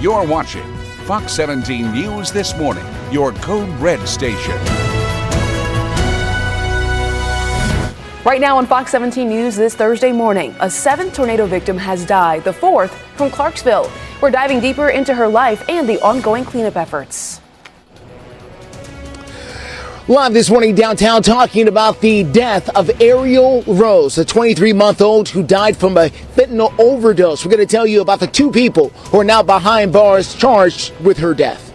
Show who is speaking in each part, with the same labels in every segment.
Speaker 1: You're watching Fox 17 News This Morning, your Code Red station.
Speaker 2: Right now on Fox 17 News this Thursday morning, a 7th tornado victim has died, the 4th from Clarksville. We're diving deeper into her life and the ongoing cleanup efforts.
Speaker 3: Live this morning downtown, talking about the death of Ariel Rose, a 23-month-old who died from a fentanyl overdose. We're going to tell you about the 2 people who are now behind bars charged with her death.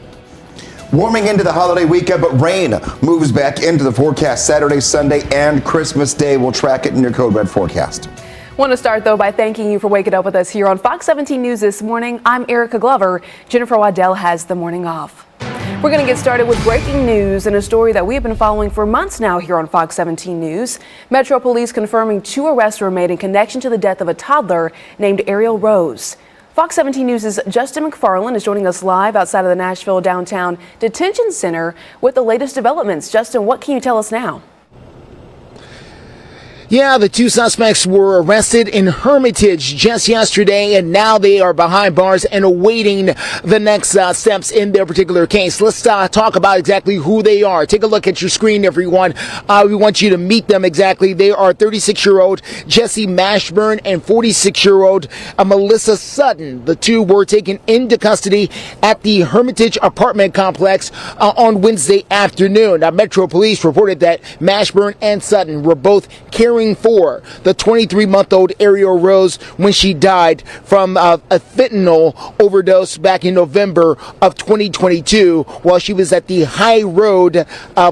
Speaker 4: Warming into the holiday weekend, but rain moves back into the forecast Saturday, Sunday, and Christmas Day. We'll track it in your Code Red forecast.
Speaker 2: Want to start, though, by thanking you for waking up with us here on Fox 17 News this morning. I'm Erica Glover. Jennifer Waddell has the morning off. We're going to get started with breaking news and a story that we have been following for months now here on Fox 17 News. Metro Police confirming 2 arrests were made in connection to the death of a toddler named Ariel Rose. Fox 17 News' Justin McFarland is joining us live outside of the Nashville Downtown Detention Center with the latest developments. Justin, what can you tell us now?
Speaker 3: Yeah, the 2 suspects were arrested in Hermitage just yesterday, and now they are behind bars and awaiting the next steps in their particular case. Let's talk about exactly who they are. Take a look at your screen, everyone. We want you to meet them exactly. They are 36-year-old Jesse Mashburn and 46-year-old Melissa Sutton. The 2 were taken into custody at the Hermitage apartment complex on Wednesday afternoon. Now, Metro Police reported that Mashburn and Sutton were both caring for the 23-month-old Ariel Rose when she died from a fentanyl overdose back in November of 2022 while she was at the High Road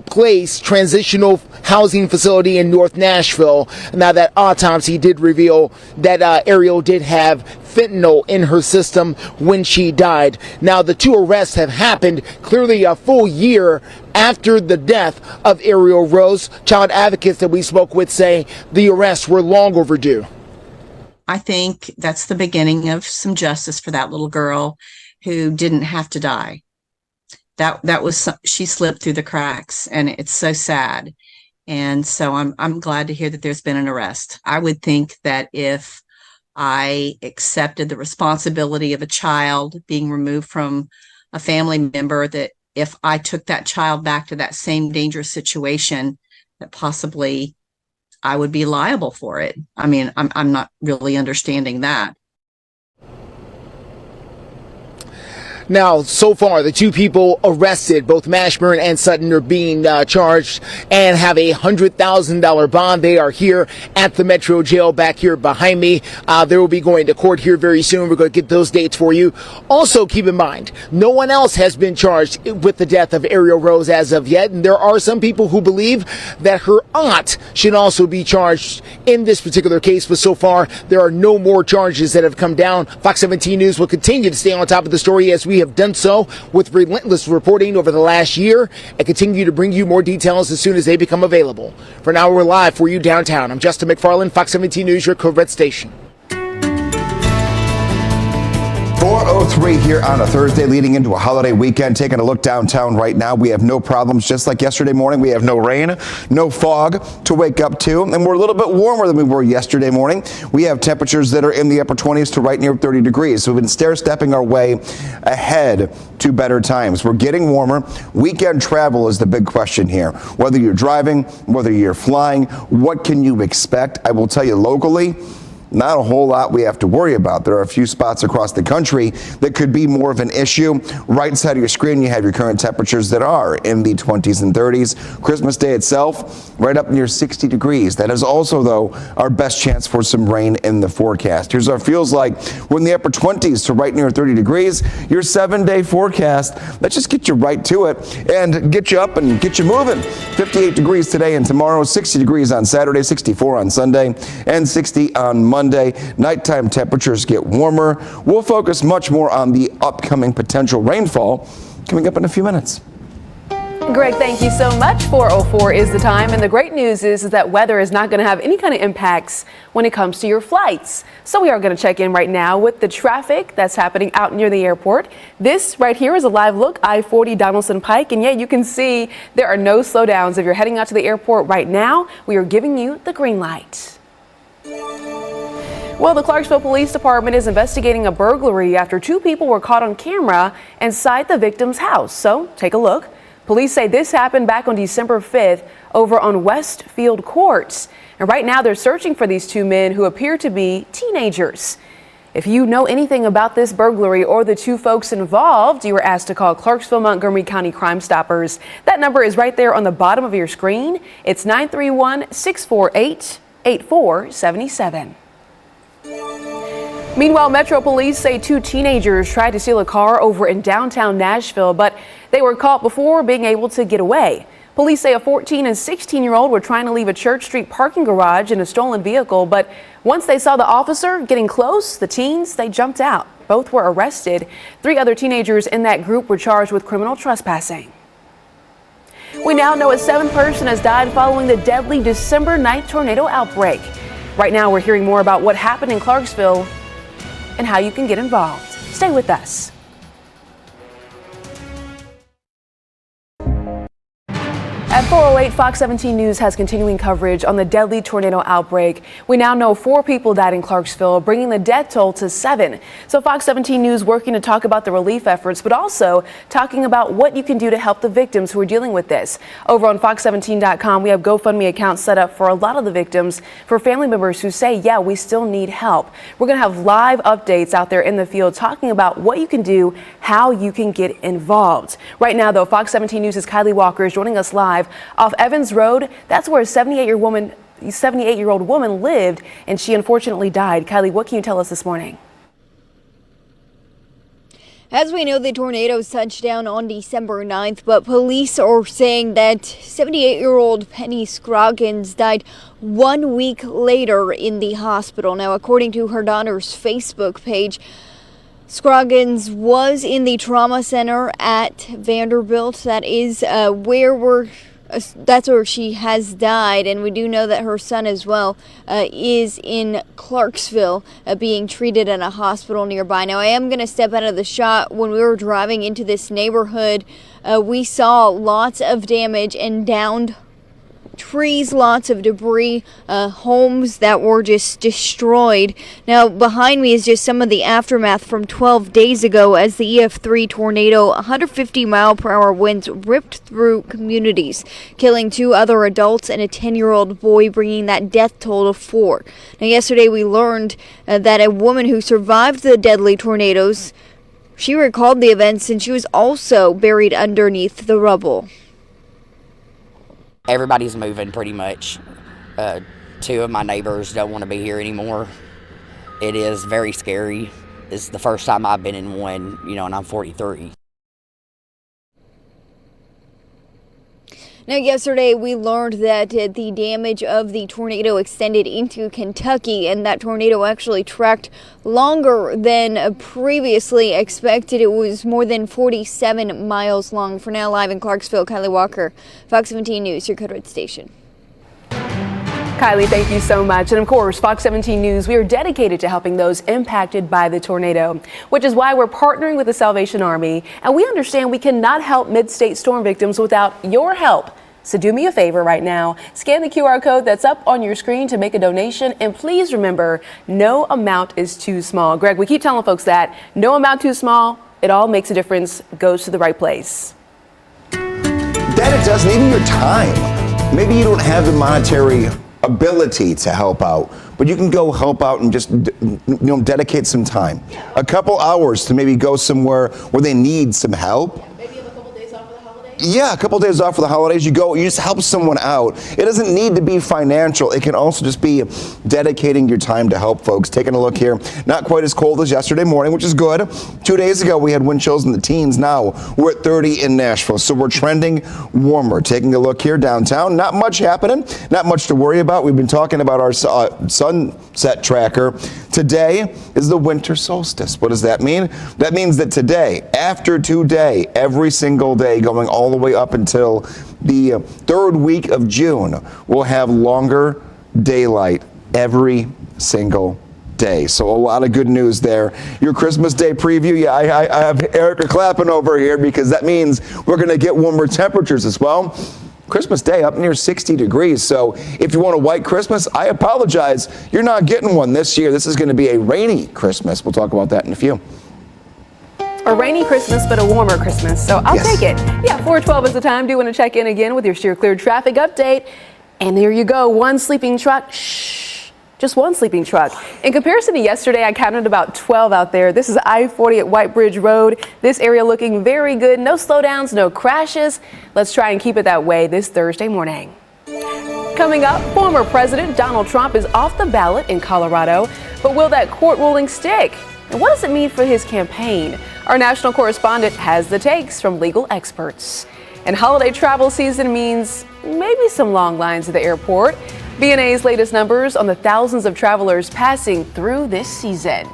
Speaker 3: Place Transitional Housing Facility in North Nashville. Now, that autopsy did reveal that Ariel did have fentanyl in her system when she died. Now, the 2 arrests have happened clearly a full year after the death of Ariel Rose. Child advocates that we spoke with say the arrests were long overdue.
Speaker 5: I think that's the beginning of some justice for that little girl who didn't have to die. That was she slipped through the cracks, and it's so sad. And so I'm glad to hear that there's been an arrest. I would think that if I accepted the responsibility of a child being removed from a family member, that if I took that child back to that same dangerous situation, that possibly I would be liable for it. I mean, I'm not really understanding that.
Speaker 3: Now, so far, the 2 people arrested, both Mashburn and Sutton, are being charged and have a $100,000 bond. They are here at the Metro Jail back here behind me. They will be going to court here very soon. We're going to get those dates for you. Also, keep in mind, no one else has been charged with the death of Ariel Rose as of yet. And there are some people who believe that her aunt should also be charged in this particular case. But so far, there are no more charges that have come down. Fox 17 News will continue to stay on top of the story as we have done so with relentless reporting over the last year and continue to bring you more details as soon as they become available. For now, we're live for you downtown. I'm Justin McFarland, Fox 17 News, your Code Red station.
Speaker 4: 4:03 here on a Thursday leading into a holiday weekend. Taking a look downtown right now, we have no problems. Just like yesterday morning, we have no rain, no fog to wake up to, and we're a little bit warmer than we were yesterday morning. We have temperatures that are in the upper 20s to right near 30 degrees. So we've been stair-stepping our way ahead to better times. We're getting warmer. Weekend travel is the big question here. Whether you're driving, whether you're flying, what can you expect? I will tell you locally, not a whole lot we have to worry about. There are a few spots across the country that could be more of an issue. Right side of your screen, you have your current temperatures that are in the 20s and 30s. Christmas Day itself, right up near 60 degrees. That is also, though, our best chance for some rain in the forecast. Here's what it feels like. We're in the upper 20s to right near 30 degrees. Your 7-day forecast, let's just get you right to it and get you up and get you moving. 58 degrees today and tomorrow, 60 degrees on Saturday, 64 on Sunday, and 60 on Monday. Nighttime temperatures get warmer. We'll focus much more on the upcoming potential rainfall coming up in a few minutes.
Speaker 2: Greg, thank you so much. 4:04 is the time, and the great news is that weather is not going to have any kind of impacts when it comes to your flights. So we are going to check in right now with the traffic that's happening out near the airport. This right here is a live look, I-40 Donaldson Pike, and yeah, you can see there are no slowdowns. If you're heading out to the airport right now, we are giving you the green light. Well, the Clarksville Police Department is investigating a burglary after 2 people were caught on camera inside the victim's house. So take a look. Police say this happened back on December 5th over on Westfield Courts. And right now they're searching for these 2 men who appear to be teenagers. If you know anything about this burglary or the 2 folks involved, you were asked to call Clarksville Montgomery County Crime Stoppers. That number is right there on the bottom of your screen. It's 931-648-8477. Meanwhile, Metro Police say 2 teenagers tried to steal a car over in downtown Nashville, but they were caught before being able to get away. Police say a 14 and 16-year-old were trying to leave a Church Street parking garage in a stolen vehicle, but once they saw the officer getting close, the teens, they jumped out. Both were arrested. 3 other teenagers in that group were charged with criminal trespassing. We now know a 7th person has died following the deadly December 9th tornado outbreak. Right now, we're hearing more about what happened in Clarksville and how you can get involved. Stay with us. At 4:08, Fox 17 News has continuing coverage on the deadly tornado outbreak. We now know 4 people died in Clarksville, bringing the death toll to 7. So Fox 17 News working to talk about the relief efforts, but also talking about what you can do to help the victims who are dealing with this. Over on Fox17.com, we have GoFundMe accounts set up for a lot of the victims, for family members who say, yeah, we still need help. We're going to have live updates out there in the field talking about what you can do, how you can get involved. Right now, though, Fox 17 News' Kylie Walker is joining us live off Evans Road. That's where a 78-year-old woman lived, and she unfortunately died. Kylie, what can you tell us this morning?
Speaker 6: As we know, the tornadoes touched down on December 9th, but police are saying that 78-year-old Penny Scroggins died 1 week later in the hospital. Now, according to her daughter's Facebook page, Scroggins was in the trauma center at Vanderbilt. That is that's where she has died, and we do know that her son as well is in Clarksville being treated in a hospital nearby. Now, I am going to step out of the shot. When we were driving into this neighborhood, we saw lots of damage and downed trees, lots of debris, homes that were just destroyed. Now, behind me is just some of the aftermath from 12 days ago as the EF3 tornado, 150-mile-per-hour winds ripped through communities, killing 2 other adults and a 10-year-old boy, bringing that death toll to 4. Now, yesterday we learned that a woman who survived the deadly tornadoes, she recalled the events, and she was also buried underneath the rubble.
Speaker 7: Everybody's moving pretty much. 2 of my neighbors don't want to be here anymore. It is very scary. It's the first time I've been in one, and I'm 43.
Speaker 6: Now, yesterday we learned that the damage of the tornado extended into Kentucky, and that tornado actually tracked longer than previously expected. It was more than 47 miles long. For now, live in Clarksville, Kylie Walker, Fox 17 News, your Code Red station.
Speaker 2: Kylie, thank you so much. And of course, Fox 17 News, we are dedicated to helping those impacted by the tornado, which is why we're partnering with the Salvation Army. And we understand we cannot help mid-state storm victims without your help. So do me a favor right now. Scan the QR code that's up on your screen to make a donation. And please remember, no amount is too small. Greg, we keep telling folks that no amount too small. It all makes a difference, goes to the right place.
Speaker 4: That it doesn't, even your time. Maybe you don't have the monetary ability to help out, but you can go help out and just dedicate some time, a couple hours to maybe go somewhere where they need some help.
Speaker 2: Maybe a couple days off for the holidays.
Speaker 4: Yeah, a couple days off for the holidays. You just help someone out. It doesn't need to be financial. It can also just be dedicating your time to help folks. Taking a look here, not quite as cold as yesterday morning, which is good. 2 days ago, we had wind chills in the teens. Now we're at 30 in Nashville, so we're trending warmer. Taking a look here downtown, not much happening, not much to worry about. We've been talking about our sunset tracker. Today is the winter solstice. What does that mean? That means that today, after today, every single day going all the way up until the 3rd week of June, we'll have longer daylight every single day. So a lot of good news there. Your Christmas Day preview, yeah, I have Erica clapping over here because that means we're going to get warmer temperatures as well. Christmas Day up near 60 degrees. So if you want a white Christmas, I apologize. You're not getting one this year. This is going to be a rainy Christmas. We'll talk about that in a few.
Speaker 2: A rainy Christmas, but a warmer Christmas. So I'll take it. Yeah, 4:12 is the time. Do you want to check in again with your Steer Clear traffic update? And there you go. One sleeping truck. Shh. Just one sleeping truck. In comparison to yesterday, I counted about 12 out there. This is I-40 at White Bridge Road. This area looking very good. No slowdowns, no crashes. Let's try and keep it that way this Thursday morning. Coming up, former President Donald Trump is off the ballot in Colorado. But will that court ruling stick? And what does it mean for his campaign? Our national correspondent has the takes from legal experts. And holiday travel season means maybe some long lines at the airport. BNA's latest numbers on the thousands of travelers passing through this season.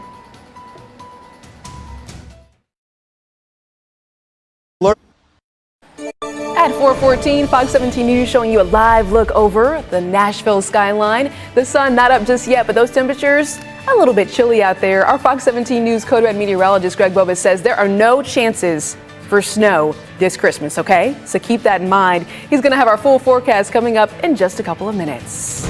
Speaker 2: At 4:14, Fox 17 News showing you a live look over the Nashville skyline. The sun not up just yet, but those temperatures a little bit chilly out there. Our Fox 17 News Code Red meteorologist Greg Bobus says there are no chances for snow this Christmas, okay? So keep that in mind. He's going to have our full forecast coming up in just a couple of minutes.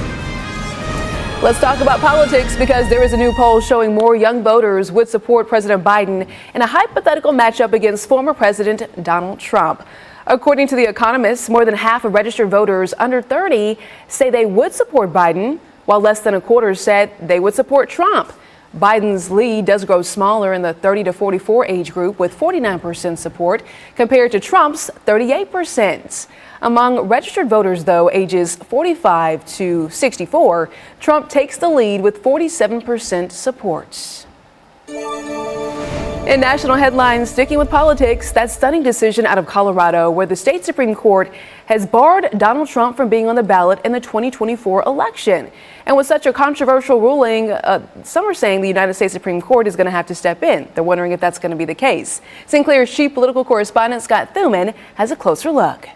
Speaker 2: Let's talk about politics because there is a new poll showing more young voters would support President Biden in a hypothetical matchup against former President Donald Trump. According to The Economist, more than half of registered voters under 30 say they would support Biden, while less than a quarter said they would support Trump. Biden's lead does grow smaller in the 30 to 44 age group with 49% support compared to Trump's 38%. Among registered voters, though, ages 45 to 64, Trump takes the lead with 47% support. In national headlines, sticking with politics, that stunning decision out of Colorado where the state Supreme Court has barred Donald Trump from being on the ballot in the 2024 election. And with such a controversial ruling, some are saying the United States Supreme Court is going to have to step in. They're wondering if that's going to be the case. Sinclair's chief political correspondent Scott Thuman has a closer look.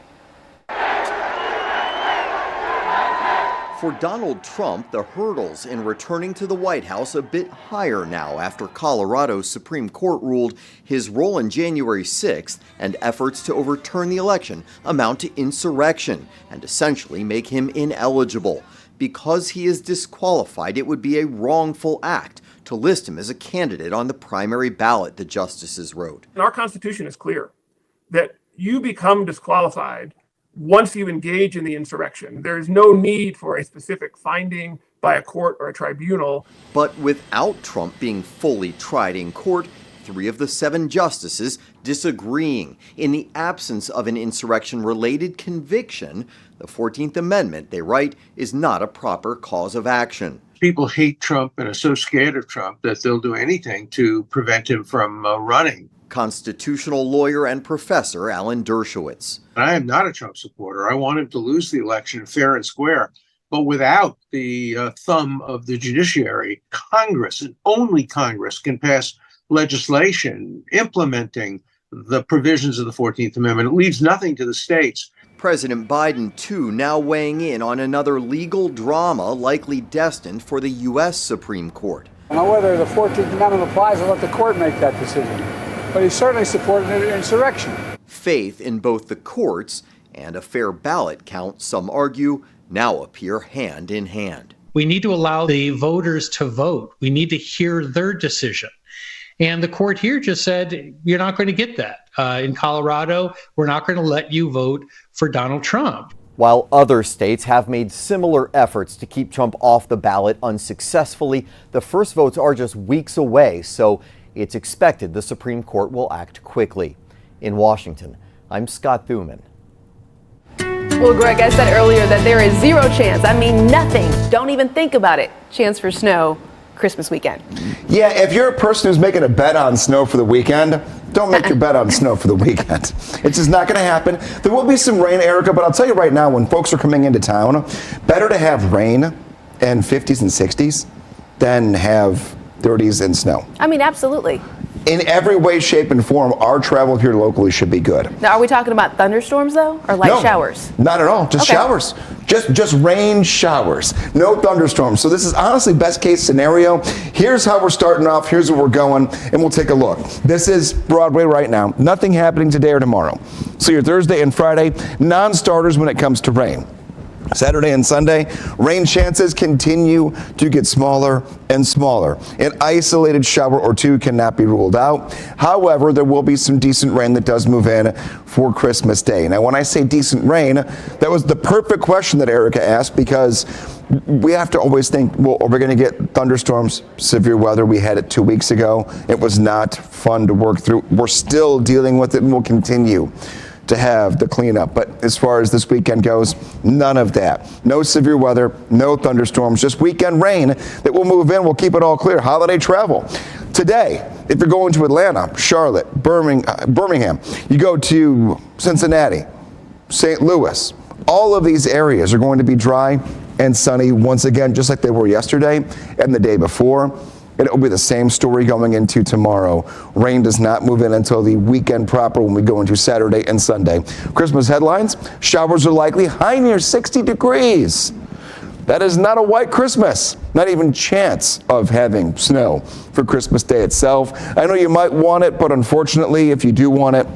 Speaker 8: For Donald Trump, the hurdles in returning to the White House a bit higher now after Colorado's Supreme Court ruled his role in January 6th and efforts to overturn the election amount to insurrection and essentially make him ineligible. Because he is disqualified, it would be a wrongful act to list him as a candidate on the primary ballot, the justices wrote.
Speaker 9: Our Constitution is clear that you become disqualified once you engage in the insurrection. There is no need for a specific finding by a court or a tribunal.
Speaker 8: But without Trump being fully tried in court, 3 of the 7 justices disagreeing. In the absence of an insurrection-related conviction, the 14th Amendment, they write, is not a proper cause of action.
Speaker 10: People hate Trump and are so scared of Trump that they'll do anything to prevent him from running.
Speaker 8: Constitutional lawyer and professor Alan Dershowitz.
Speaker 10: I am not a Trump supporter. I want him to lose the election fair and square. But without the thumb of the judiciary, Congress and only Congress can pass legislation implementing the provisions of the 14th Amendment. It leaves nothing to the states.
Speaker 8: President Biden, too, now weighing in on another legal drama likely destined for the U.S. Supreme Court.
Speaker 11: Now, whether the 14th Amendment applies, I'll let the court make that decision. But he certainly supported an insurrection.
Speaker 8: Faith in both the courts and a fair ballot count, some argue, now appear hand in hand.
Speaker 12: We need to allow the voters to vote. We need to hear their decision. And the court here just said, you're not going to get that. In Colorado, we're not going to let you vote for Donald Trump.
Speaker 8: While other states have made similar efforts to keep Trump off the ballot unsuccessfully, the first votes are just weeks away, so it's expected the Supreme Court will act quickly. In Washington, I'm Scott Thuman.
Speaker 2: Well, Greg, I said earlier that there is 0 chance, I mean nothing, don't even think about it, chance for snow Christmas weekend.
Speaker 4: Yeah, if you're a person who's making a bet on snow for the weekend, don't make your bet on snow for the weekend. It's just not going to happen. There will be some rain, Erica, but I'll tell you right now, when folks are coming into town, better to have rain and 50s and 60s than have 30s and snow.
Speaker 2: I mean, absolutely.
Speaker 4: In every way, shape, and form, our travel here locally should be good.
Speaker 2: Now, are we talking about thunderstorms, though, or light showers?
Speaker 4: Not at all. Just showers. Just rain showers, no thunderstorms. So this is honestly best case scenario. Here's how we're starting off. Here's where we're going, and we'll take a look. This is Broadway right now. Nothing happening today or tomorrow. So your Thursday and Friday, non-starters when it comes to rain. Saturday and Sunday, rain chances continue to get smaller and smaller. An isolated shower or two cannot be ruled out. However, there will be some decent rain that does move in for Christmas Day. Now, when I say decent rain, that was the perfect question that Erica asked, because we have to always think, well, are we going to get thunderstorms, severe weather? We had it 2 weeks ago. It was not fun to work through. We're still dealing with it, and we'll continue to have the cleanup. But as far as this weekend goes, none of that. No severe weather, no thunderstorms, just weekend rain that will move in. We'll keep it all clear. Holiday travel. Today, if you're going to Atlanta, Charlotte, Birmingham, you go to Cincinnati, St. Louis, all of these areas are going to be dry and sunny once again, just like they were yesterday and the day before. And it will be the same story going into tomorrow. Rain does not move in until the weekend proper when we go into Saturday and Sunday. Christmas headlines, showers are likely, high near 60 degrees. That is not a white Christmas. Not even chance of having snow for Christmas Day itself. I know you might want it, but unfortunately, if you do want it,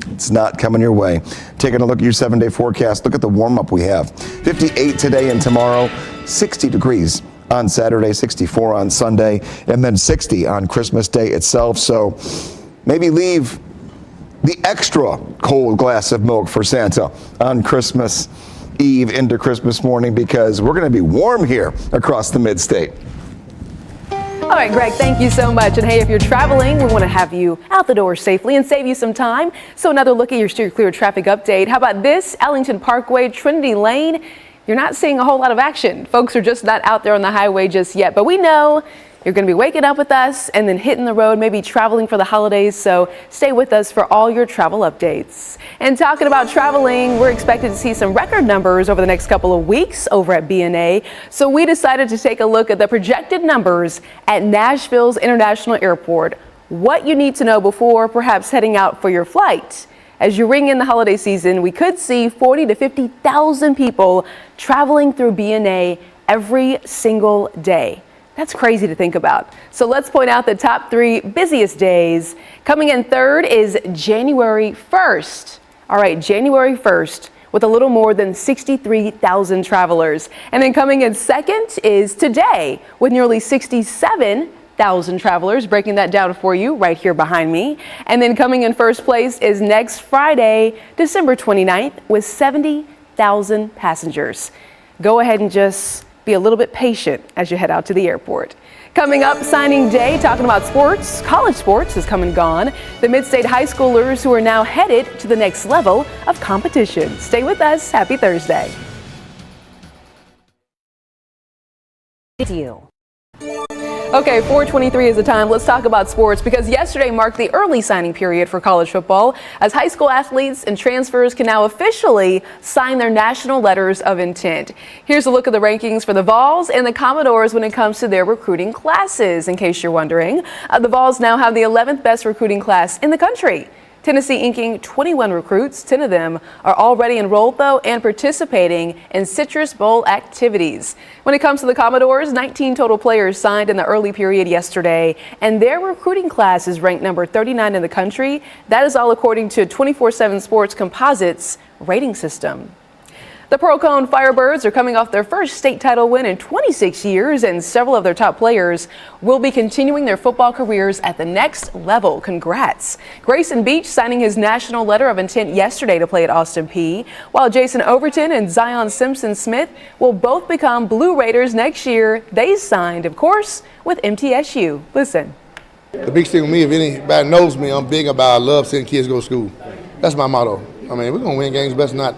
Speaker 4: it's not coming your way. Taking a look at your 7-day forecast, look at the warm-up we have. 58 today and tomorrow, 60 degrees on Saturday, 64 on Sunday, and then 60 on Christmas Day itself. So maybe leave the extra cold glass of milk for Santa on Christmas Eve into Christmas morning, because we're going to be warm here across the mid-state.
Speaker 2: All right, Greg, thank you so much. And hey, if you're traveling, we want to have you out the door safely and save you some time. So another look at your Steer Clear traffic update. How about this? Ellington Parkway, Trinity Lane. You're not seeing a whole lot of action. Folks are just not out there on the highway just yet, but we know you're going to be waking up with us and then hitting the road, maybe traveling for the holidays. So stay with us for all your travel updates. And talking about traveling, we're expected to see some record numbers over the next couple of weeks over at BNA. So we decided to take a look at the projected numbers at Nashville's International Airport. What you need to know before perhaps heading out for your flight. As you ring in the holiday season, we could see 40 to 50,000 people traveling through BNA every single day. That's crazy to think about. So let's point out the top 3 busiest days. Coming in third is January 1st. All right, January 1st with a little more than 63,000 travelers. And then coming in second is today with nearly 67,000 travelers, breaking that down for you right here behind me. And then coming in first place is next Friday, December 29th, with 70,000 passengers. Go ahead and just be a little bit patient as you head out to the airport. Coming up, signing day, talking about sports. College sports has come and gone. The mid-state high schoolers who are now headed to the next level of competition. Stay with us. Happy Thursday. Okay, 4:23 is the time. Let's talk about sports, because yesterday marked the early signing period for college football, as high school athletes and transfers can now officially sign their national letters of intent. Here's a look at the rankings for the Vols and the Commodores when it comes to their recruiting classes, in case you're wondering. The Vols now have the 11th best recruiting class in the country. Tennessee inking 21 recruits. 10 of them are already enrolled, though, and participating in Citrus Bowl activities. When it comes to the Commodores, 19 total players signed in the early period yesterday, and their recruiting class is ranked number 39 in the country. That is all according to 24/7 Sports Composites rating system. The Pearl Cone Firebirds are coming off their first state title win in 26 years, and several of their top players will be continuing their football careers at the next level. Congrats. Grayson Beach signing his national letter of intent yesterday to play at Austin Peay, while Jason Overton and Zion Simpson-Smith will both become Blue Raiders next year. They signed, of course, with MTSU. Listen.
Speaker 13: The big thing with me, if anybody knows me, I'm big about I love seeing kids go to school. That's my motto. I mean, we're going to win games, but that's not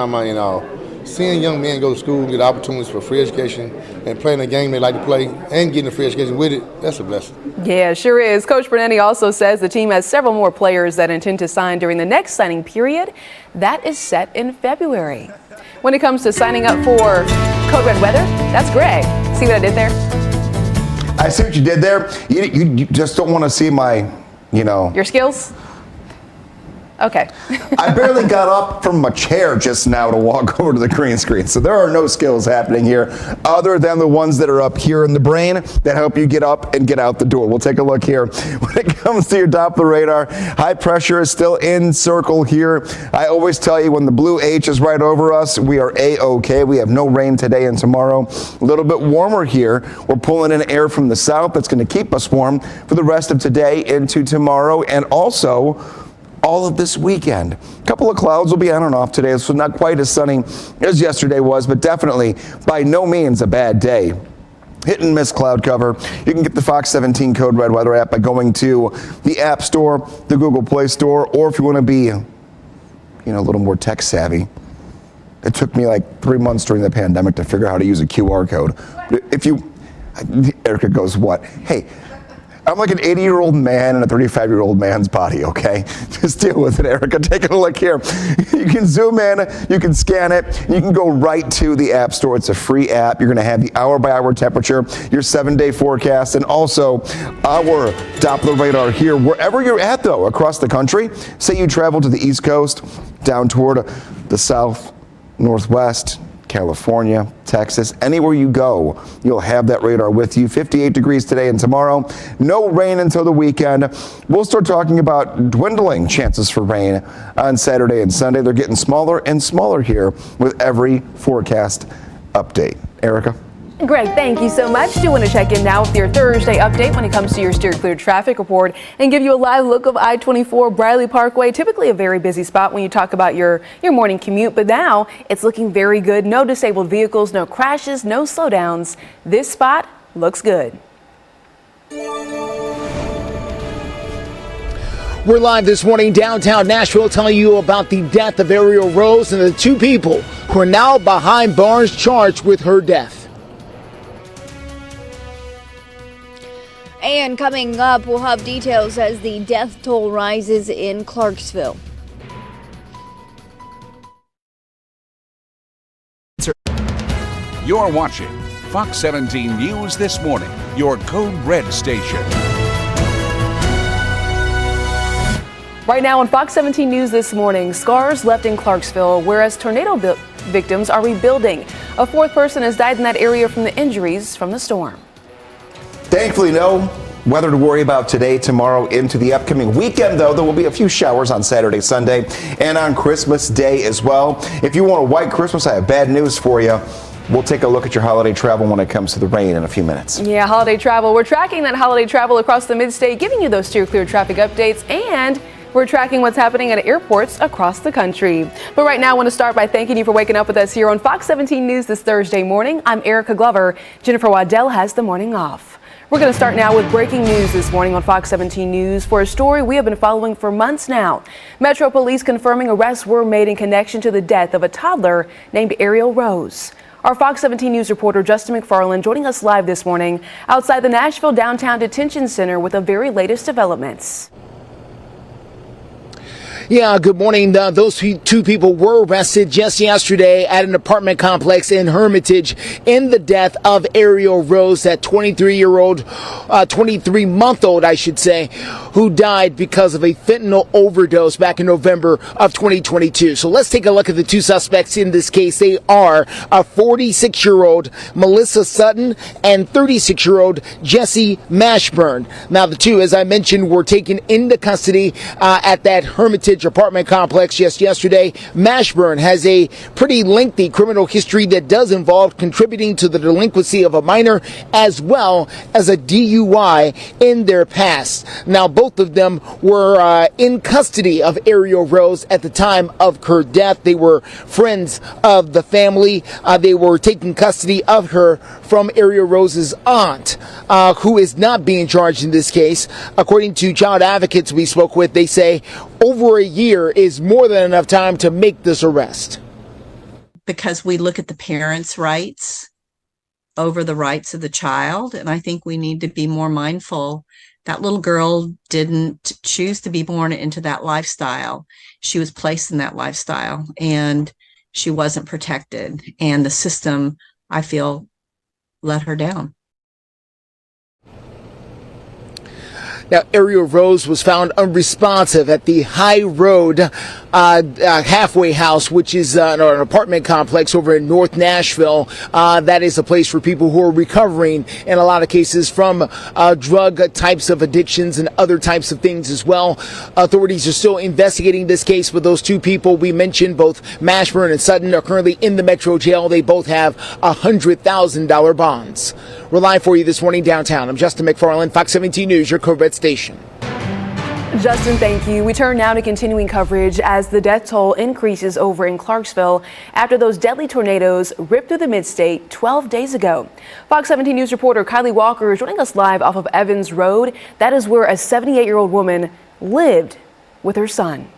Speaker 13: my seeing young men go to school, get opportunities for free education, and playing a game they like to play, and getting a free education with it, that's a blessing.
Speaker 2: Yeah, sure is. Coach Bernetti also says the team has several more players that intend to sign during the next signing period. That is set in February. When it comes to signing up for Code Red Weather, that's Greg. See what I did there?
Speaker 4: I see what you did there. You just don't want to see my,
Speaker 2: Your skills? Okay.
Speaker 4: I barely got up from my chair just now to walk over to the green screen. So there are no skills happening here other than the ones that are up here in the brain that help you get up and get out the door. We'll take a look here. When it comes to your Doppler radar, high pressure is still in circle here. I always tell you when the blue H is right over us, we are A-OK. We have no rain today and tomorrow. A little bit warmer here. We're pulling in air from the south that's going to keep us warm for the rest of today into tomorrow and also all of this weekend. A couple of clouds will be on and off today, so not quite as sunny as yesterday was, but definitely by no means a bad day. Hit and miss cloud cover. You can get the Fox 17 Code Red weather app by going to the App Store, the Google Play Store, or if you want to be, a little more tech savvy. It took me like 3 months during the pandemic to figure out how to use a QR code. Erica goes, what? Hey, I'm like an 80-year-old man in a 35-year-old man's body, okay? Just deal with it, Erica. Take a look here. You can zoom in, you can scan it, you can go right to the App Store. It's a free app. You're going to have the hour-by-hour temperature, your 7-day forecast, and also our Doppler radar here. Wherever you're at, though, across the country, say you travel to the East Coast, down toward the South, Northwest, California, Texas, anywhere you go, you'll have that radar with you. 58 degrees today and tomorrow. No rain until the weekend. We'll start talking about dwindling chances for rain on Saturday and Sunday. They're getting smaller and smaller here with every forecast update. Erica?
Speaker 2: Greg, thank you so much. Do want to check in now with your Thursday update when it comes to your steer clear traffic report and give you a live look of I-24 Briley Parkway. Typically a very busy spot when you talk about your morning commute, but now it's looking very good. No disabled vehicles, no crashes, no slowdowns. This spot looks good.
Speaker 3: We're live this morning downtown Nashville telling you about the death of Ariel Rose and the 2 people who are now behind bars charged with her death.
Speaker 6: And coming up, we'll have details as the death toll rises in Clarksville.
Speaker 1: You're watching Fox 17 News This Morning, your Code Red station.
Speaker 2: Right now on Fox 17 News This Morning, scars left in Clarksville, whereas tornado victims are rebuilding. A 4th person has died in that area from the injuries from the storm.
Speaker 4: Thankfully, no weather to worry about today, tomorrow, into the upcoming weekend, though. There will be a few showers on Saturday, Sunday, and on Christmas Day as well. If you want a white Christmas, I have bad news for you. We'll take a look at your holiday travel when it comes to the rain in a few minutes.
Speaker 2: Yeah, holiday travel. We're tracking that holiday travel across the mid-state, giving you those steer clear traffic updates, and we're tracking what's happening at airports across the country. But right now, I want to start by thanking you for waking up with us here on Fox 17 News this Thursday morning. I'm Erica Glover. Jennifer Waddell has the morning off. We're going to start now with breaking news this morning on Fox 17 News for a story we have been following for months now. Metro Police confirming arrests were made in connection to the death of a toddler named Ariel Rose. Our Fox 17 News reporter Justin McFarland joining us live this morning outside the Nashville Downtown Detention Center with the very latest developments.
Speaker 3: Yeah, good morning. Those 2 people were arrested just yesterday at an apartment complex in Hermitage in the death of Ariel Rose, that 23-month-old, I should say, who died because of a fentanyl overdose back in November of 2022. So let's take a look at the 2 suspects in this case. They are a 46-year-old Melissa Sutton and 36-year-old Jesse Mashburn. Now, the 2, as I mentioned, were taken into custody at that Hermitage apartment complex just yesterday. Mashburn has a pretty lengthy criminal history that does involve contributing to the delinquency of a minor as well as a DUI in their past. Now, both of them were in custody of Ariel Rose at the time of her death. They were friends of the family. They were taking custody of her from Ariel Rose's aunt, who is not being charged in this case. According to child advocates we spoke with, they say over a year is more than enough time to make this arrest.
Speaker 5: Because we look at the parents' rights over the rights of the child, and I think we need to be more mindful. That little girl didn't choose to be born into that lifestyle. She was placed in that lifestyle, and she wasn't protected. And the system, I feel, let her down.
Speaker 3: Now, Ariel Rose was found unresponsive at the High Road halfway house, which is an apartment complex over in North Nashville. That is a place for people who are recovering in a lot of cases from drug types of addictions and other types of things as well. Authorities are still investigating this case with those two people we mentioned. Both Mashburn and Sutton are currently in the Metro Jail. They both have $100,000 bonds. We're live for you this morning downtown. I'm Justin McFarland, Fox 17 News, your Code Red station.
Speaker 2: Justin, thank you. We turn now to continuing coverage as the death toll increases over in Clarksville after those deadly tornadoes ripped through the mid-state 12 days ago. Fox 17 News reporter Kylie Walker is joining us live off of Evans Road. That is where a 78-year-old woman lived with her son.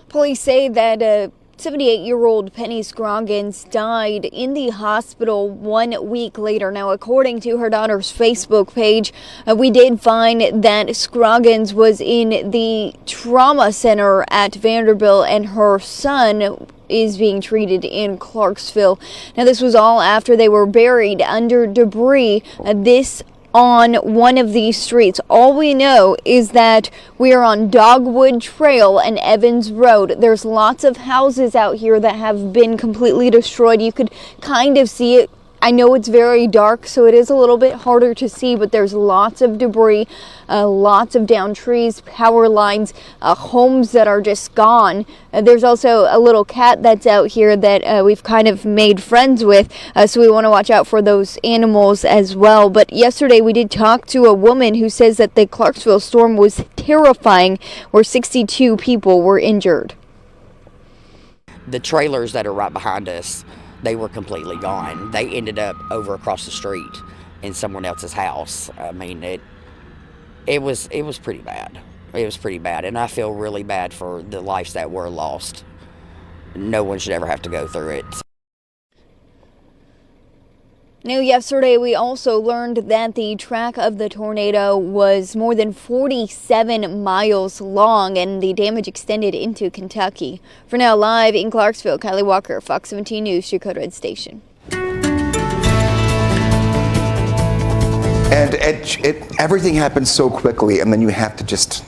Speaker 6: Police say that 78-year-old Penny Scroggins died in the hospital 1 week later. Now, according to her daughter's Facebook page, we did find that Scroggins was in the trauma center at Vanderbilt and her son is being treated in Clarksville. Now, this was all after they were buried under debris. This on one of these streets. All we know is that we are on Dogwood Trail and Evans Road. There's lots of houses out here that have been completely destroyed. You could kind of see it. I know it's very dark, so it is a little bit harder to see, but there's lots of debris, lots of downed trees, power lines, homes that are just gone. There's also a little cat that's out here that we've kind of made friends with, so we want to watch out for those animals as well. But yesterday we did talk to a woman who says that the Clarksville storm was terrifying, where 62 people were injured.
Speaker 7: The trailers that are right behind us, they were completely gone. They ended up over across the street in someone else's house. I mean, it was pretty bad. It was pretty bad, and I feel really bad for the lives that were lost. No one should ever have to go through it.
Speaker 6: Now, yesterday we also learned that the track of the tornado was more than 47 miles long and the damage extended into Kentucky. For now, live in Clarksville, Kylie Walker, Fox 17 News, your Code Red station.
Speaker 4: And everything happens so quickly, and then you have to just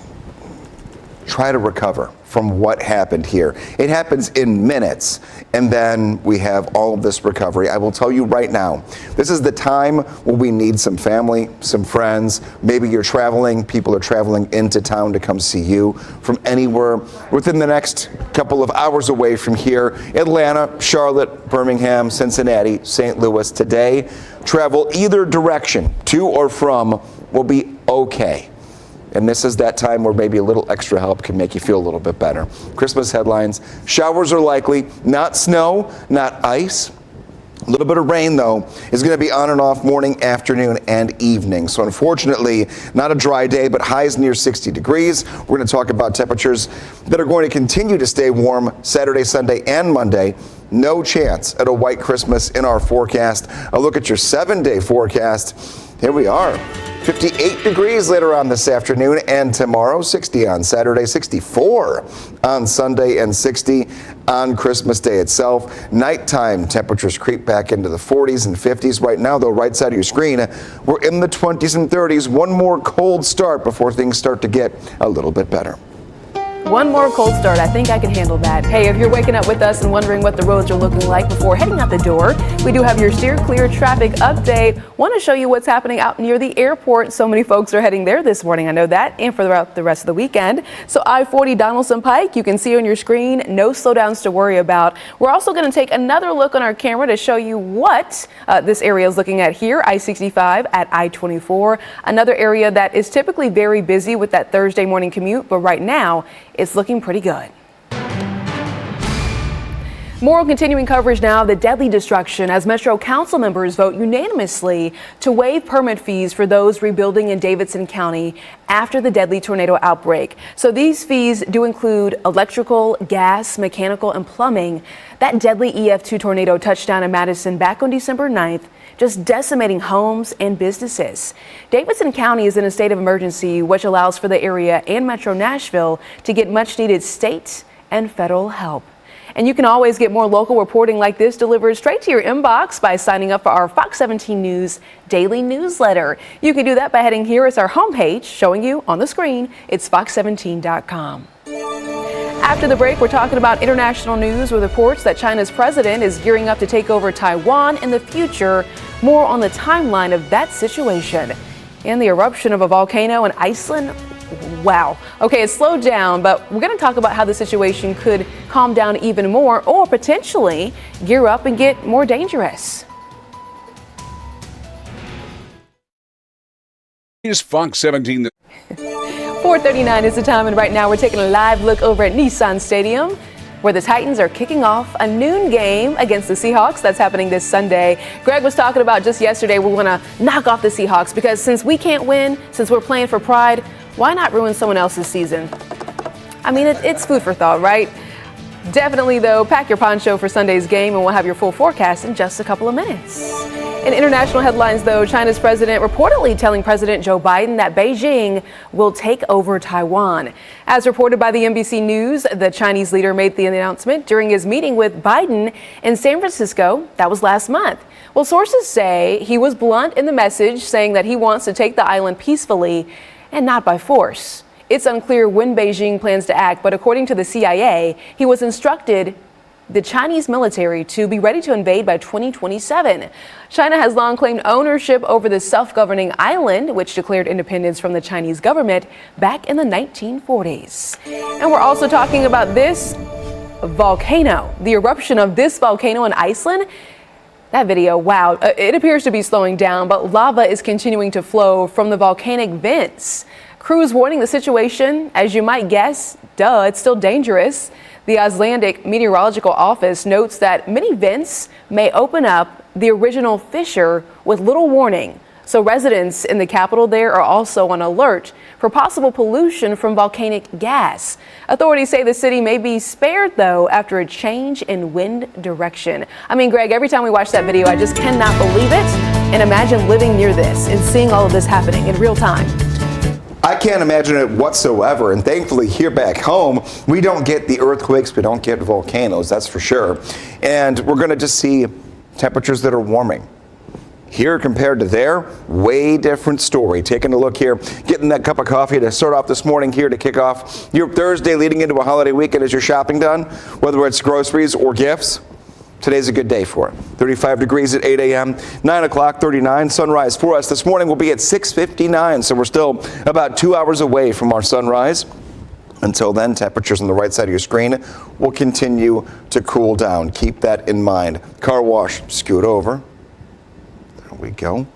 Speaker 4: try to recover from what happened here. It happens in minutes, and then we have all of this recovery. I will tell you right now, this is the time when we need some family, some friends. Maybe you're traveling, people are traveling into town to come see you from anywhere within the next couple of hours away from here. Atlanta, Charlotte, Birmingham, Cincinnati, St. Louis. Today, travel either direction to or from will be okay. And this is that time where maybe a little extra help can make you feel a little bit better. Christmas headlines, showers are likely, not snow, not ice. A little bit of rain, though, is going to be on and off morning, afternoon, and evening. So unfortunately, not a dry day, but highs near 60 degrees. We're going to talk about temperatures that are going to continue to stay warm Saturday, Sunday, and Monday. No chance at a white Christmas in our forecast. A look at your 7-day forecast. Here we are. 58 degrees later on this afternoon and tomorrow, 60 on Saturday, 64 on Sunday, and 60 on Christmas Day itself. Nighttime temperatures creep back into the 40s and 50s. Right now, though, right side of your screen, we're in the 20s and 30s. One more cold start before things start to get a little bit better.
Speaker 2: One more cold start. I think I can handle that. Hey, if you're waking up with us and wondering what the roads are looking like before heading out the door, we do have your steer clear traffic update. Want to show you what's happening out near the airport. So many folks are heading there this morning. I know that, and for the rest of the weekend. So I-40 Donaldson Pike, you can see on your screen, no slowdowns to worry about. We're also going to take another look on our camera to show you what this area is looking at here. I-65 at I-24, another area that is typically very busy with that Thursday morning commute, but right now it's looking pretty good. More continuing coverage now of the deadly destruction as Metro Council members vote unanimously to waive permit fees for those rebuilding in Davidson County after the deadly tornado outbreak. So these fees do include electrical, gas, mechanical, and plumbing. That deadly EF2 tornado touched down in Madison back on December 9th, just decimating homes and businesses. Davidson County is in a state of emergency, which allows for the area and Metro Nashville to get much needed state and federal help. And you can always get more local reporting like this delivered straight to your inbox by signing up for our Fox 17 News daily newsletter. You can do that by heading here. It's our homepage showing you on the screen. It's fox17.com. After the break, we're talking about international news with reports that China's president is gearing up to take over Taiwan in the future. More on the timeline of that situation. And the eruption of a volcano in Iceland. Wow. Okay, it slowed down, but we're going to talk about how the situation could calm down even more or potentially gear up and get more dangerous.
Speaker 1: Here's Fox 17.
Speaker 2: 4:39 is the time, and right now we're taking a live look over at Nissan Stadium, where the Titans are kicking off a noon game against the Seahawks. That's happening this Sunday. Greg was talking about just yesterday, we want to knock off the Seahawks because since we can't win, since we're playing for pride, why not ruin someone else's season? I mean, it's food for thought, right? Definitely, though, pack your poncho for Sunday's game, and we'll have your full forecast in just a couple of minutes. In international headlines, though, China's president reportedly telling President Joe Biden that Beijing will take over Taiwan. As reported by the NBC News, the Chinese leader made the announcement during his meeting with Biden in San Francisco. That was last month. Well, sources say he was blunt in the message, saying that he wants to take the island peacefully and not by force. It's unclear when Beijing plans to act, but according to the CIA, he was instructed the Chinese military to be ready to invade by 2027. China has long claimed ownership over the self-governing island, which declared independence from the Chinese government back in the 1940s. And we're also talking about this volcano, the eruption of this volcano in Iceland. That video, wow, it appears to be slowing down, but lava is continuing to flow from the volcanic vents. Crews warning the situation, as you might guess, it's still dangerous. The Icelandic Meteorological Office notes that many vents may open up the original fissure with little warning. So residents in the capital there are also on alert for possible pollution from volcanic gas. Authorities say the city may be spared, though, after a change in wind direction. I mean, Greg, every time we watch that video, I just cannot believe it. And imagine living near this and seeing all of this happening in real time.
Speaker 4: I can't imagine it whatsoever, and thankfully here back home, we don't get the earthquakes, we don't get volcanoes, that's for sure. And we're gonna just see temperatures that are warming. Here compared to there, way different story. Taking a look here, getting that cup of coffee to start off this morning here to kick off your Thursday leading into a holiday weekend as your shopping done, whether it's groceries or gifts. Today's a good day for it. 35 degrees at 8 a.m., 9 o'clock, 39. Sunrise for us this morning will be at 6:59, so we're still about 2 hours away from our sunrise. Until then, temperatures on the right side of your screen will continue to cool down. Keep that in mind. Car wash, scoot over. There we go.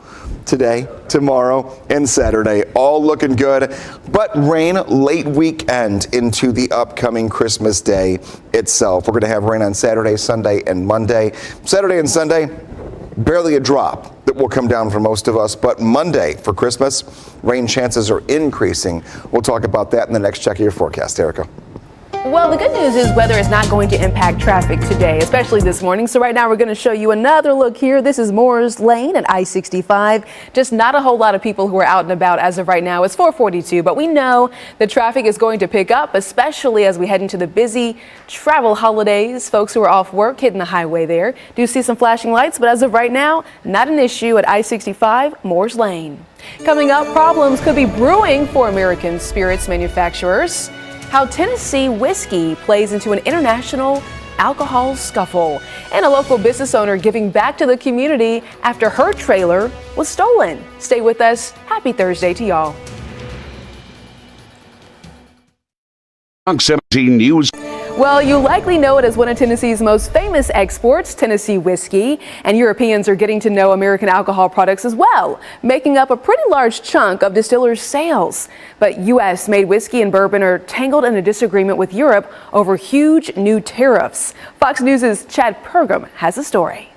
Speaker 4: Today, tomorrow, and Saturday, all looking good, but rain late weekend into the upcoming Christmas Day itself. We're going to have rain on Saturday, Sunday, and Monday. Saturday and Sunday, barely a drop that will come down for most of us, but Monday for Christmas, rain chances are increasing. We'll talk about that in the next check of your forecast. Erica.
Speaker 2: Well, the good news is weather is not going to impact traffic today, especially this morning. So right now we're going to show you another look here. This is Moore's Lane at I-65. Just not a whole lot of people who are out and about as of right now. It's 4:42, but we know the traffic is going to pick up, especially as we head into the busy travel holidays. Folks who are off work hitting the highway there. Do see some flashing lights, but as of right now, not an issue at I-65 Moore's Lane. Coming up, problems could be brewing for American spirits manufacturers. How Tennessee whiskey plays into an international alcohol scuffle, and a local business owner giving back to the community after her trailer was stolen. Stay with us. Happy Thursday to y'all.
Speaker 1: Fox 17 News.
Speaker 2: Well, you likely know it as one of Tennessee's most famous exports, Tennessee whiskey, and Europeans are getting to know American alcohol products as well, making up a pretty large chunk of distillers' sales. But U.S.-made whiskey and bourbon are tangled in a disagreement with Europe over huge new tariffs. Fox News' Chad Pergam has a story.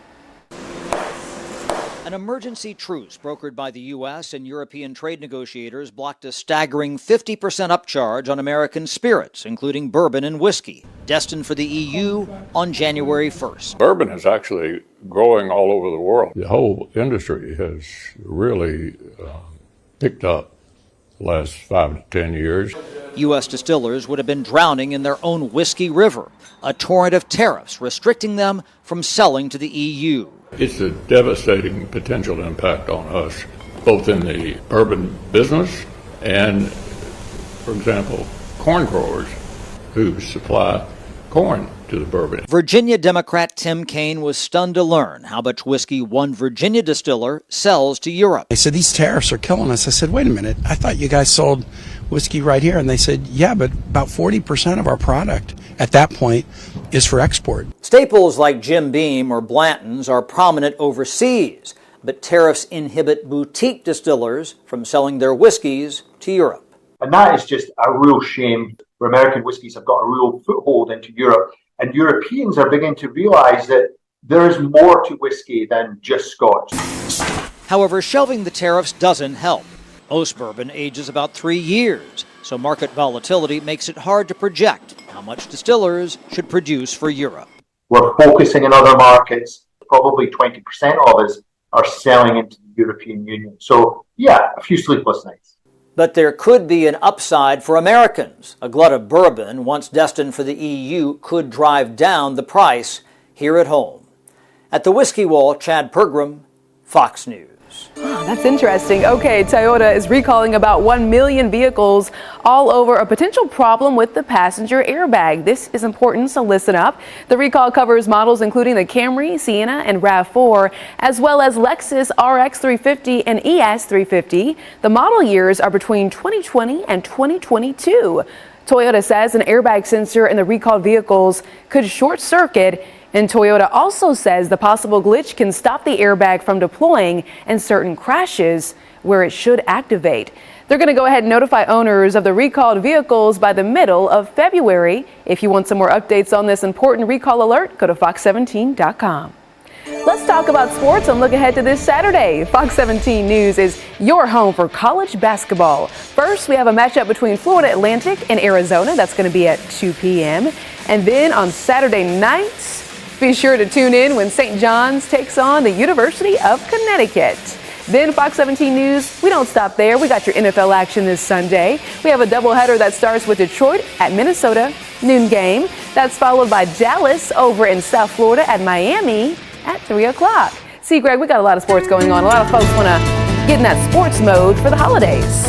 Speaker 14: An emergency truce brokered by the U.S. and European trade negotiators blocked a staggering 50% upcharge on American spirits, including bourbon and whiskey, destined for the EU on January 1st.
Speaker 15: Bourbon is actually growing all over the world. The whole industry has really picked up the last 5 to 10 years.
Speaker 14: U.S. distillers would have been drowning in their own whiskey river, a torrent of tariffs restricting them from selling to the EU.
Speaker 15: It's a devastating potential impact on us, both in the bourbon business and, for example, corn growers who supply corn to the bourbon.
Speaker 14: Virginia Democrat Tim Kaine was stunned to learn how much whiskey one Virginia distiller sells to Europe.
Speaker 16: They said, these tariffs are killing us. I said, wait a minute, I thought you guys sold whiskey right here. And they said, yeah, but about 40% of our product at that point is for export.
Speaker 14: Staples like Jim Beam or Blanton's are prominent overseas, but tariffs inhibit boutique distillers from selling their whiskeys to Europe.
Speaker 17: And that is just a real shame, where American whiskies have got a real foothold into Europe. And Europeans are beginning to realize that there is more to whiskey than just Scotch.
Speaker 14: However, shelving the tariffs doesn't help. Most bourbon ages about 3 years, so market volatility makes it hard to project how much distillers should produce for Europe.
Speaker 17: We're focusing in other markets. Probably 20% of us are selling into the European Union. So, yeah, a few sleepless nights.
Speaker 14: But there could be an upside for Americans. A glut of bourbon, once destined for the EU, could drive down the price here at home. At the Whiskey Wall, Chad Pergram, Fox News.
Speaker 2: Oh, that's interesting. Okay, Toyota is recalling about 1 million vehicles all over a potential problem with the passenger airbag. This is important, so listen up. The recall covers models including the Camry, Sienna, and RAV4, as well as Lexus RX 350 and ES 350. The model years are between 2020 and 2022. Toyota says an airbag sensor in the recalled vehicles could short circuit. And Toyota also says the possible glitch can stop the airbag from deploying in certain crashes where it should activate. They're going to go ahead and notify owners of the recalled vehicles by the middle of February. If you want some more updates on this important recall alert, go to fox17.com. Let's talk about sports and look ahead to this Saturday. Fox 17 News is your home for college basketball. First, we have a matchup between Florida Atlantic and Arizona. That's going to be at 2 p.m. And then on Saturday nights, be sure to tune in when St. John's takes on the University of Connecticut. Then Fox 17 News, we don't stop there. We got your NFL action this Sunday. We have a doubleheader that starts with Detroit at Minnesota, noon game. That's followed by Dallas over in South Florida at Miami at 3 o'clock. See, Greg, we got a lot of sports going on. A lot of folks want to get in that sports mode for the holidays.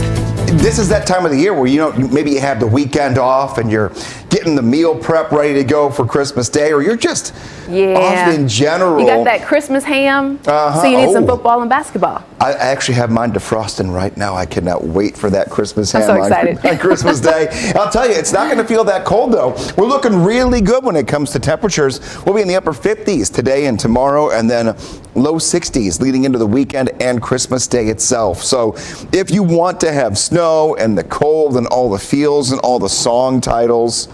Speaker 4: This is that time of the year where, maybe you have the weekend off and you're getting the meal prep ready to go for Christmas Day, or you're just off in general.
Speaker 2: You got that Christmas ham, so you need some football and basketball.
Speaker 4: I actually have mine defrosting right now. I cannot wait for that Christmas ham
Speaker 2: I'm so excited.
Speaker 4: on Christmas Day. I'll tell you, it's not going to feel that cold, though. We're looking really good when it comes to temperatures. We'll be in the upper 50s today and tomorrow, and then low 60s leading into the weekend and Christmas Day itself. So if you want to have snow and the cold and all the feels and all the song titles,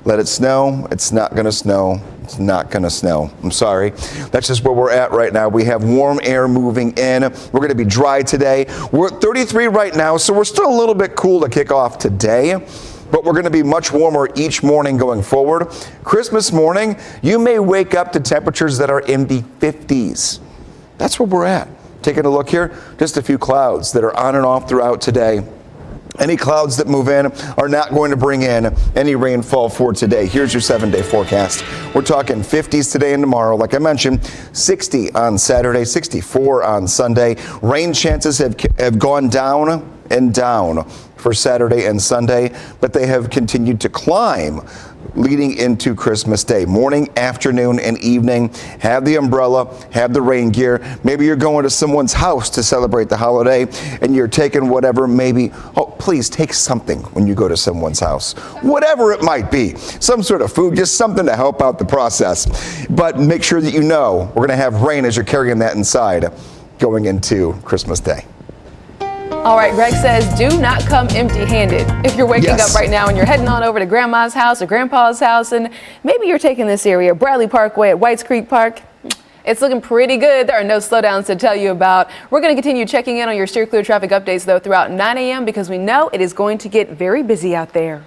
Speaker 4: let it snow. It's not going to snow. It's not going to snow. I'm sorry. That's just where we're at right now. We have warm air moving in. We're going to be dry today. We're at 33 right now, so we're still a little bit cool to kick off today, but we're going to be much warmer each morning going forward. Christmas morning, you may wake up to temperatures that are in the 50s. That's where we're at. Taking a look here, just a few clouds that are on and off throughout today. Any clouds that move in are not going to bring in any rainfall for today. Here's your 7-day forecast. We're talking 50s today and tomorrow. Like I mentioned, 60 on Saturday, 64 on Sunday. Rain chances have gone down and down for Saturday and Sunday, but they have continued to climb leading into Christmas Day. Morning, afternoon, and evening. Have the umbrella, have the rain gear. Maybe you're going to someone's house to celebrate the holiday and you're taking whatever, please take something when you go to someone's house. Whatever it might be. Some sort of food, just something to help out the process. But make sure that we're going to have rain as you're carrying that inside going into Christmas Day.
Speaker 2: All right, Greg says, do not come empty-handed. If you're waking up right now and you're heading on over to Grandma's house or Grandpa's house, and maybe you're taking this area, Bradley Parkway at Whites Creek Park, it's looking pretty good. There are no slowdowns to tell you about. We're going to continue checking in on your steer clear traffic updates, though, throughout 9 a.m. because we know it is going to get very busy out there.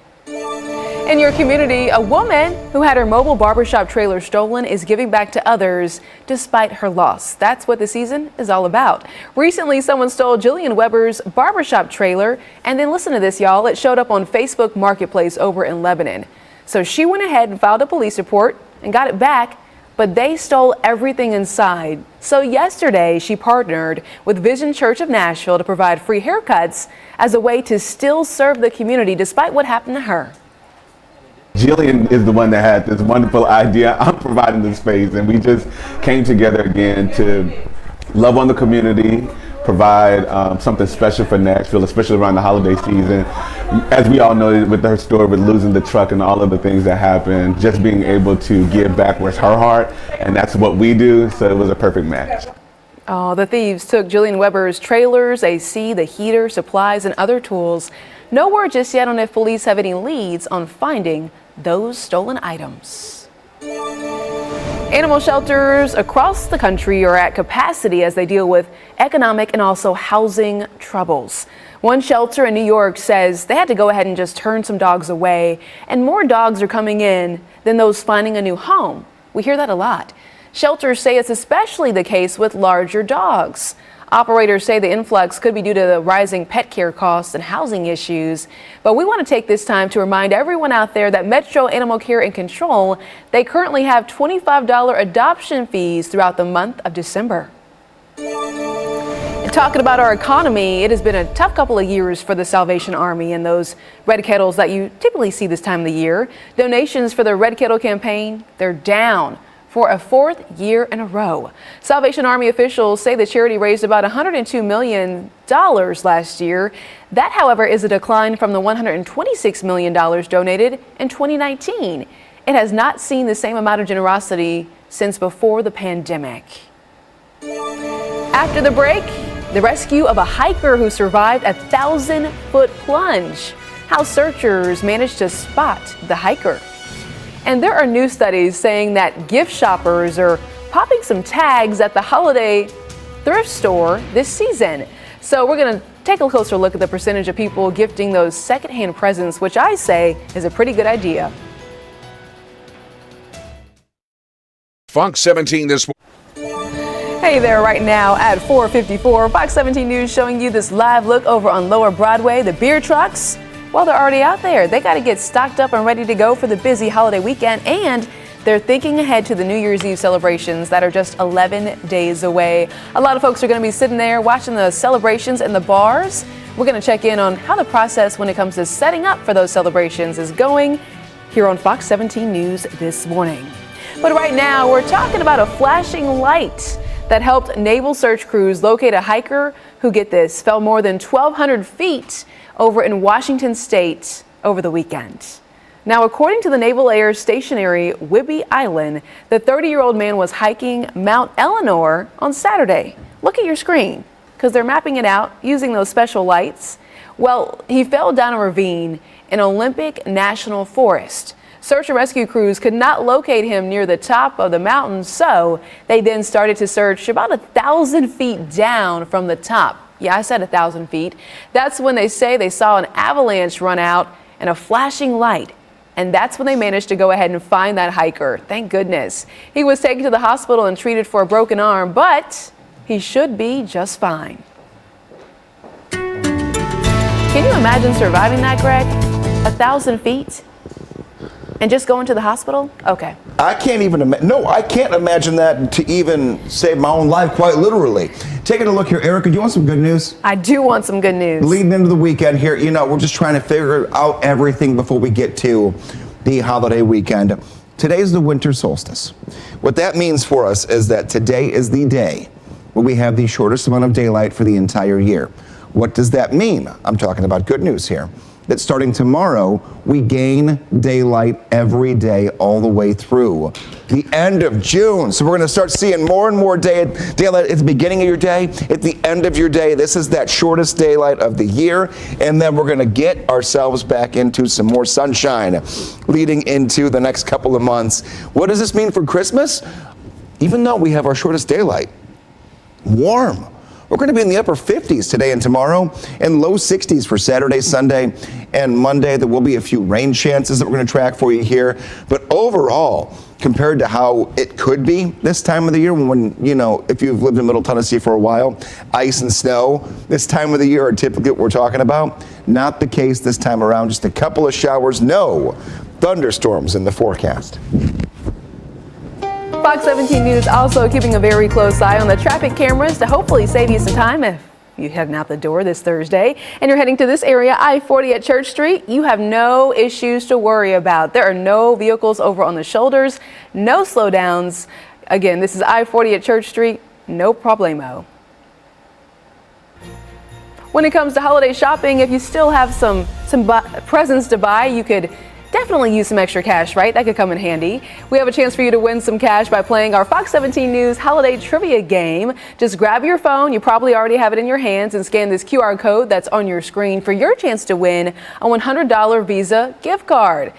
Speaker 2: In your community, a woman who had her mobile barbershop trailer stolen is giving back to others despite her loss. That's what the season is all about. Recently, someone stole Jillian Weber's barbershop trailer, and then listen to this, y'all. It showed up on Facebook Marketplace over in Lebanon. So she went ahead and filed a police report and got it back, but they stole everything inside. So yesterday, she partnered with Vision Church of Nashville to provide free haircuts as a way to still serve the community despite what happened to her.
Speaker 18: Jillian is the one that had this wonderful idea. I'm providing the space, and we just came together again to love on the community, provide something special for Nashville, especially around the holiday season. As we all know, with her story with losing the truck and all of the things that happened, just being able to give back was her heart, and that's what we do, so it was a perfect match.
Speaker 2: Oh, the thieves took Jillian Weber's trailers, AC, the heater, supplies, and other tools. No word just yet on if police have any leads on finding those stolen items. Animal shelters across the country are at capacity as they deal with economic and also housing troubles. One shelter in New York says they had to go ahead and just turn some dogs away, and more dogs are coming in than those finding a new home. We hear that a lot. Shelters say it's especially the case with larger dogs. Operators say the influx could be due to the rising pet care costs and housing issues. But we want to take this time to remind everyone out there that Metro Animal Care and Control, they currently have $25 adoption fees throughout the month of December. And talking about our economy, it has been a tough couple of years for the Salvation Army and those red kettles that you typically see this time of the year. Donations for the Red Kettle campaign, they're down for a fourth year in a row. Salvation Army officials say the charity raised about $102 million last year. That, however, is a decline from the $126 million donated in 2019. It has not seen the same amount of generosity since before the pandemic. After the break, the rescue of a hiker who survived a 1,000-foot plunge. How searchers managed to spot the hiker. And there are new studies saying that gift shoppers are popping some tags at the holiday thrift store this season. So we're going to take a closer look at the percentage of people gifting those secondhand presents, which I say is a pretty good idea.
Speaker 1: Fox 17 this morning.
Speaker 2: Hey there, right now at 4:54, Fox 17 News showing you this live look over on Lower Broadway. The beer trucks, well, they're already out there. They got to get stocked up and ready to go for the busy holiday weekend, and they're thinking ahead to the New Year's Eve celebrations that are just 11 days away. A lot of folks are going to be sitting there watching the celebrations in the bars. We're going to check in on how the process when it comes to setting up for those celebrations is going here on Fox 17 News this morning. But right now, we're talking about a flashing light that helped naval search crews locate a hiker who, get this, fell more than 1,200 feet over in Washington State over the weekend. Now, according to the Naval Air Stationary Whidbey Island, the 30-year-old man was hiking Mount Eleanor on Saturday. Look at your screen, because they're mapping it out using those special lights. Well, he fell down a ravine in Olympic National Forest. Search and rescue crews could not locate him near the top of the mountain, so they then started to search about 1,000 feet down from the top. Yeah, I said 1,000 feet. That's when they say they saw an avalanche run out and a flashing light. And that's when they managed to go ahead and find that hiker. Thank goodness. He was taken to the hospital and treated for a broken arm, but he should be just fine. Can you imagine surviving that, Greg? 1,000 feet? And just going to the hospital? Okay.
Speaker 4: I can't even imagine. No, I can't imagine that to even save my own life, quite literally. Taking a look here, Erica, do you want some good news?
Speaker 2: I do want some good news.
Speaker 4: Leading into the weekend here, you know, we're just trying to figure out everything before we get to the holiday weekend. Today is the winter solstice. What that means for us is that today is the day where we have the shortest amount of daylight for the entire year. What does that mean? I'm talking about good news here. That starting tomorrow, we gain daylight every day all the way through the end of June. So we're going to start seeing more and more daylight at the beginning of your day, at the end of your day. This is that shortest daylight of the year. And then we're going to get ourselves back into some more sunshine leading into the next couple of months. What does this mean for Christmas? Even though we have our shortest daylight, warm. We're going to be in the upper 50s today and tomorrow, and low 60s for Saturday, Sunday, and Monday. There will be a few rain chances that we're going to track for you here. But overall, compared to how it could be this time of the year, when, you know, if you've lived in Middle Tennessee for a while, ice and snow this time of the year are typically what we're talking about. Not the case this time around. Just a couple of showers, no thunderstorms in the forecast.
Speaker 2: Fox 17 News also keeping a very close eye on the traffic cameras to hopefully save you some time if you're heading out the door this Thursday and you're heading to this area, I-40 at Church Street. You have no issues to worry about. There are no vehicles over on the shoulders, no slowdowns. Again, this is I-40 at Church Street, no problemo. When it comes to holiday shopping, if you still have some presents to buy, you could definitely use some extra cash, right? That could come in handy. We have a chance for you to win some cash by playing our Fox 17 News Holiday Trivia game. Just grab your phone, you probably already have it in your hands, and scan this QR code that's on your screen for your chance to win a $100 Visa gift card.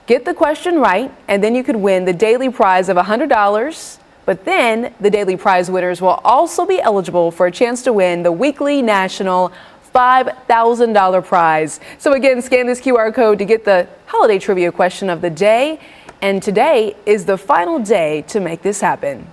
Speaker 2: Get the question right, and then you could win the daily prize of $100. But then the daily prize winners will also be eligible for a chance to win the weekly national $5,000 prize. So again, scan this QR code to get the holiday trivia question of the day. And today is the final day to make this happen.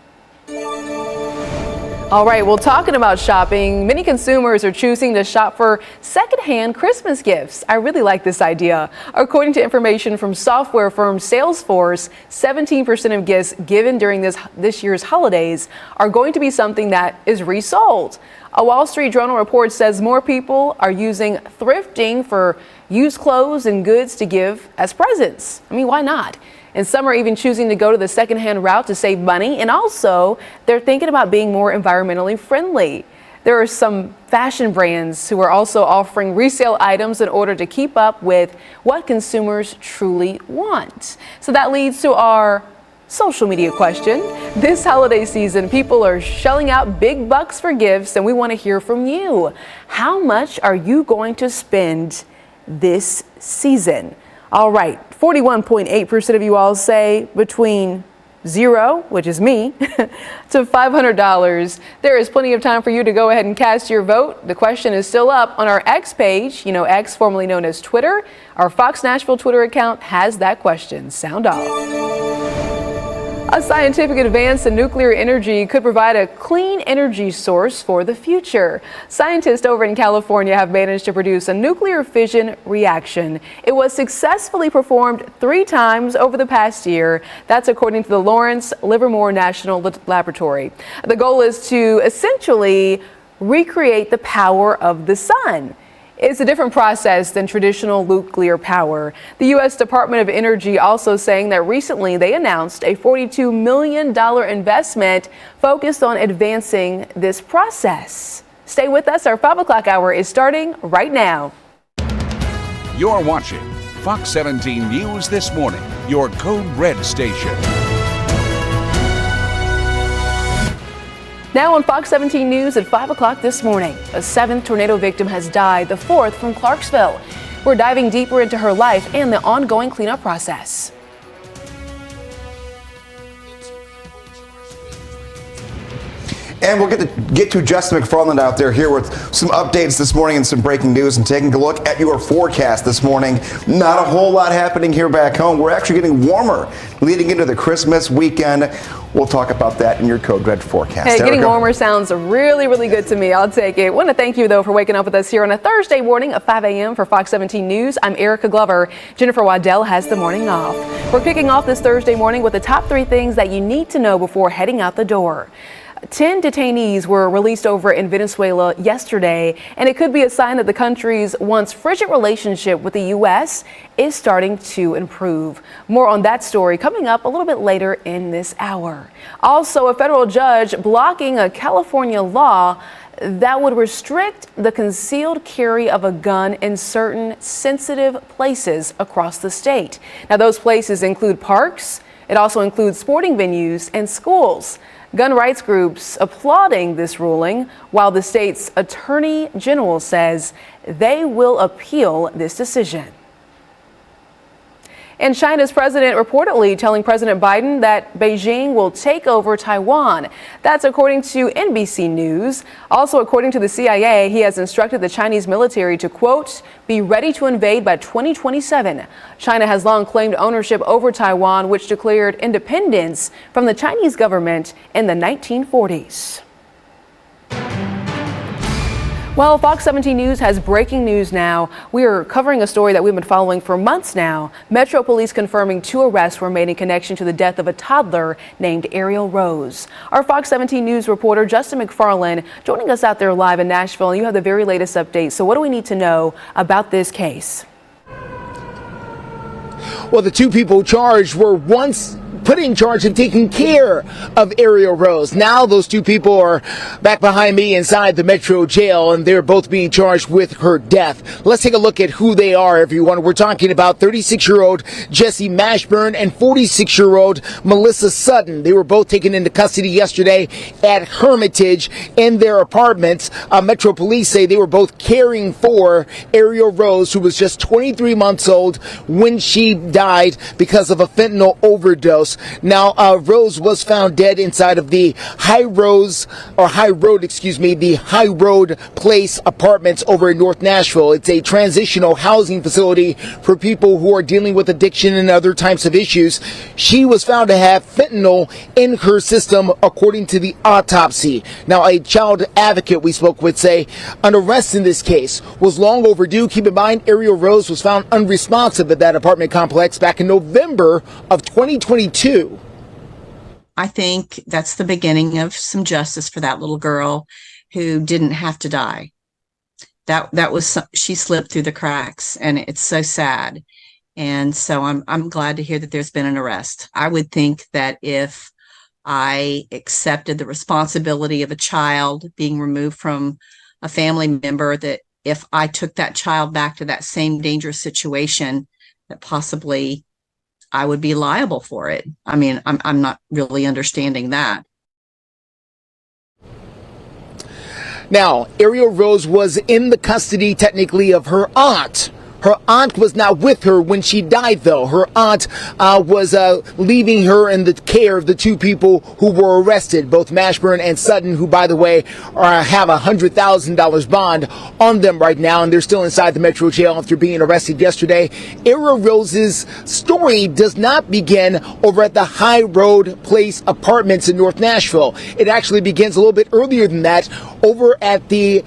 Speaker 2: All right, well, talking about shopping, many consumers are choosing to shop for secondhand Christmas gifts. I really like this idea. According to information from software firm Salesforce, 17% of gifts given during this year's holidays are going to be something that is resold. A Wall Street Journal report says more people are using thrifting for used clothes and goods to give as presents. I mean, why not? And some are even choosing to go to the secondhand route to save money. And also, they're thinking about being more environmentally friendly. There are some fashion brands who are also offering resale items in order to keep up with what consumers truly want. So that leads to our social media question. This holiday season, people are shelling out big bucks for gifts, and we want to hear from you. How much are you going to spend this season? All right, 41.8% of you all say between $0, which is me, to $500. There is plenty of time for you to go ahead and cast your vote. The question is still up on our X page, X, formerly known as Twitter. Our Fox Nashville Twitter account has that question. Sound off. A scientific advance in nuclear energy could provide a clean energy source for the future. Scientists over in California have managed to produce a nuclear fission reaction. It was successfully performed 3 times over the past year. That's according to the Lawrence Livermore National Laboratory. The goal is to essentially recreate the power of the sun. It's a different process than traditional nuclear power. The U.S. Department of Energy also saying that recently they announced a $42 million investment focused on advancing this process. Stay with us. Our 5 o'clock hour is starting right now.
Speaker 1: You're watching Fox 17 News This Morning, your Code Red station.
Speaker 2: Now on Fox 17 News at 5 o'clock this morning, a 7th tornado victim has died, the 4th from Clarksville. We're diving deeper into her life and the ongoing cleanup process.
Speaker 4: And we'll get to Justin McFarland out there here with some updates this morning and some breaking news and taking a look at your forecast this morning. Not a whole lot happening here back home. We're actually getting warmer leading into the Christmas weekend. We'll talk about that in your Code Red forecast.
Speaker 2: Hey, getting warmer sounds really, really good to me. I'll take it. Want to thank you, though, for waking up with us here on a Thursday morning at 5 a.m. for Fox 17 News. I'm Erica Glover. Jennifer Waddell has the morning off. We're kicking off this Thursday morning with the top 3 things that you need to know before heading out the door. 10 detainees were released over in Venezuela yesterday, and it could be a sign that the country's once frigid relationship with the U.S. is starting to improve. More on that story coming up a little bit later in this hour. Also, a federal judge blocking a California law that would restrict the concealed carry of a gun in certain sensitive places across the state. Now, those places include parks. It also includes sporting venues and schools. Gun rights groups applauding this ruling, while the state's attorney general says they will appeal this decision. And China's president reportedly telling President Biden that Beijing will take over Taiwan. That's according to NBC News. Also, according to the CIA, he has instructed the Chinese military to, quote, be ready to invade by 2027. China has long claimed ownership over Taiwan, which declared independence from the Chinese government in the 1940s. Well, Fox 17 News has breaking news now. We are covering a story that we've been following for months now. Metro Police confirming 2 arrests were made in connection to the death of a toddler named Ariel Rose. Our Fox 17 News reporter, Justin McFarland, joining us out there live in Nashville. You have the very latest updates. So what do we need to know about this case?
Speaker 3: Well, the 2 people charged were once put in charge of taking care of Ariel Rose. Now those 2 people are back behind me inside the Metro jail, and they're both being charged with her death. Let's take a look at who they are, everyone. We're talking about 36-year-old Jesse Mashburn and 46-year-old Melissa Sutton. They were both taken into custody yesterday at Hermitage in their apartments. Metro Police say they were both caring for Ariel Rose, who was just 23 months old when she died because of a fentanyl overdose. Now, Rose was found dead inside of the High Road Place apartments over in North Nashville. It's a transitional housing facility for people who are dealing with addiction and other types of issues. She was found to have fentanyl in her system, according to the autopsy. Now, a child advocate we spoke with say an arrest in this case was long overdue. Keep in mind, Ariel Rose was found unresponsive at that apartment complex back in November of 2022.
Speaker 5: I think that's the beginning of some justice for that little girl who didn't have to die. She slipped through the cracks, and it's so sad. And so I'm glad to hear that there's been an arrest. I would think that if I accepted the responsibility of a child being removed from a family member, that if I took that child back to that same dangerous situation, that possibly I would be liable for it. I mean, I'm not really understanding that.
Speaker 3: Now, Ariel Rose was in the custody, technically, of her aunt. Her aunt was not with her when she died, though. Her aunt was leaving her in the care of the 2 people who were arrested, both Mashburn and Sutton, who, by the way, have a $100,000 bond on them right now, and they're still inside the Metro jail after being arrested yesterday. Ariel Rose's story does not begin over at the High Road Place apartments in North Nashville. It actually begins a little bit earlier than that, over at the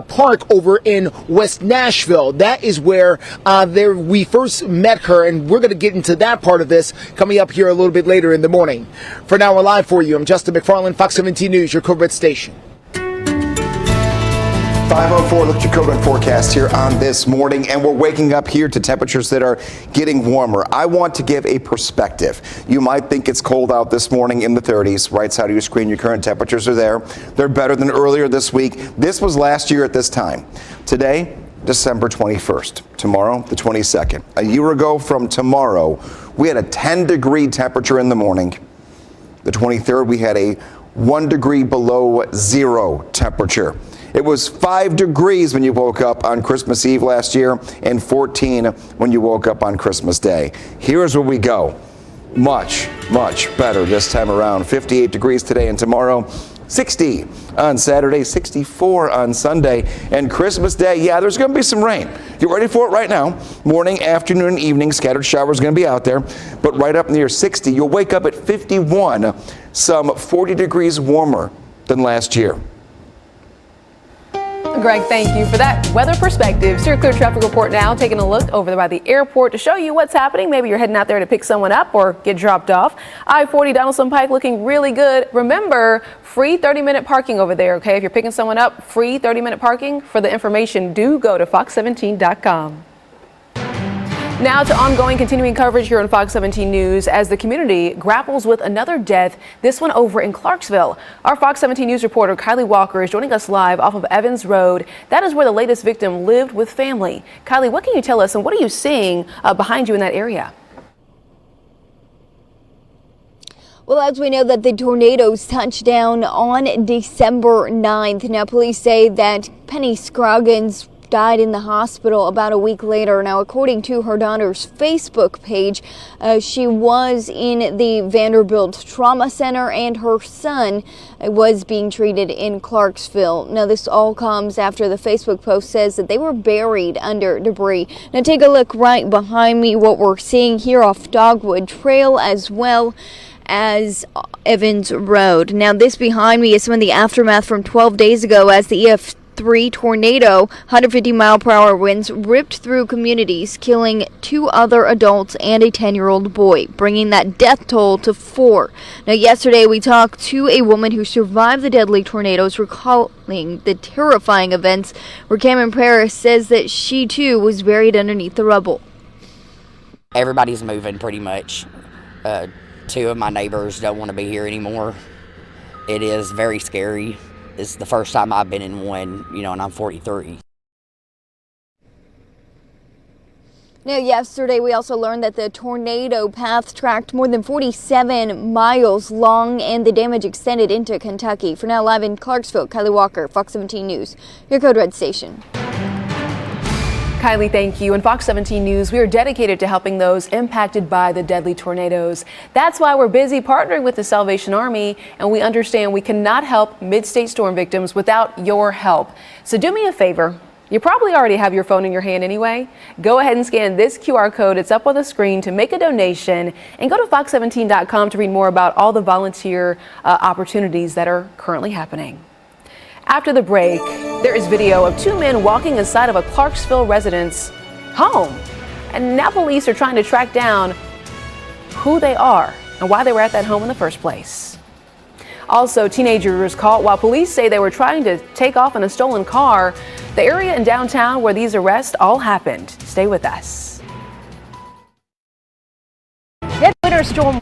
Speaker 3: park over in West Nashville. That is where we first met her, and we're going to get into that part of this coming up here a little bit later in the morning. For now, we're live for you. I'm Justin McFarland, Fox 17 News, your Code Red station.
Speaker 4: 5:04, look at your Code Red forecast here on this morning, and we're waking up here to temperatures that are getting warmer. I want to give a perspective. You might think it's cold out this morning in the 30s. Right side of your screen, your current temperatures are there. They're better than earlier this week. This was last year at this time. Today, December 21st. Tomorrow, the 22nd. A year ago from tomorrow, we had a 10-degree temperature in the morning. The 23rd, we had a 1 degree below zero temperature. It was 5 degrees when you woke up on Christmas Eve last year and 14 when you woke up on Christmas Day. Here's where we go. Much, much better this time around. 58 degrees today and tomorrow. 60 on Saturday, 64 on Sunday, and Christmas Day, yeah, there's going to be some rain. Get ready for it right now. Morning, afternoon, and evening, scattered showers going to be out there, but right up near 60. You'll wake up at 51, some 40 degrees warmer than last year.
Speaker 2: Greg, thank you for that weather perspective. Steer Clear traffic report now, taking a look over there by the airport to show you what's happening. Maybe you're heading out there to pick someone up or get dropped off. I-40 Donaldson Pike looking really good. Remember, free 30-minute parking over there, okay? If you're picking someone up, free 30-minute parking. For the information, do go to fox17.com. Now to ongoing continuing coverage here on Fox 17 News as the community grapples with another death, this one over in Clarksville. Our Fox 17 News reporter Kylie Walker is joining us live off of Evans Road. That is where the latest victim lived with family. Kylie, what can you tell us and what are you seeing behind you in that area?
Speaker 6: Well, as we know that the tornadoes touched down on December 9th. Now, police say that Penny Scroggins died in the hospital about a week later. Now, according to her daughter's Facebook page, she was in the Vanderbilt Trauma Center and her son was being treated in Clarksville. Now, this all comes after the Facebook post says that they were buried under debris. Now, take a look right behind me, what we're seeing here off Dogwood Trail as well as Evans Road. Now, this behind me is some of the aftermath from 12 days ago as the EF3 tornado, 150-mile-per-hour winds ripped through communities, killing 2 other adults and a 10-year-old boy, bringing that death toll to 4. Now, yesterday we talked to a woman who survived the deadly tornadoes, recalling the terrifying events, where Cameron Paris says that she too was buried underneath the rubble.
Speaker 7: Everybody's moving pretty much. 2 of my neighbors don't want to be here anymore. It is very scary. It's the first time I've been in one, and I'm 43.
Speaker 6: Now, yesterday we also learned that the tornado path tracked more than 47 miles long and the damage extended into Kentucky. For now, live in Clarksville, Kylie Walker, Fox 17 News, your Code Red station.
Speaker 2: Kylie, thank you. And Fox 17 News, we are dedicated to helping those impacted by the deadly tornadoes. That's why we're busy partnering with the Salvation Army, and we understand we cannot help mid-state storm victims without your help. So do me a favor. You probably already have your phone in your hand anyway. Go ahead and scan this QR code. It's up on the screen to make a donation, and go to fox17.com to read more about all the volunteer opportunities that are currently happening. After the break, there is video of 2 men walking inside of a Clarksville resident's home. And now police are trying to track down who they are and why they were at that home in the first place. Also, teenagers caught while police say they were trying to take off in a stolen car. The area in downtown where these arrests all happened. Stay with us. That winter storm.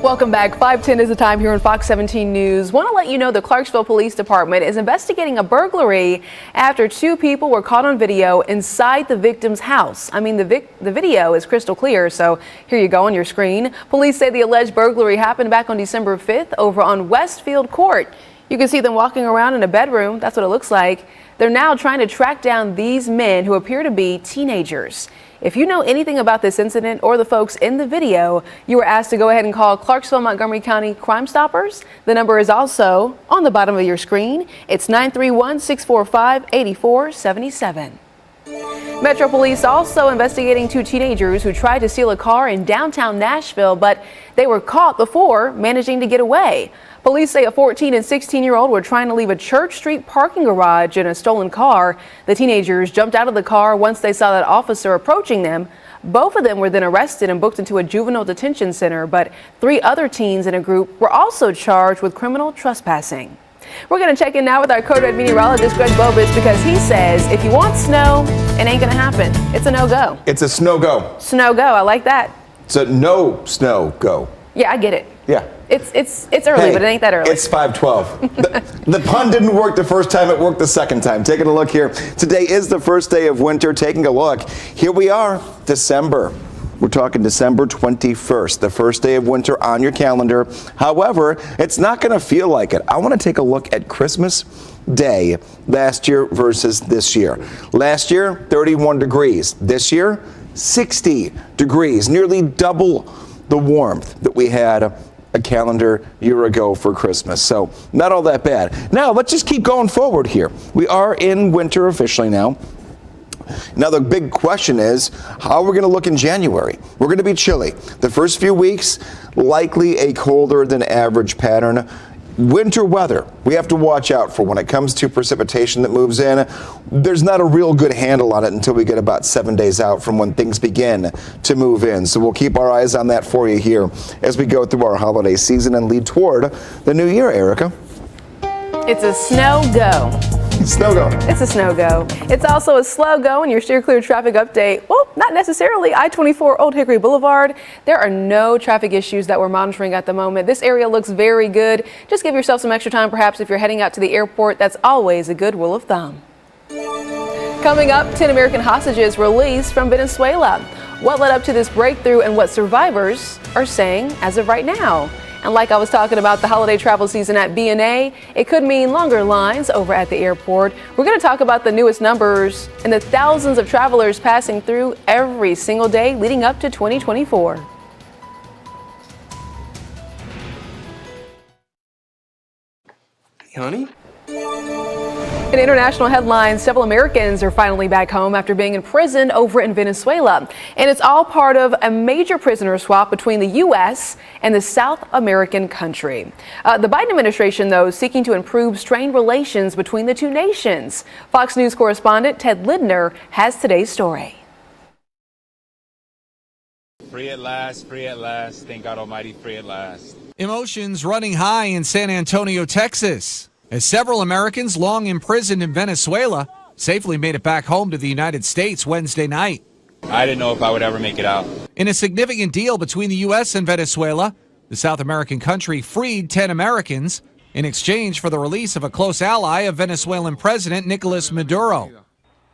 Speaker 2: Welcome back. 5:10 is the time here on Fox 17 News. Want to let you know the Clarksville Police Department is investigating a burglary after 2 people were caught on video inside the victim's house. I mean, the video is crystal clear, so here you go on your screen. Police say the alleged burglary happened back on December 5th over on Westfield Court. You can see them walking around in a bedroom. That's what it looks like. They're now trying to track down these men who appear to be teenagers. If you know anything about this incident or the folks in the video, you were asked to go ahead and call Clarksville Montgomery County Crime Stoppers. The number is also on the bottom of your screen. It's 931-645-8477. Metro Police also investigating 2 teenagers who tried to steal a car in downtown Nashville, but they were caught before managing to get away. Police say a 14 and 16-year-old were trying to leave a Church Street parking garage in a stolen car. The teenagers jumped out of the car once they saw that officer approaching them. Both of them were then arrested and booked into a juvenile detention center, but 3 other teens in a group were also charged with criminal trespassing. We're going to check in now with our Code Red meteorologist, Greg Bobus, because he says if you want snow, it ain't going to happen. It's a no-go.
Speaker 4: It's a snow-go.
Speaker 2: Snow-go. I like that.
Speaker 4: It's a no-snow-go.
Speaker 2: Yeah, I get it.
Speaker 4: Yeah.
Speaker 2: It's early, but it ain't that early.
Speaker 4: It's 5:12. the pun didn't work the first time, it worked the second time. Taking a look here. Today is the first day of winter. Taking a look. Here we are, December. We're talking December 21st, the first day of winter on your calendar. However, it's not going to feel like it. I want to take a look at Christmas Day last year versus this year. Last year, 31 degrees. This year, 60 degrees, nearly double the warmth that we had a calendar year ago for Christmas. So not all that bad. Now let's just keep going forward here. We are in winter officially now. Now the big question is, how are we going to look in January? We're going to be chilly. The first few weeks, likely a colder than average pattern. Winter weather, we have to watch out for when it comes to precipitation that moves in. There's not a real good handle on it until we get about 7 days out from when things begin to move in. So we'll keep our eyes on that for you here as we go through our holiday season and lead toward the new year, Erica.
Speaker 2: It's a snow-go.
Speaker 4: Snow-go.
Speaker 2: It's a snow-go. It's also a slow-go in your Steer Clear traffic update. Well, not necessarily. I-24 Old Hickory Boulevard. There are no traffic issues that we're monitoring at the moment. This area looks very good. Just give yourself some extra time, perhaps, if you're heading out to the airport. That's always a good rule of thumb. Coming up, 10 American hostages released from Venezuela. What led up to this breakthrough and what survivors are saying as of right now. And like I was talking about the holiday travel season at B&A, it could mean longer lines over at the airport. We're going to talk about the newest numbers and the thousands of travelers passing through every single day leading up to 2024.
Speaker 19: Hey, honey?
Speaker 2: In international headlines, several Americans are finally back home after being imprisoned over in Venezuela. And it's all part of a major prisoner swap between the U.S. and the South American country. The Biden administration, though, is seeking to improve strained relations between the two nations. Fox News correspondent Ted Lindner has today's story.
Speaker 20: Free at last, thank God Almighty, free at last.
Speaker 21: Emotions running high in San Antonio, Texas, as several Americans long imprisoned in Venezuela safely made it back home to the United States Wednesday night.
Speaker 20: I didn't know if I would ever make it out.
Speaker 21: In a significant deal between the U.S. and Venezuela, the South American country freed 10 Americans in exchange for the release of a close ally of Venezuelan President Nicolas Maduro.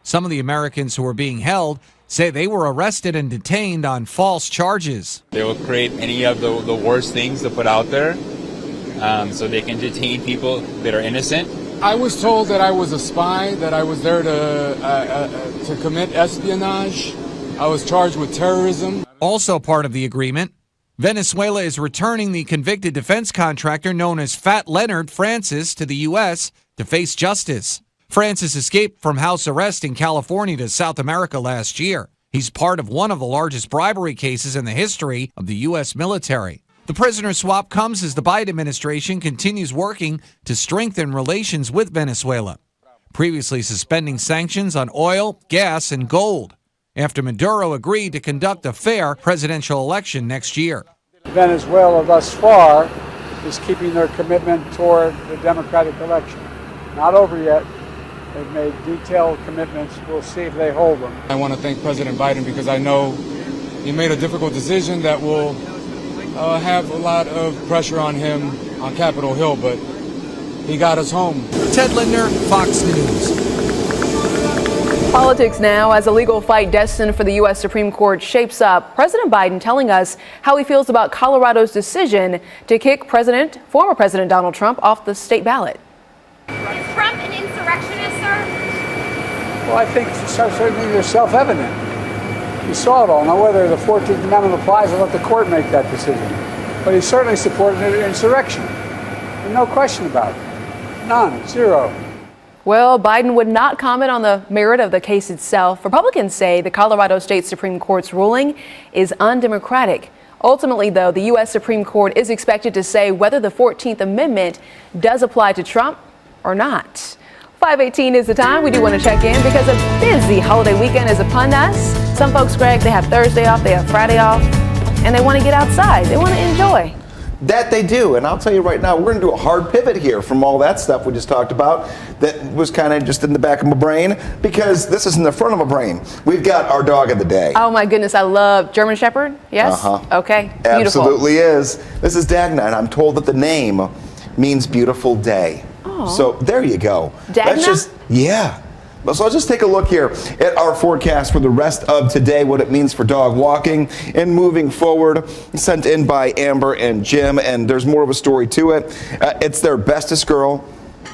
Speaker 21: Some of the Americans who were being held say they were arrested and detained on false charges.
Speaker 20: They will create any of the worst things to put out there. So they can detain people that are innocent.
Speaker 22: I was told that I was a spy, that I was there to commit espionage. I was charged with terrorism.
Speaker 21: Also part of the agreement, Venezuela is returning the convicted defense contractor known as Fat Leonard Francis to the U.S. to face justice. Francis escaped from house arrest in California to South America last year. He's part of one of the largest bribery cases in the history of the U.S. military. The prisoner swap comes as the Biden administration continues working to strengthen relations with Venezuela, previously suspending sanctions on oil, gas, and gold, after Maduro agreed to conduct a fair presidential election next year.
Speaker 11: Venezuela thus far is keeping their commitment toward the democratic election. Not over yet. They've made detailed commitments. We'll see if they hold them.
Speaker 22: I want to thank President Biden because I know he made a difficult decision that will have a lot of pressure on him on Capitol Hill, but he got us home.
Speaker 21: Ted Lindner, Fox News.
Speaker 2: Politics now as a legal fight destined for the U.S. Supreme Court shapes up. President Biden telling us how he feels about Colorado's decision to kick former President Donald Trump off the state ballot.
Speaker 23: Is Trump an insurrectionist, sir?
Speaker 11: Well, I think certainly they're self-evident. You saw it all. Now, whether the 14th Amendment applies, I'll let the court make that decision. But he certainly supported an insurrection. And no question about it. None. Zero.
Speaker 2: Well, Biden would not comment on the merit of the case itself. Republicans say the Colorado State Supreme Court's ruling is undemocratic. Ultimately, though, the U.S. Supreme Court is expected to say whether the 14th Amendment does apply to Trump or not. 5:18 is the time. We do want to check in because a busy holiday weekend is upon us. Some folks, Greg, they have Thursday off, they have Friday off, and they want to get outside. They want to enjoy.
Speaker 4: That they do, and I'll tell you right now, we're going to do a hard pivot here from all that stuff we just talked about that was kind of just in the back of my brain, because this is in the front of my brain. We've got our dog of the day.
Speaker 2: Oh my goodness, I love German Shepherd. Yes? Okay, beautiful.
Speaker 4: Absolutely is. This is Dagna, and I'm told that the name means beautiful day.
Speaker 2: Oh.
Speaker 4: So there you go.
Speaker 2: Dagna?
Speaker 4: Yeah. So let's just take a look here at our forecast for the rest of today, what it means for dog walking and moving forward, sent in by Amber and Jim, and there's more of a story to it. It's their bestest girl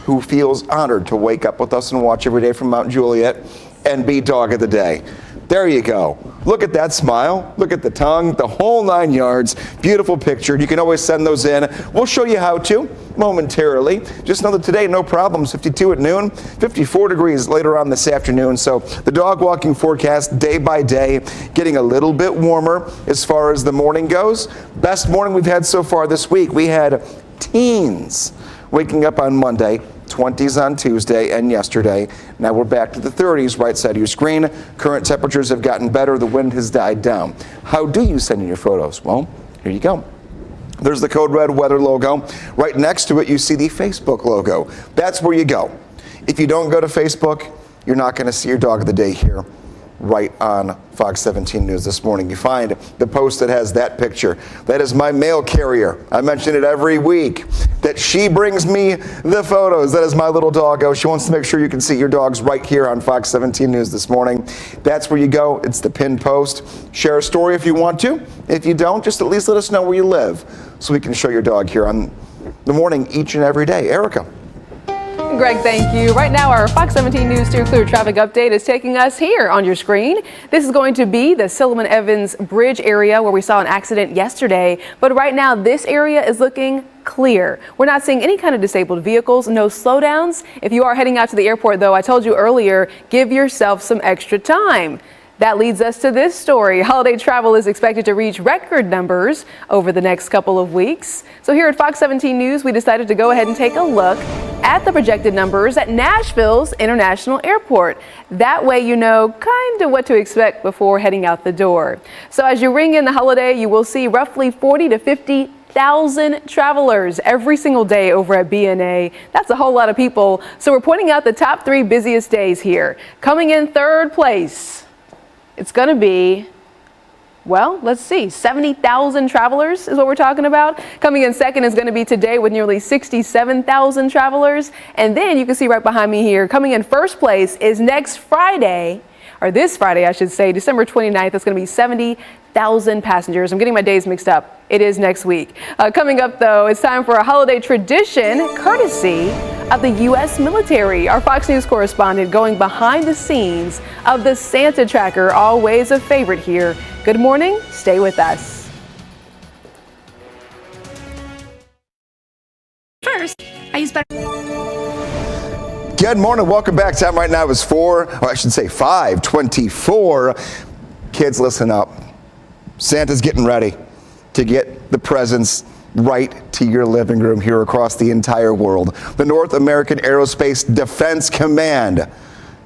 Speaker 4: who feels honored to wake up with us and watch every day from Mount Juliet and be dog of the day. There you go. Look at that smile. Look at the tongue, the whole 9 yards. Beautiful picture. You can always send those in. We'll show you how to momentarily. Just know that today, no problems. 52 at noon, 54 degrees later on this afternoon. So the dog walking forecast day by day, getting a little bit warmer as far as the morning goes. Best morning we've had so far this week. We had teens waking up on Monday. 20s on Tuesday and yesterday. Now we're back to the 30s right side of your screen. Current temperatures have gotten better. The wind has died down. How do you send in your photos? Well, here you go. There's the Code Red weather logo. Right next to it, you see the Facebook logo. That's where you go. If you don't go to Facebook, you're not going to see your dog of the day here right on Fox 17 News this morning. You find the post that has that picture. That is my mail carrier. I mention it every week that she brings me the photos. That is my little doggo. She wants to make sure you can see your dogs right here on Fox 17 News this morning. That's where you go. It's the pinned post. Share a story if you want to. If you don't, just at least let us know where you live so we can show your dog here on the morning each and every day. Erica.
Speaker 2: Greg, thank you. Right now, our Fox 17 News Steer Clear traffic update is taking us here on your screen. This is going to be the Silliman Evans Bridge area where we saw an accident yesterday. But right now, this area is looking clear. We're not seeing any kind of disabled vehicles, no slowdowns. If you are heading out to the airport, though, I told you earlier, give yourself some extra time. That leads us to this story. Holiday travel is expected to reach record numbers over the next couple of weeks. So here at Fox 17 News, we decided to go ahead and take a look at the projected numbers at Nashville's International Airport. That way you know kind of what to expect before heading out the door. So as you ring in the holiday, you will see roughly 40 to 50,000 travelers every single day over at BNA. That's a whole lot of people. So we're pointing out the top 3 busiest days here. Coming in third place, it's going to be, well, let's see, 70,000 travelers is what we're talking about. Coming in second is going to be today with nearly 67,000 travelers. And then you can see right behind me here, coming in first place is next Friday, or this Friday, I should say, December 29th. It's going to be 70,000 passengers. I'm getting my days mixed up. It is next week. Coming up, though, it's time for a holiday tradition courtesy of the U.S. military. Our Fox News correspondent going behind the scenes of the Santa Tracker, always a favorite here. Good morning. Stay with us.
Speaker 23: First, I use better.
Speaker 4: Good morning. Welcome back. Time right now is 5:24. Kids, listen up. Santa's getting ready to get the presents right to your living room here across the entire world. The North American Aerospace Defense Command,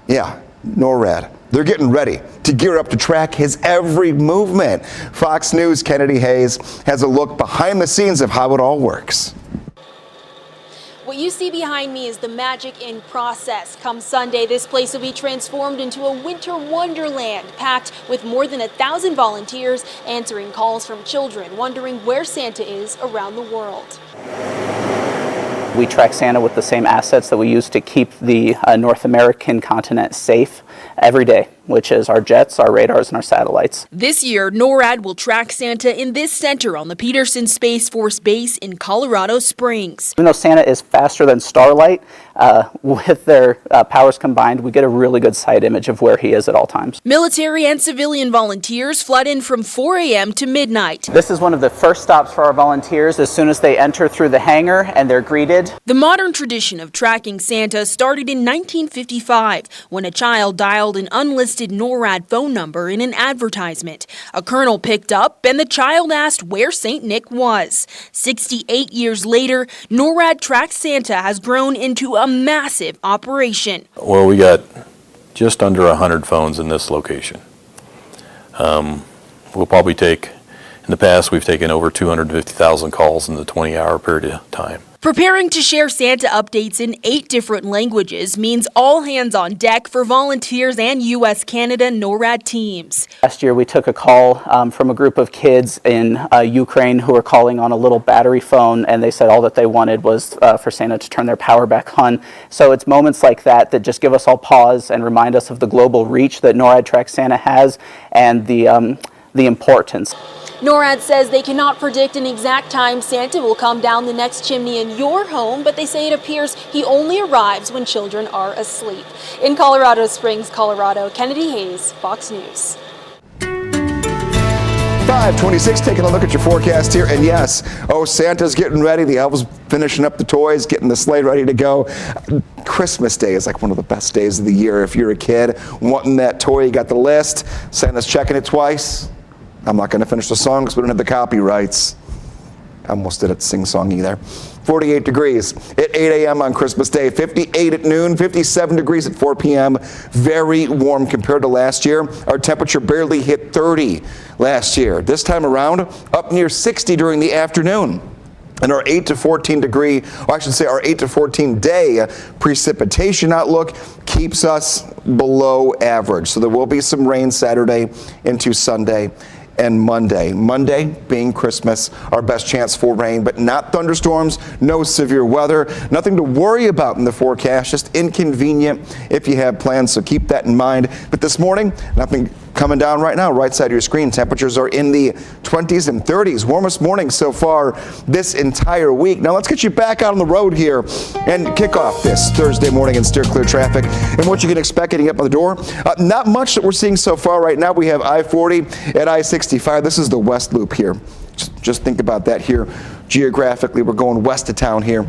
Speaker 4: NORAD, they're getting ready to gear up to track his every movement. Fox News' Kennedy Hayes has a look behind the scenes of how it all works.
Speaker 9: What you see behind me is the magic in process. Come Sunday, this place will be transformed into a winter wonderland, packed with more than 1,000 volunteers answering calls from children wondering where Santa is around the world.
Speaker 10: We track Santa with the same assets that we use to keep the North American continent safe every day, which is our jets, our radars, and our satellites.
Speaker 9: This year, NORAD will track Santa in this center on the Peterson Space Force Base in Colorado Springs.
Speaker 10: Even though Santa is faster than Starlight, with their powers combined, we get a really good sight image of where he is at all times.
Speaker 9: Military and civilian volunteers flood in from 4 a.m. to midnight.
Speaker 10: This is one of the first stops for our volunteers as soon as they enter through the hangar and they're greeted.
Speaker 9: The modern tradition of tracking Santa started in 1955 when a child dialed an unlisted NORAD phone number in an advertisement. A colonel picked up and the child asked where St. Nick was. 68 years later, NORAD Track Santa has grown into a massive operation.
Speaker 12: Well, we got just under 100 phones in this location. We'll probably take, in the past, we've taken over 250,000 calls in the 20-hour period of time.
Speaker 9: Preparing to share Santa updates in 8 different languages means all hands on deck for volunteers and U.S.-Canada NORAD teams.
Speaker 10: Last year we took a call from a group of kids in Ukraine who were calling on a little battery phone, and they said all that they wanted was for Santa to turn their power back on. So it's moments like that that just give us all pause and remind us of the global reach that NORAD Track Santa has and the importance.
Speaker 9: NORAD says they cannot predict an exact time Santa will come down the next chimney in your home, but they say it appears he only arrives when children are asleep. In Colorado Springs, Colorado, Kennedy Hayes, Fox News.
Speaker 4: 5:26, taking a look at your forecast here, and yes, Santa's getting ready. The elves finishing up the toys, getting the sleigh ready to go. Christmas Day is like one of the best days of the year. If you're a kid wanting that toy, you got the list. Santa's checking it twice. I'm not going to finish the song because we don't have the copyrights. I almost didn't sing song either. 48 degrees at 8 a.m. on Christmas Day, 58 at noon, 57 degrees at 4 p.m. Very warm compared to last year. Our temperature barely hit 30 last year. This time around, up near 60 during the afternoon. And our 8 to 14 degree, or I should say our 8 to 14 day precipitation outlook keeps us below average. So there will be some rain Saturday into Sunday and Monday. Monday being Christmas, our best chance for rain, but not thunderstorms, no severe weather, nothing to worry about in the forecast, just inconvenient if you have plans, so keep that in mind. But this morning, nothing coming down right now, right side of your screen. Temperatures are in the 20s and 30s. Warmest morning so far this entire week. Now let's get you back out on the road here and kick off this Thursday morning and steer clear traffic and what you can expect getting up on the door. Not much that we're seeing so far right now. We have I-40 at I-65. This is the west loop here. Just think about that here. Geographically, we're going west of town here.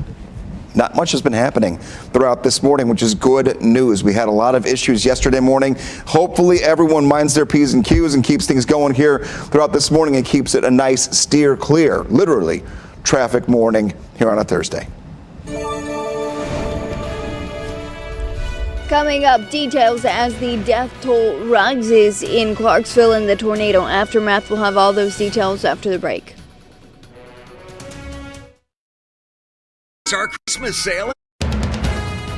Speaker 4: Not much has been happening throughout this morning, which is good news. We had a lot of issues yesterday morning. Hopefully everyone minds their P's and Q's and keeps things going here throughout this morning and keeps it a nice steer clear, literally, traffic morning here on a Thursday.
Speaker 6: Coming up, details as the death toll rises in Clarksville in the tornado aftermath. We'll have all those details after the break.
Speaker 1: Our Christmas sale.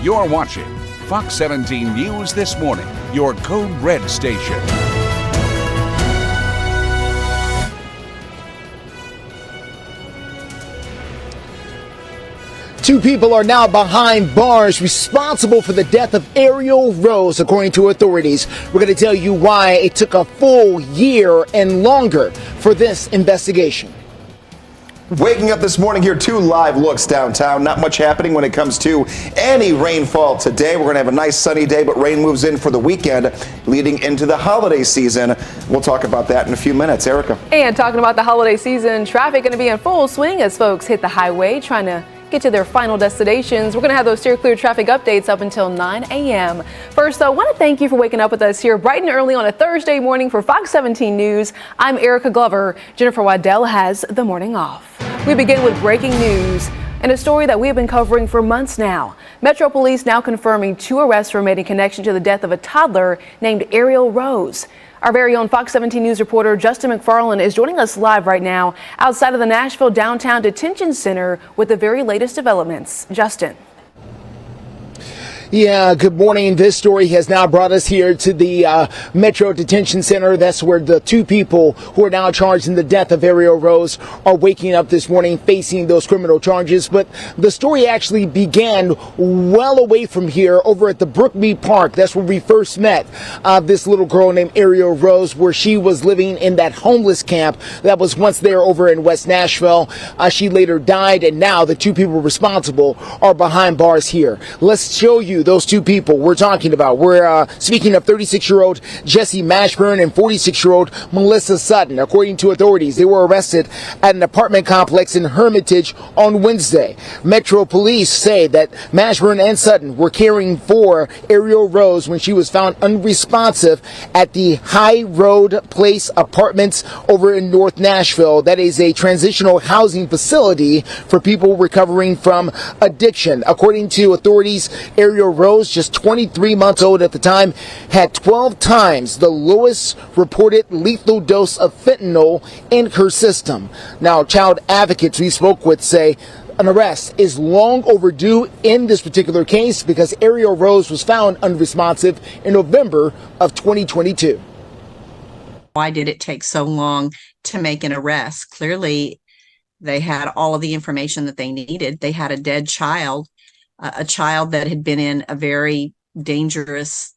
Speaker 1: You're watching Fox 17 News This Morning, your Code Red station.
Speaker 3: Two people are now behind bars responsible for the death of Ariel Rose, according to authorities. We're going to tell you why it took a full year and longer for this investigation.
Speaker 4: Waking up this morning here, 2 live looks downtown. Not much happening when it comes to any rainfall today. We're going to have a nice sunny day, but rain moves in for the weekend leading into the holiday season. We'll talk about that in a few minutes. Erica.
Speaker 2: And talking about the holiday season, traffic going to be in full swing as folks hit the highway trying to get to their final destinations. We're going to have those steer clear traffic updates up until 9 a.m. First, though, I want to thank you for waking up with us here bright and early on a Thursday morning for Fox 17 News. I'm Erica Glover. Jennifer Waddell has the morning off. We begin with breaking news and a story that we have been covering for months now. Metro Police now confirming 2 arrests were made in connection to the death of a toddler named Ariel Rose. Our very own Fox 17 News reporter Justin McFarland is joining us live right now outside of the Nashville Downtown Detention Center with the very latest developments. Justin.
Speaker 3: Yeah, good morning. This story has now brought us here to the Metro Detention Center. That's where the 2 people who are now charged in the death of Ariel Rose are waking up this morning facing those criminal charges. But the story actually began well away from here over at the Brookby Park. That's where we first met this little girl named Ariel Rose, where she was living in that homeless camp that was once there over in West Nashville. She later died, and now the 2 people responsible are behind bars here. Let's show you those 2 people we're talking about. We're speaking of 36-year-old Jesse Mashburn and 46-year-old Melissa Sutton. According to authorities, they were arrested at an apartment complex in Hermitage on Wednesday. Metro Police say that Mashburn and Sutton were caring for Ariel Rose when she was found unresponsive at the High Road Place Apartments over in North Nashville. That is a transitional housing facility for people recovering from addiction. According to authorities, Ariel Rose, just 23 months old at the time, had 12 times the lowest reported lethal dose of fentanyl in her system. Now, child advocates we spoke with say an arrest is long overdue in this particular case because Ariel Rose was found unresponsive in November of 2022.
Speaker 5: Why did it take so long to make an arrest? Clearly, they had all of the information that they needed. They had a dead child. A child that had been in a very dangerous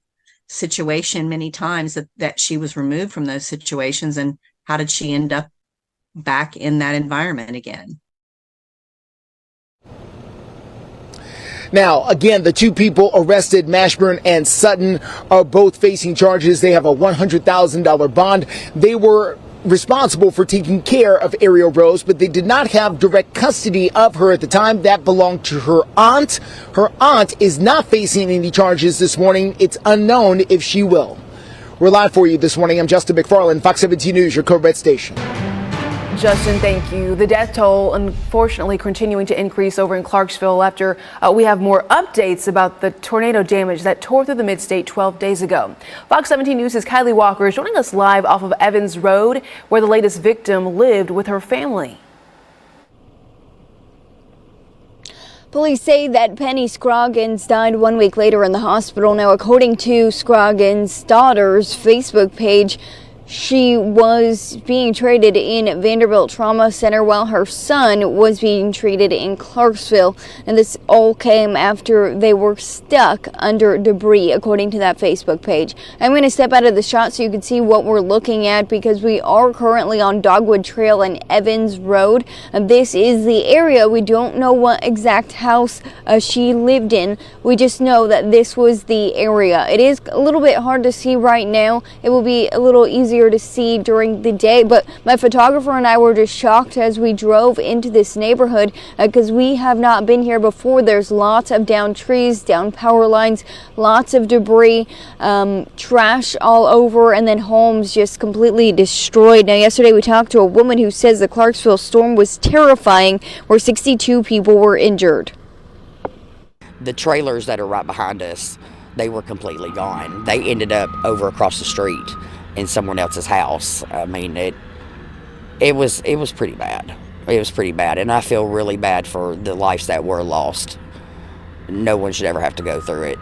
Speaker 5: situation many times, that she was removed from those situations. And how did she end up back in that environment again?
Speaker 3: Now, again, the 2 people arrested, Mashburn and Sutton, are both facing charges. They have a $100,000 bond. They were responsible for taking care of Ariel Rose, but they did not have direct custody of her at the time. That belonged to her aunt. Her aunt is not facing any charges this morning. It's unknown if she will. We're live for you this morning. I'm Justin McFarland, Fox 17 News, your Code Red station.
Speaker 2: Justin, thank you. The death toll, unfortunately, continuing to increase over in Clarksville after we have more updates about the tornado damage that tore through the mid-state 12 days ago. Fox 17 News' Kylie Walker is joining us live off of Evans Road, where the latest victim lived with her family.
Speaker 6: Police say that Penny Scroggins died 1 week later in the hospital. Now, according to Scroggins' daughter's Facebook page, she was being treated in Vanderbilt Trauma Center while her son was being treated in Clarksville. And this all came after they were stuck under debris, according to that Facebook page. I'm going to step out of the shot so you can see what we're looking at, because we are currently on Dogwood Trail and Evans Road. And this is the area. We don't know what exact house she lived in. We just know that this was the area. It is a little bit hard to see right now. It will be a little easier to see during the day, but my photographer and I were just shocked as we drove into this neighborhood because we have not been here before. There's lots of down trees, down power lines, lots of debris, trash all over, and then homes just completely destroyed. Now, yesterday we talked to a woman who says the Clarksville storm was terrifying, where 62 people were injured.
Speaker 7: The trailers that are right behind us, they were completely gone. They ended up over across the street in someone else's house. I mean, it was pretty bad. It was pretty bad, and I feel really bad for the lives that were lost. No one should ever have to go through it.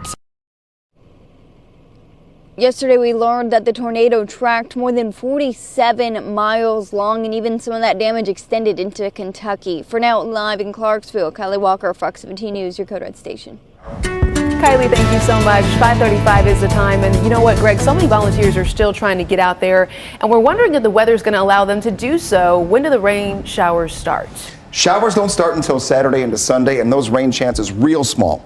Speaker 6: Yesterday, we learned that the tornado tracked more than 47 miles long, and even some of that damage extended into Kentucky. For now, live in Clarksville, Kylie Walker, Fox 17 News, your Code Red station.
Speaker 2: Kylie, thank you so much. 5:35 is the time. And you know what, Greg? So many volunteers are still trying to get out there. And we're wondering if the weather's going to allow them to do so. When do the rain showers start?
Speaker 4: Showers don't start until Saturday into Sunday, and those rain chances real small.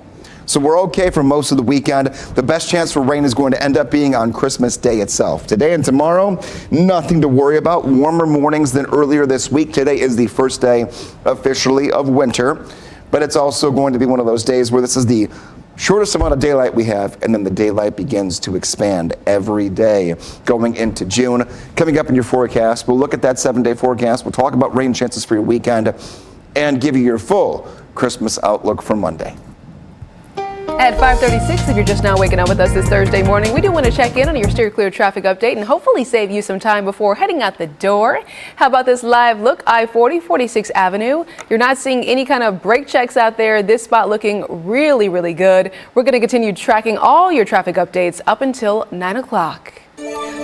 Speaker 4: So we're okay for most of the weekend. The best chance for rain is going to end up being on Christmas Day itself. Today and tomorrow, nothing to worry about. Warmer mornings than earlier this week. Today is the first day officially of winter. But it's also going to be one of those days where this is the shortest amount of daylight we have, and then the daylight begins to expand every day going into June. Coming up in your forecast, we'll look at that 7-day forecast. We'll talk about rain chances for your weekend and give you your full Christmas outlook for Monday.
Speaker 2: At 5:36, if you're just now waking up with us this Thursday morning, we do want to check in on your Steer Clear traffic update and hopefully save you some time before heading out the door. How about this live look? I-40, 46th Avenue. You're not seeing any kind of brake checks out there. This spot looking really, really good. We're going to continue tracking all your traffic updates up until 9 o'clock.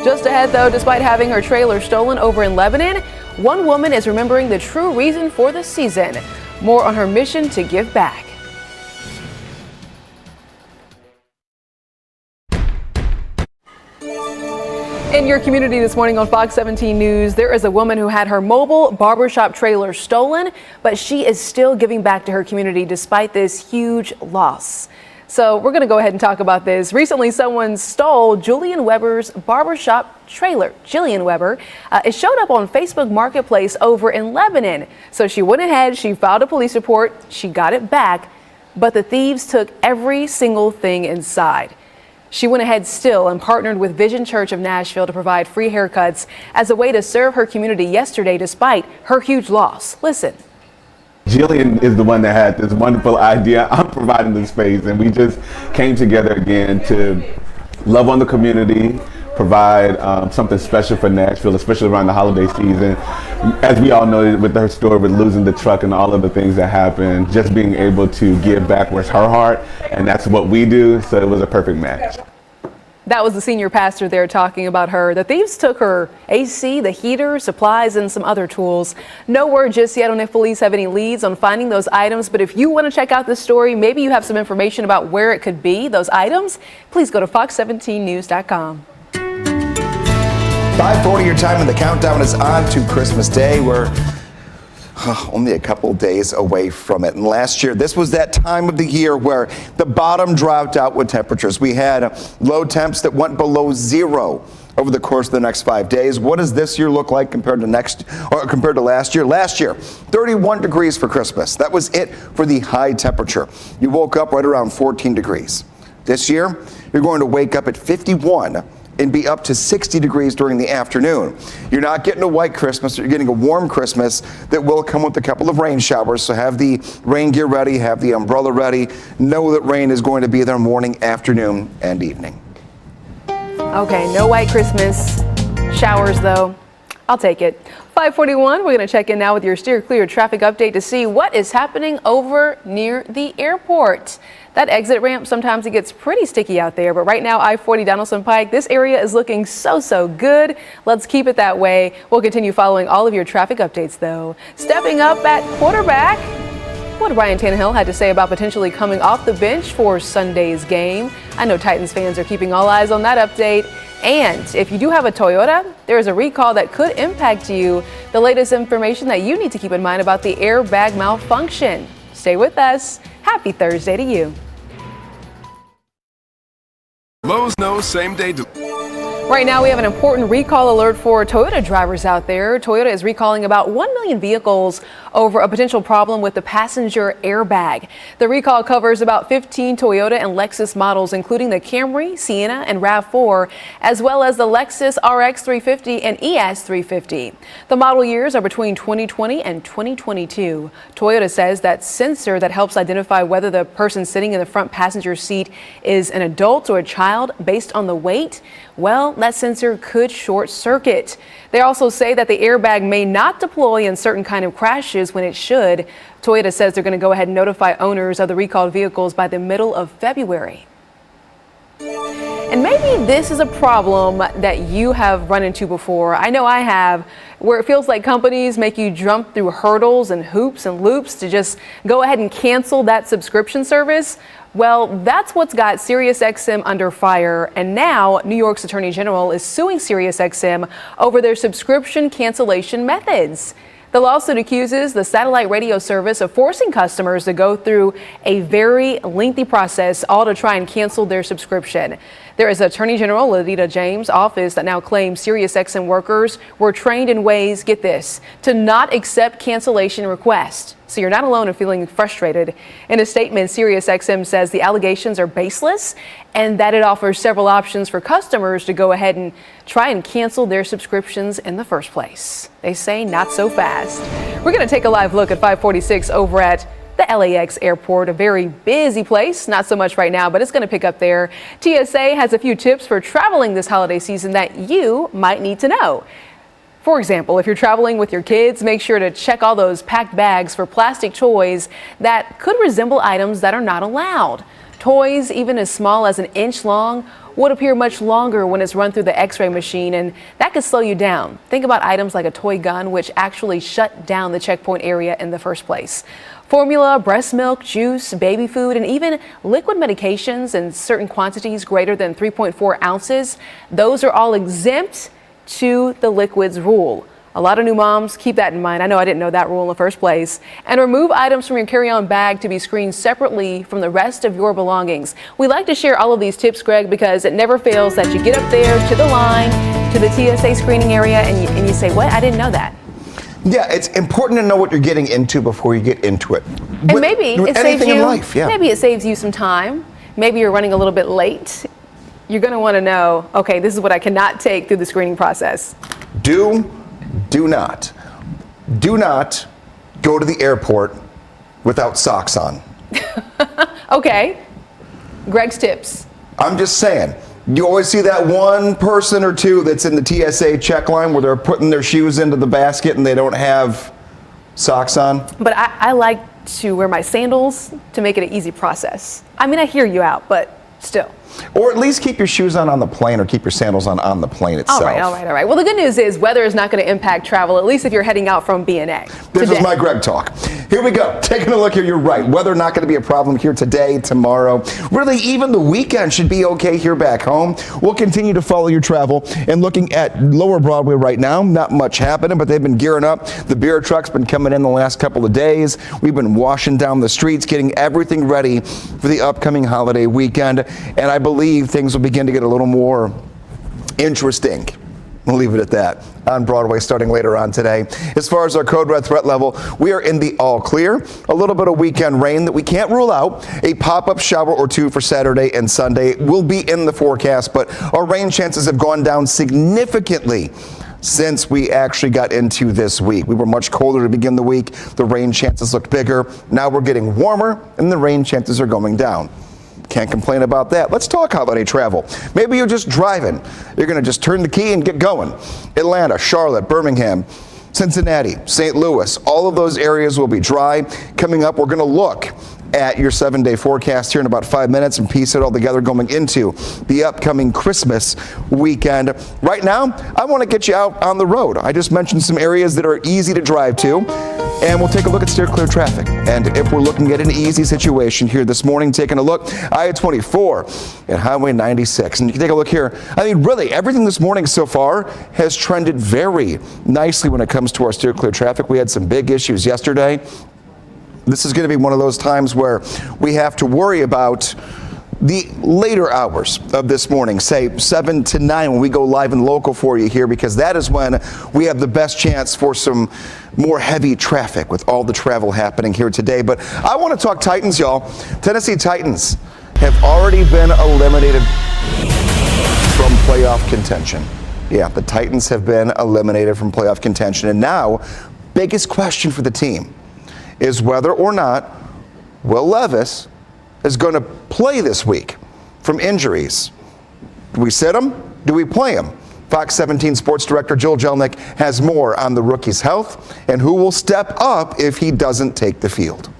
Speaker 2: Just ahead, though, despite having her trailer stolen over in Lebanon, one woman is remembering the true reason for the season. More on her mission to give back. In your community this morning on Fox 17 News, there is a woman who had her mobile barbershop trailer stolen, but she is still giving back to her community despite this huge loss. So we're going to go ahead and talk about this. Recently, someone stole Julian Weber's barbershop trailer. Jillian Weber, it showed up on Facebook Marketplace over in Lebanon. So she went ahead, she filed a police report, she got it back, but the thieves took every single thing inside. She went ahead still and partnered with Vision Church of Nashville to provide free haircuts as a way to serve her community yesterday despite her huge loss. Listen.
Speaker 18: Jillian is the one that had this wonderful idea. I'm providing the space, and we just came together again to love on the community, provide something special for Nashville, especially around the holiday season. As we all know, with her story, with losing the truck and all of the things that happened, just being able to give back was her heart, and that's what we do, so it was a perfect match.
Speaker 2: That was the senior pastor there talking about her. The thieves took her AC, the heater, supplies, and some other tools. No word just yet on if police have any leads on finding those items, but if you want to check out this story, maybe you have some information about where it could be, those items, please go to fox17news.com.
Speaker 4: 5:40 your time, and the countdown is on to Christmas Day. We're only a couple days away from it. And last year, this was that time of the year where the bottom dropped out with temperatures. We had low temps that went below zero over the course of the next 5 days. What does this year look like compared to last year? Last year, 31 degrees for Christmas. That was it for the high temperature. You woke up right around 14 degrees. This year, you're going to wake up at 51 and be up to 60 degrees during the afternoon. You're not getting a white Christmas, you're getting a warm Christmas that will come with a couple of rain showers. So have the rain gear ready, have the umbrella ready. Know that rain is going to be there morning, afternoon, and evening.
Speaker 2: Okay, no white Christmas showers though. I'll take it. 541, we're going to check in now with your steer clear traffic update to see what is happening over near the airport. That exit ramp, sometimes it gets pretty sticky out there, but right now I-40 Donaldson Pike, this area is looking so good. Let's keep it that way. We'll continue following all of your traffic updates though. Stepping up at quarterback, what Ryan Tannehill had to say about potentially coming off the bench for Sunday's game. I know Titans fans are keeping all eyes on that update. And if you do have a Toyota, there is a recall that could impact you. The latest information that you need to keep in mind about the airbag malfunction. Stay with us. Happy Thursday to you.
Speaker 8: Lowe's knows same-day
Speaker 2: Right now, we have an important recall alert for Toyota drivers out there. Toyota is recalling about 1 million vehicles over a potential problem with the passenger airbag. The recall covers about 15 Toyota and Lexus models, including the Camry, Sienna, and RAV4, as well as the Lexus RX 350 and ES 350. The model years are between 2020 and 2022. Toyota says that sensor that helps identify whether the person sitting in the front passenger seat is an adult or a child based on the weight, well, that sensor could short circuit. They also say that the airbag may not deploy in certain kind of crashes when it should. Toyota says they're going to go ahead and notify owners of the recalled vehicles by the middle of February. And maybe this is a problem that you have run into before. I know I have, where it feels like companies make you jump through hurdles and hoops and loops to just go ahead and cancel that subscription service. Well, that's what's got SiriusXM under fire, and now New York's Attorney General is suing SiriusXM over their subscription cancellation methods. The lawsuit accuses the satellite radio service of forcing customers to go through a very lengthy process, all to try and cancel their subscription. There is Attorney General Letitia James' office that now claims SiriusXM workers were trained in ways, get this, to not accept cancellation requests. So you're not alone in feeling frustrated. In a statement, SiriusXM says the allegations are baseless and that it offers several options for customers to go ahead and try and cancel their subscriptions in the first place. They say not so fast. We're going to take a live look at 546 over at the LAX airport, a very busy place. Not so much right now, but it's going to pick up there. TSA has a few tips for traveling this holiday season that you might need to know. For example, if you're traveling with your kids, make sure to check all those packed bags for plastic toys that could resemble items that are not allowed. Toys, even as small as an inch long, would appear much longer when it's run through the X-ray machine, and that could slow you down. Think about items like a toy gun, which actually shut down the checkpoint area in the first place. Formula, breast milk, juice, baby food, and even liquid medications in certain quantities greater than 3.4 ounces, those are all exempt to the liquids rule. A lot of new moms keep that in mind. I know I didn't know that rule in the first place. And remove items from your carry-on bag to be screened separately from the rest of your belongings. We like to share all of these tips, Greg, because it never fails that you get up there to the line, to the TSA screening area, and you say, what? I didn't know that.
Speaker 4: Yeah, it's important to know what you're getting into before you get into it.
Speaker 2: And maybe it saves you,
Speaker 4: in life, yeah.
Speaker 2: Maybe it saves you some time. Maybe you're running a little bit late. You're going to want to know, okay, this is what I cannot take through the screening process.
Speaker 4: Do not go to the airport without socks on.
Speaker 2: Okay. Greg's tips.
Speaker 4: I'm just saying. You always see that one person or two that's in the TSA check line where they're putting their shoes into the basket and they don't have socks on.
Speaker 2: But I like to wear my sandals to make it an easy process. I mean, I hear you out, but still.
Speaker 4: Or at least keep your shoes on the plane, or keep your sandals on the plane itself.
Speaker 2: All right. Well, the good news is weather is not going to impact travel, at least if you're heading out from BNA.
Speaker 4: This is my Greg talk. Here we go. Taking a look here, you're right. Weather not going to be a problem here today, tomorrow. Really, even the weekend should be okay here back home. We'll continue to follow your travel. And looking at Lower Broadway right now, not much happening, but they've been gearing up. The beer truck's been coming in the last couple of days. We've been washing down the streets, getting everything ready for the upcoming holiday weekend. And I believe things will begin to get a little more interesting. We'll leave it at that. On Broadway starting later on today. As far as our code red threat level, we are in the all clear. A little bit of weekend rain that we can't rule out. A pop-up shower or two for Saturday and Sunday will be in the forecast, but our rain chances have gone down significantly since we actually got into this week. We were much colder to begin the week. The rain chances looked bigger. Now we're getting warmer and the rain chances are going down. Can't complain about that. Let's talk holiday travel. Maybe you're just driving. You're going to just turn the key and get going. Atlanta, Charlotte, Birmingham, Cincinnati, St. Louis, all of those areas will be dry. Coming up, we're going to look at your 7-day forecast here in about 5 minutes and piece it all together going into the upcoming Christmas weekend. Right now, I want to get you out on the road. I just mentioned some areas that are easy to drive to, and we'll take a look at steer clear traffic. And if we're looking at an easy situation here this morning, taking a look, I-24 and Highway 96. And you can take a look here. I mean, really, everything this morning so far has trended very nicely when it comes to our steer clear traffic. We had some big issues yesterday. This is going to be one of those times where we have to worry about the later hours of this morning, say 7 to 9 when we go live and local for you here, because that is when we have the best chance for some more heavy traffic with all the travel happening here today. But I want to talk Titans, y'all. Tennessee Titans have already been eliminated from playoff contention. Yeah, the Titans have been eliminated from playoff contention. And now, biggest question for the team is whether or not Will Levis is going to play this week from injuries. Do we sit him? Do we play him? Fox 17 Sports Director Joel Jelnick has more on the rookie's health and who will step up if he doesn't take the field.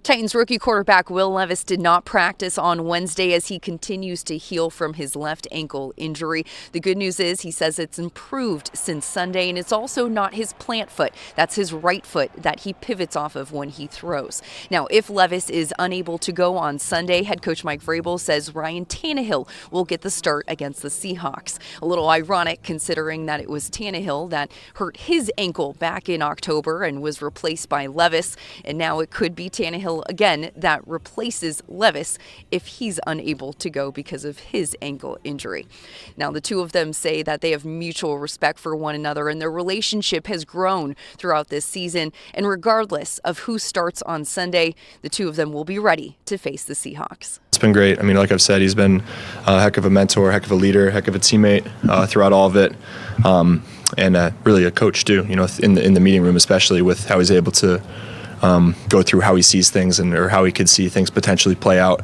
Speaker 13: Titans rookie quarterback Will Levis did not practice on Wednesday as he continues to heal from his left ankle injury. The good news is he says it's improved since Sunday, and it's also not his plant foot. That's his right foot that he pivots off of when he throws. Now, if Levis is unable to go on Sunday, head coach Mike Vrabel says Ryan Tannehill will get the start against the Seahawks. A little ironic considering that it was Tannehill that hurt his ankle back in October and was replaced by Levis, and now it could be Tannehill again that replaces Levis if he's unable to go because of his ankle injury. Now, the two of them say that they have mutual respect for one another, and their relationship has grown throughout this season. And regardless of who starts on Sunday, the two of them will be ready to face the Seahawks.
Speaker 15: It's been great. I mean, like I've said, he's been a heck of a mentor, heck of a leader, heck of a teammate throughout all of it. And really a coach too, you know, in the meeting room, especially with how he's able to go through how he sees things or how he could see things potentially play out.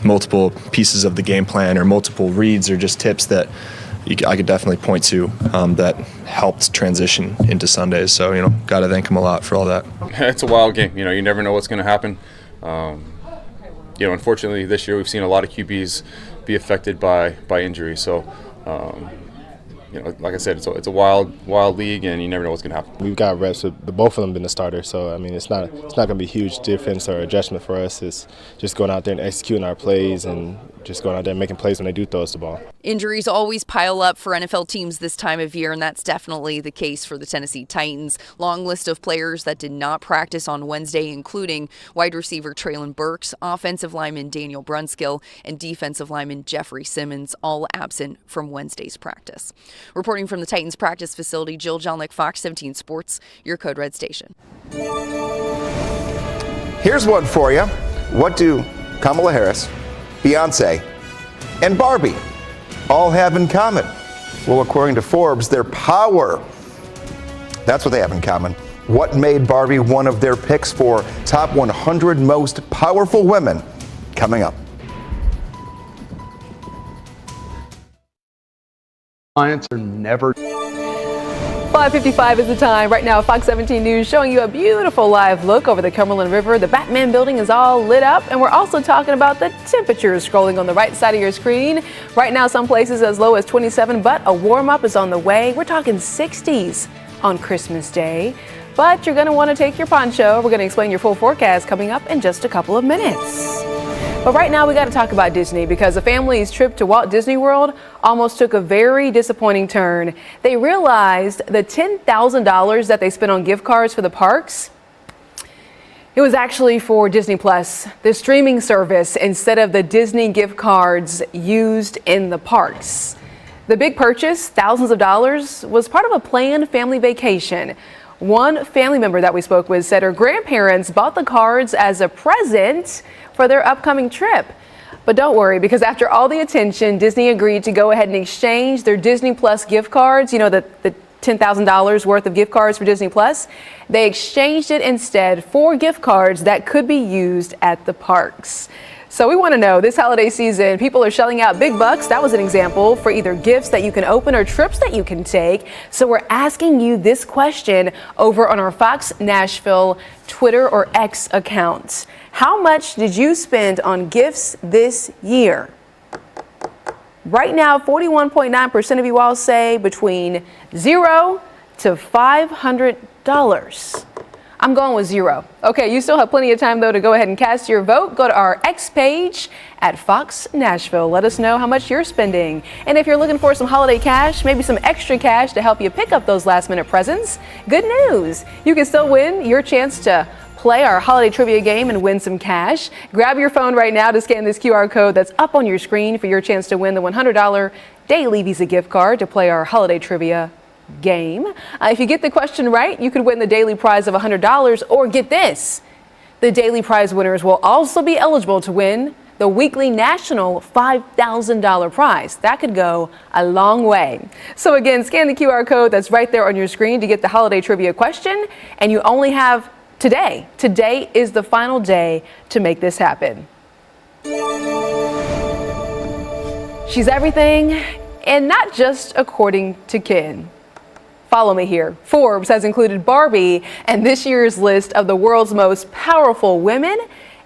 Speaker 15: Multiple pieces of the game plan or multiple reads or just tips that I could definitely point to that helped transition into Sundays. So, you know, got to thank him a lot for all that.
Speaker 16: It's a wild game. You know, you never know what's going to happen. You know, unfortunately this year we've seen a lot of QBs be affected by injury. So, you know, like I said, it's a wild league, and you never know what's going to happen.
Speaker 24: We've got reps with both of them been the starter, so I mean, it's not going to be a huge difference or adjustment for us. It's just going out there and executing our plays and just going out there and making plays when they do throw us the ball.
Speaker 13: Injuries always pile up for NFL teams this time of year, and that's definitely the case for the Tennessee Titans. Long list of players that did not practice on Wednesday, including wide receiver Traylon Burks, offensive lineman Daniel Brunskill, and defensive lineman Jeffrey Simmons, all absent from Wednesday's practice. Reporting from the Titans practice facility, Jill Jelnick, Fox 17 Sports, your Code Red station.
Speaker 4: Here's one for you. What do Kamala Harris, Beyonce, and Barbie all have in common? Well, according to Forbes, their power. That's what they have in common. What made Barbie one of their picks for top 100 most powerful women? Coming up.
Speaker 25: Clients are never.
Speaker 2: 5:55 is the time. Right now, Fox 17 News showing you a beautiful live look over the Cumberland River. The Batman building is all lit up, and we're also talking about the temperatures scrolling on the right side of your screen. Right now, some places as low as 27, but a warm-up is on the way. We're talking 60s on Christmas Day, but you're going to want to take your poncho. We're going to explain your full forecast coming up in just a couple of minutes. But right now, we got to talk about Disney because the family's trip to Walt Disney World almost took a very disappointing turn. They realized the $10,000 that they spent on gift cards for the parks, it was actually for Disney Plus, the streaming service, instead of the Disney gift cards used in the parks. The big purchase, thousands of dollars, was part of a planned family vacation. One family member that we spoke with said her grandparents bought the cards as a present for their upcoming trip. But don't worry, because after all the attention, Disney agreed to go ahead and exchange their Disney Plus gift cards, you know, the $10,000 worth of gift cards for Disney Plus. They exchanged it instead for gift cards that could be used at the parks. So we want to know, this holiday season, people are shelling out big bucks. That was an example for either gifts that you can open or trips that you can take. So we're asking you this question over on our Fox Nashville Twitter or X accounts. How much did you spend on gifts this year? Right now, 41.9% of you all say between $0 to $500. I'm going with 0. Okay, you still have plenty of time, though, to go ahead and cast your vote. Go to our X page at Fox Nashville. Let us know how much you're spending. And if you're looking for some holiday cash, maybe some extra cash to help you pick up those last-minute presents, good news. You can still win your chance to play our holiday trivia game and win some cash. Grab your phone right now to scan this QR code that's up on your screen for your chance to win the $100 daily Visa gift card to play our holiday trivia game. If you get the question right, you could win the daily prize of $100, or get this. The daily prize winners will also be eligible to win the weekly national $5,000 prize. That could go a long way. So again, scan the QR code that's right there on your screen to get the holiday trivia question, and you only have today. Today is the final day to make this happen. She's everything, and not just according to Ken. Follow me here. Forbes has included Barbie in this year's list of the world's most powerful women,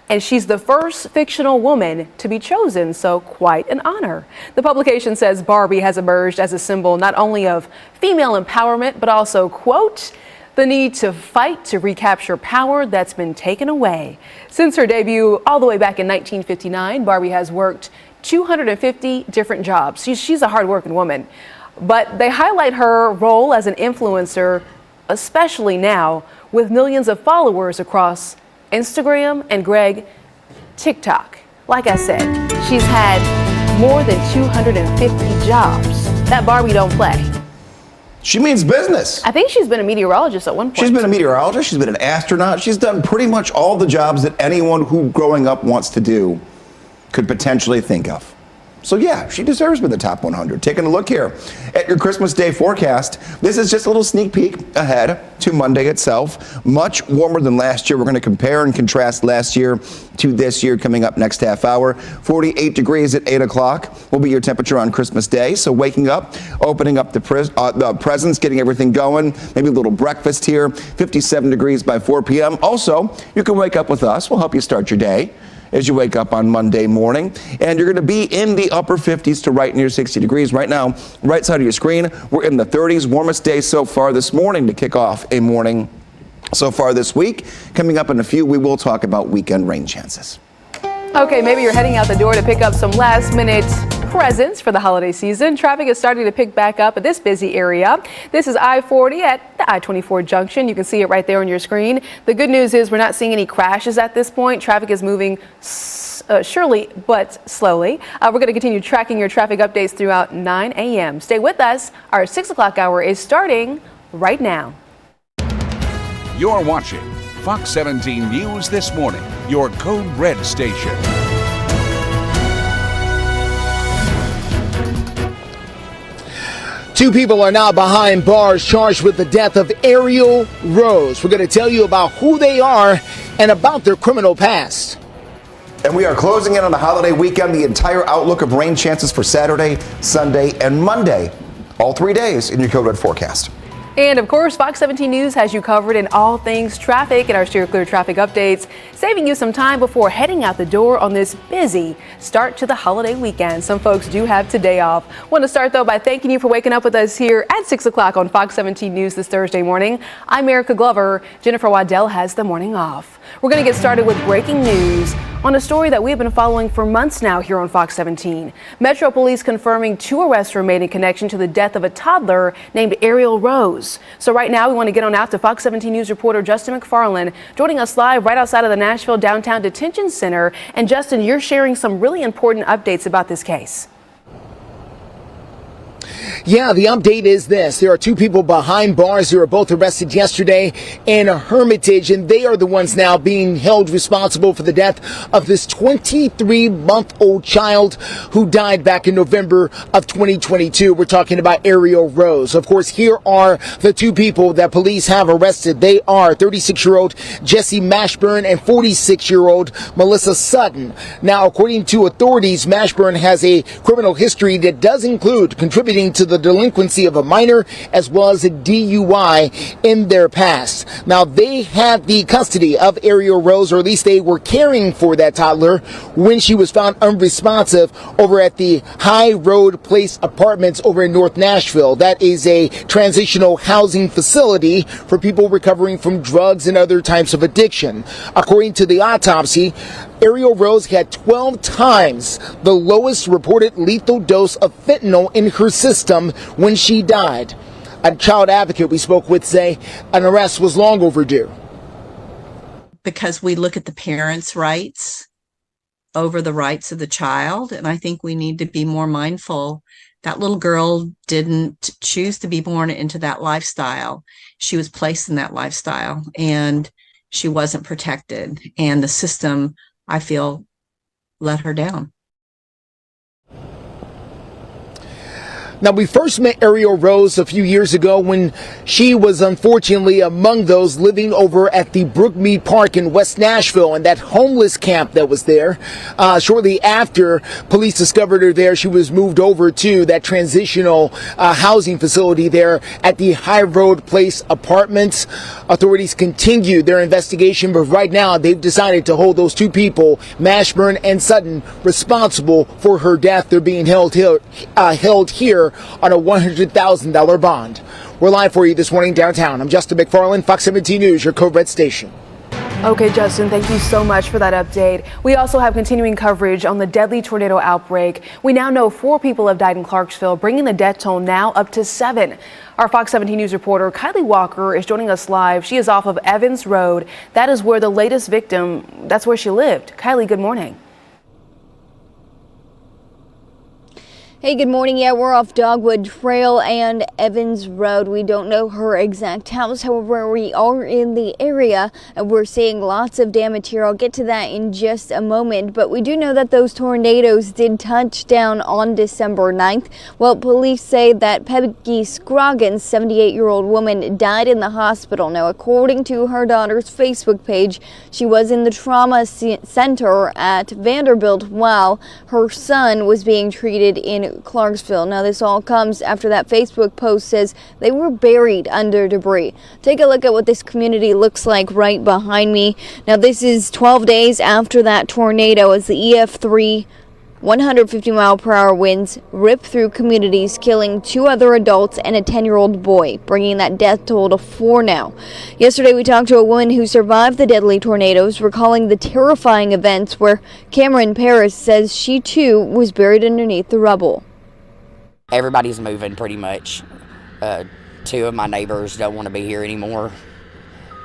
Speaker 2: and she's the first fictional woman to be chosen, so quite an honor. The publication says Barbie has emerged as a symbol not only of female empowerment, but also, quote, the need to fight to recapture power that's been taken away. Since her debut all the way back in 1959, Barbie has worked 250 different jobs. She's a hardworking woman, but they highlight her role as an influencer, especially now with millions of followers across Instagram and TikTok. Like I said, she's had more than 250 jobs. That Barbie don't play.
Speaker 4: She means business.
Speaker 2: I think she's been a meteorologist at one point.
Speaker 4: She's been a meteorologist. She's been an astronaut. She's done pretty much all the jobs that anyone who growing up wants to do could potentially think of. So yeah, she deserves to be in the top 100. Taking a look here at your Christmas Day forecast. This is just a little sneak peek ahead to Monday itself. Much warmer than last year. We're going to compare and contrast last year to this year coming up next half hour. 48 degrees at 8 o'clock will be your temperature on Christmas Day. So waking up, opening up the presents, getting everything going, maybe a little breakfast here. 57 degrees by 4 p.m. Also, you can wake up with us. We'll help you start your day as you wake up on Monday morning. And you're going to be in the upper 50s to right near 60 degrees. Right now, right side of your screen, we're in the 30s. Warmest day so far this morning to kick off a morning so far this week. Coming up in a few, we will talk about weekend rain chances.
Speaker 2: Okay, maybe you're heading out the door to pick up some last-minute presents for the holiday season. Traffic is starting to pick back up at this busy area. This is I-40 at the I-24 junction. You can see it right there on your screen. The good news is we're not seeing any crashes at this point. Traffic is moving surely but slowly. We're going to continue tracking your traffic updates throughout 9 a.m. Stay with us. Our 6 o'clock hour is starting right now.
Speaker 1: You're watching Fox 17 News This Morning, your Code Red station.
Speaker 3: Two people are now behind bars charged with the death of Ariel Rose. We're going to tell you about who they are and about their criminal past.
Speaker 4: And we are closing in on the holiday weekend. The entire outlook of rain chances for Saturday, Sunday, and Monday. All 3 days in your Code Red forecast.
Speaker 2: And of course, Fox 17 News has you covered in all things traffic and our Steer Clear traffic updates, saving you some time before heading out the door on this busy start to the holiday weekend. Some folks do have today off. Want to start, though, by thanking you for waking up with us here at 6 o'clock on Fox 17 News this Thursday morning. I'm Erica Glover. Jennifer Waddell has the morning off. We're going to get started with breaking news on a story that we've been following for months now here on Fox 17. Metro Police confirming 2 arrests were made in connection to the death of a toddler named Ariel Rose. So right now we want to get on out to Fox 17 News reporter Justin McFarland, joining us live right outside of the Nashville Downtown Detention Center. And Justin, you're sharing some really important updates about this case.
Speaker 3: Yeah, the update is this. There are two people behind bars who were both arrested yesterday in Hermitage, and they are the ones now being held responsible for the death of this 23-month-old child who died back in November of 2022. We're talking about Ariel Rose. Of course, here are the two people that police have arrested. They are 36-year-old Jesse Mashburn and 46-year-old Melissa Sutton. Now, according to authorities, Mashburn has a criminal history that does include contributing to the delinquency of a minor as well as a DUI in their past. Now, they had the custody of Ariel Rose, or at least they were caring for that toddler when she was found unresponsive over at the High Road Place Apartments over in North Nashville. That is a transitional housing facility for people recovering from drugs and other types of addiction. According to the autopsy, Ariel Rose had 12 times the lowest reported lethal dose of fentanyl in her system when she died. A child advocate we spoke with say an arrest was long overdue.
Speaker 5: Because we look at the parents' rights over the rights of the child, and I think we need to be more mindful. That little girl didn't choose to be born into that lifestyle. She was placed in that lifestyle, and she wasn't protected. And the system, I feel, let her down.
Speaker 3: Now, we first met Ariel Rose a few years ago when she was unfortunately among those living over at the Brookmead Park in West Nashville and that homeless camp that was there. Shortly after police discovered her there, she was moved over to that transitional housing facility there at the High Road Place Apartments. Authorities continued their investigation, but right now they've decided to hold those two people, Mashburn and Sutton, responsible for her death. They're being held here on a $100,000 bond. We're live for you this morning downtown. I'm Justin McFarland, Fox 17 News, your Code Red station.
Speaker 2: Okay, Justin, thank you so much for that update. We also have continuing coverage on the deadly tornado outbreak. We now know 4 people have died in Clarksville, bringing the death toll now up to 7. Our Fox 17 News reporter Kylie Walker is joining us live. She is off of Evans Road. That is where the latest victim, that's where she lived. Kylie, good morning.
Speaker 6: Hey, good morning. Yeah, we're off Dogwood Trail and Evans Road. We don't know her exact house. However, we are in the area and we're seeing lots of damage here. I'll get to that in just a moment, but we do know that those tornadoes did touch down on December 9th. Well, police say that Peggy Scroggins, 78-year-old woman, died in the hospital. Now, according to her daughter's Facebook page, she was in the trauma center at Vanderbilt while her son was being treated in Clarksville. Now, this all comes after that Facebook post says they were buried under debris. Take a look at what this community looks like right behind me. Now, this is 12 days after that tornado as the EF3 150-mile-per-hour winds ripped through communities, killing 2 other adults and a 10-year-old boy, bringing that death toll to 4 now. Yesterday, we talked to a woman who survived the deadly tornadoes, recalling the terrifying events where Cameron Paris says she, too, was buried underneath the rubble.
Speaker 7: Everybody's moving pretty much. 2 of my neighbors don't want to be here anymore.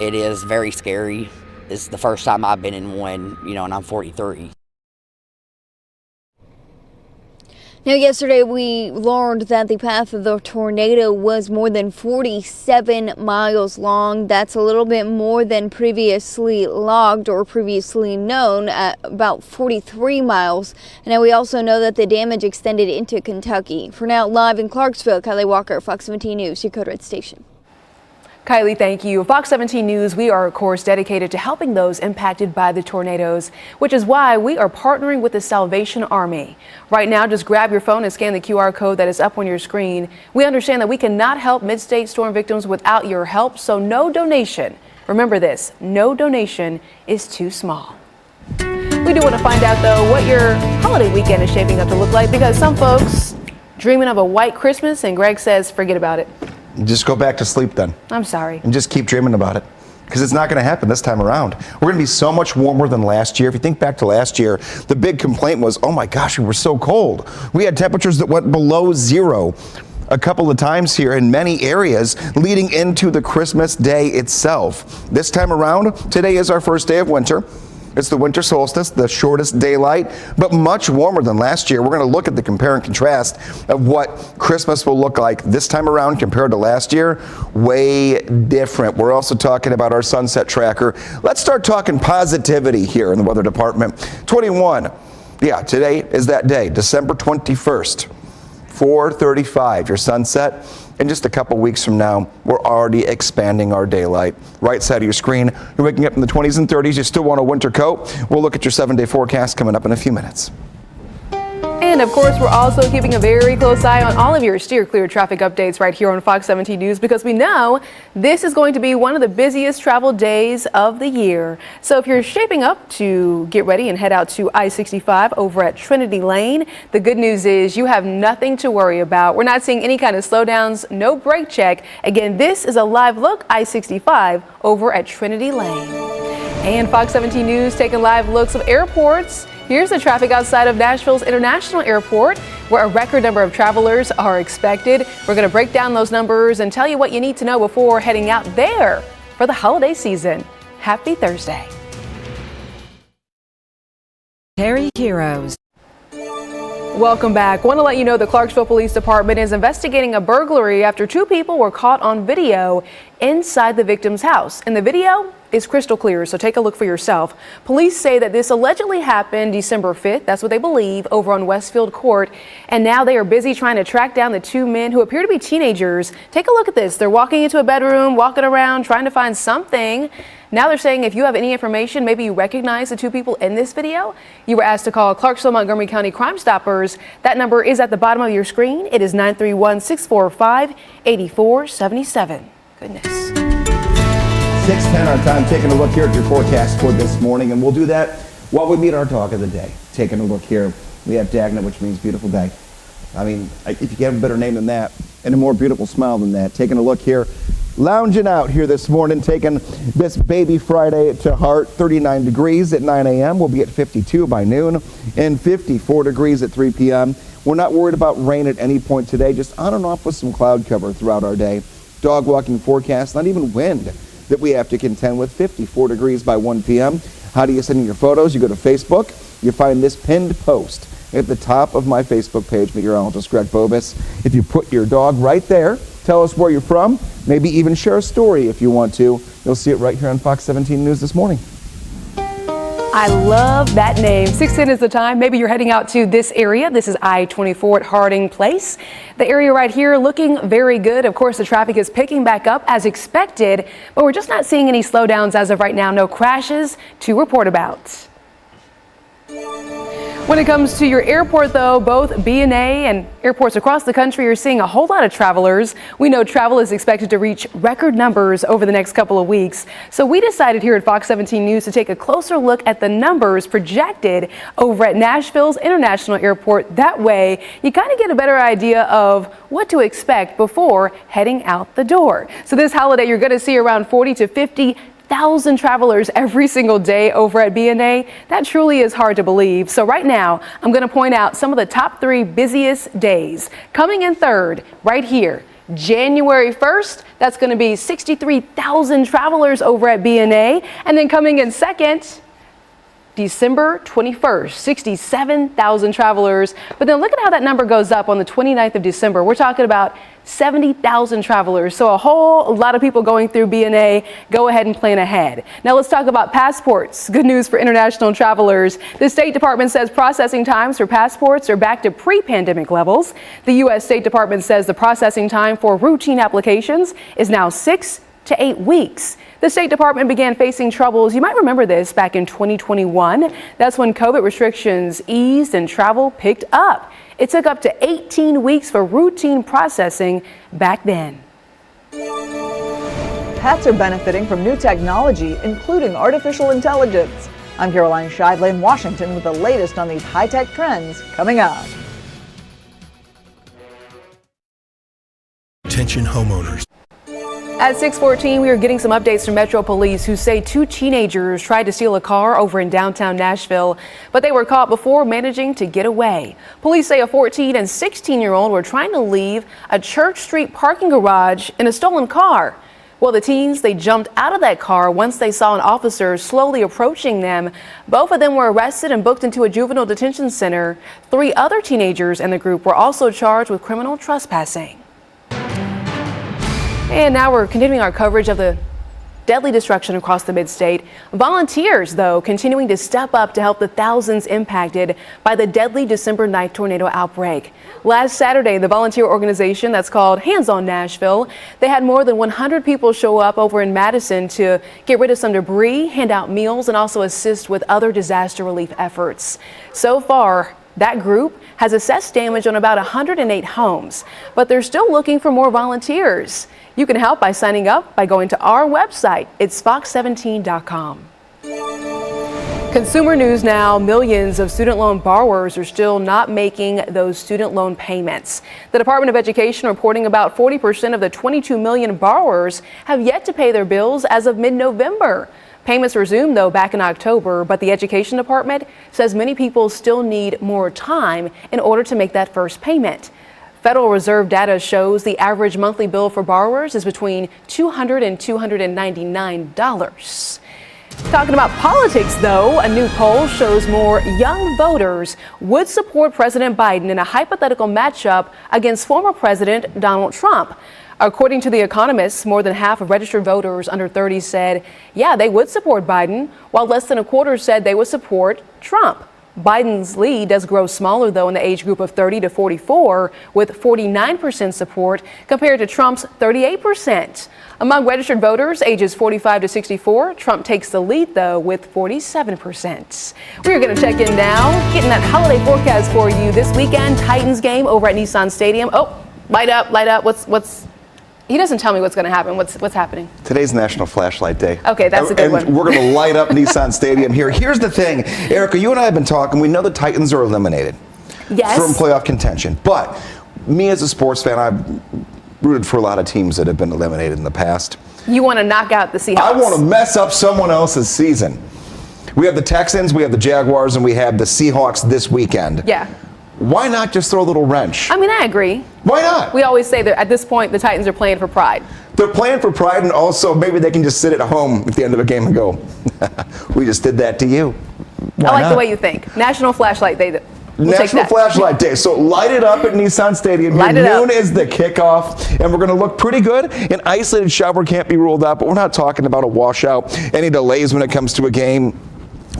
Speaker 7: It is very scary. This is the first time I've been in one, and I'm 43.
Speaker 6: Now, yesterday we learned that the path of the tornado was more than 47 miles long. That's a little bit more than previously logged or previously known at about 43 miles. And now we also know that the damage extended into Kentucky. For now, live in Clarksville, Kylie Walker, Fox 17 News, your Code Red station.
Speaker 2: Kylie, thank you. Fox 17 News, we are, of course, dedicated to helping those impacted by the tornadoes, which is why we are partnering with the Salvation Army. Right now, just grab your phone and scan the QR code that is up on your screen. We understand that we cannot help mid-state storm victims without your help, so no donation. Remember this, no donation is too small. We do want to find out, though, what your holiday weekend is shaping up to look like, because some folks dreaming of a white Christmas, and Greg says forget about it.
Speaker 4: Just go back to sleep then.
Speaker 2: I'm sorry.
Speaker 4: And just keep dreaming about it. Because it's not going to happen this time around. We're going to be so much warmer than last year. If you think back to last year, the big complaint was, oh my gosh, we were so cold. We had temperatures that went below 0 a couple of times here in many areas leading into the Christmas day itself. This time around, today is our first day of winter. It's the winter solstice, the shortest daylight, but much warmer than last year. We're going to look at the compare and contrast of what Christmas will look like this time around compared to last year. Way different. We're also talking about our sunset tracker. Let's start talking positivity here in the weather department. 21. Yeah, today is that day, December 21st, 4:35, your sunset. In just a couple weeks from now, we're already expanding our daylight. Right side of your screen, you're waking up in the 20s and 30s. You still want a winter coat? We'll look at your 7-day forecast coming up in a few minutes.
Speaker 2: And of course, we're also keeping a very close eye on all of your steer clear traffic updates right here on Fox 17 News, because we know this is going to be one of the busiest travel days of the year. So if you're shaping up to get ready and head out to I-65 over at Trinity Lane, the good news is you have nothing to worry about. We're not seeing any kind of slowdowns, no brake check. Again, this is a live look I-65 over at Trinity Lane. And Fox 17 News taking live looks of airports. Here's the traffic outside of Nashville's International Airport, where a record number of travelers are expected. We're going to break down those numbers and tell you what you need to know before heading out there for the holiday season. Happy Thursday.
Speaker 14: Terry Heroes.
Speaker 2: Welcome back. Want to let you know the Clarksville Police Department is investigating a burglary after 2 people were caught on video inside the victim's house. And the video is crystal clear, so take a look for yourself. Police say that this allegedly happened December 5th. That's what they believe, over on Westfield Court. And now they are busy trying to track down the 2 men who appear to be teenagers. Take a look at this. They're walking into a bedroom, walking around, trying to find something. Now they're saying if you have any information, maybe you recognize the 2 people in this video, you were asked to call Clarksville Montgomery County Crime Stoppers. That number is at the bottom of your screen. It is 931-645-8477. Goodness.
Speaker 4: 6:10 our time, taking a look here at your forecast for this morning, and we'll do that while we meet our dog of the day. Taking a look here, we have Dagna, which means beautiful day. I mean, if you can have a better name than that and a more beautiful smile than that. Taking a look here, lounging out here this morning, taking this baby Friday to heart. 39 degrees at 9 a.m. We'll be at 52 by noon and 54 degrees at 3 p.m. We're not worried about rain at any point today, just on and off with some cloud cover throughout our day. Dog walking forecast, not even wind that we have to contend with. 54 degrees by 1 p.m. How do you send in your photos? You go to Facebook. You find this pinned post at the top of my Facebook page, meteorologist Greg Bobus. If you put your dog right there, tell us where you're from, maybe even share a story if you want to. You'll see it right here on Fox 17 News this morning.
Speaker 2: I love that name. 6:10 is the time. Maybe you're heading out to this area. This is I-24 at Harding Place. The area right here looking very good. Of course, the traffic is picking back up as expected, but we're just not seeing any slowdowns as of right now. No crashes to report about. When it comes to your airport, though, both BNA and airports across the country are seeing a whole lot of travelers. We know travel is expected to reach record numbers over the next couple of weeks. So we decided here at Fox 17 News to take a closer look at the numbers projected over at Nashville's International Airport. That way, you kind of get a better idea of what to expect before heading out the door. So this holiday, you're going to see around 40 to 50,000 travelers every single day over at BNA. That truly is hard to believe. So right now, I'm going to point out some of the top 3 busiest days. Coming in third, right here, January 1st, that's going to be 63,000 travelers over at BNA. And then coming in second, December 21st, 67,000 travelers. But then look at how that number goes up on the 29th of December. We're talking about 70,000 travelers. So a whole lot of people going through BNA. Go ahead and plan ahead. Now let's talk about passports. Good news for international travelers. The State Department says processing times for passports are back to pre-pandemic levels. The U.S. State Department says the processing time for routine applications is now 6 to 8 weeks. The State Department began facing troubles. You might remember this back in 2021. That's when COVID restrictions eased and travel picked up. It took up to 18 weeks for routine processing back then.
Speaker 17: Pets are benefiting from new technology, including artificial intelligence. I'm Caroline Scheidle in Washington with the latest on these high-tech trends coming up.
Speaker 19: Attention homeowners.
Speaker 2: At 6:14, we are getting some updates from Metro Police who say 2 teenagers tried to steal a car over in downtown Nashville, but they were caught before managing to get away. Police say a 14 and 16-year-old were trying to leave a Church Street parking garage in a stolen car. Well, the teens, they jumped out of that car once they saw an officer slowly approaching them. Both of them were arrested and booked into a juvenile detention center. 3 other teenagers in the group were also charged with criminal trespassing. And now we're continuing our coverage of the deadly destruction across the mid-state. Volunteers, though, continuing to step up to help the thousands impacted by the deadly December 9th tornado outbreak. Last Saturday, the volunteer organization that's called Hands on Nashville, they had more than 100 people show up over in Madison to get rid of some debris, hand out meals, and also assist with other disaster relief efforts. So far, that group has assessed damage on about 108 homes, but they're still looking for more volunteers. You can help by signing up by going to our website. It's fox17.com. Consumer news now. Millions of student loan borrowers are still not making those student loan payments. The Department of Education reporting about 40% of the 22 million borrowers have yet to pay their bills as of mid-November. Payments resumed, though, back in October, but the Education Department says many people still need more time in order to make that first payment. Federal Reserve data shows the average monthly bill for borrowers is between $200 and $299. Talking about politics, though, a new poll shows more young voters would support President Biden in a hypothetical matchup against former President Donald Trump. According to The Economist, more than half of registered voters under 30 said, yeah, they would support Biden, while less than a quarter said they would support Trump. Biden's lead does grow smaller, though, in the age group of 30 to 44, with 49% support compared to Trump's 38%. Among registered voters ages 45 to 64, Trump takes the lead, though, with 47%. We're going to check in now, getting that holiday forecast for you this weekend. Titans game over at Nissan Stadium. Oh, light up, light up. What's? He doesn't tell me what's going to happen. What's happening?
Speaker 4: Today's National Flashlight Day.
Speaker 2: Okay, that's a good one.
Speaker 4: And we're going to light up Nissan Stadium here. Here's the thing, Erica, you and I have been talking. We know the Titans are eliminated from playoff contention. But me as a sports fan, I've rooted for a lot of teams that have been eliminated in the past.
Speaker 2: You want to knock out the Seahawks?
Speaker 4: I want to mess up someone else's season. We have the Texans, we have the Jaguars, and we have the Seahawks this weekend.
Speaker 2: Yeah.
Speaker 4: Why not just throw a little wrench?
Speaker 2: I mean, I agree.
Speaker 4: Why not?
Speaker 2: We always say that at this point, the Titans are playing for pride.
Speaker 4: They're playing for pride, and also maybe they can just sit at home at the end of a game and go, we just did that to you. Why
Speaker 2: I like
Speaker 4: not?
Speaker 2: the way you think. National Flashlight Day.
Speaker 4: National Flashlight Day. So light it up at Nissan Stadium. Noon is the kickoff, and we're going to look pretty good. An isolated shower can't be ruled out, but we're not talking about a washout. Any delays when it comes to a game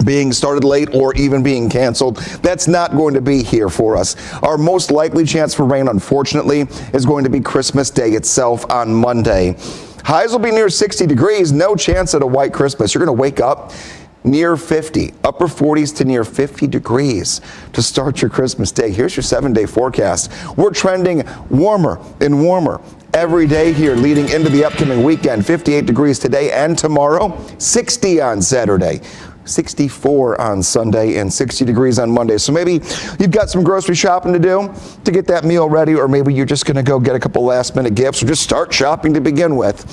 Speaker 4: being started late or even being canceled, that's not going to be here for us. Our most likely chance for rain, unfortunately, is going to be Christmas Day itself on Monday. Highs will be near 60 degrees, no chance at a white Christmas. You're going to wake up near 50, upper 40s to near 50 degrees to start your Christmas day. Here's your 7-day forecast. We're trending warmer and warmer every day here leading into the upcoming weekend. 58 degrees today and tomorrow, 60 on Saturday. 64 on Sunday and 60 degrees on Monday. So maybe you've got some grocery shopping to do to get that meal ready, or maybe you're just going to go get a couple last minute gifts or just start shopping to begin with.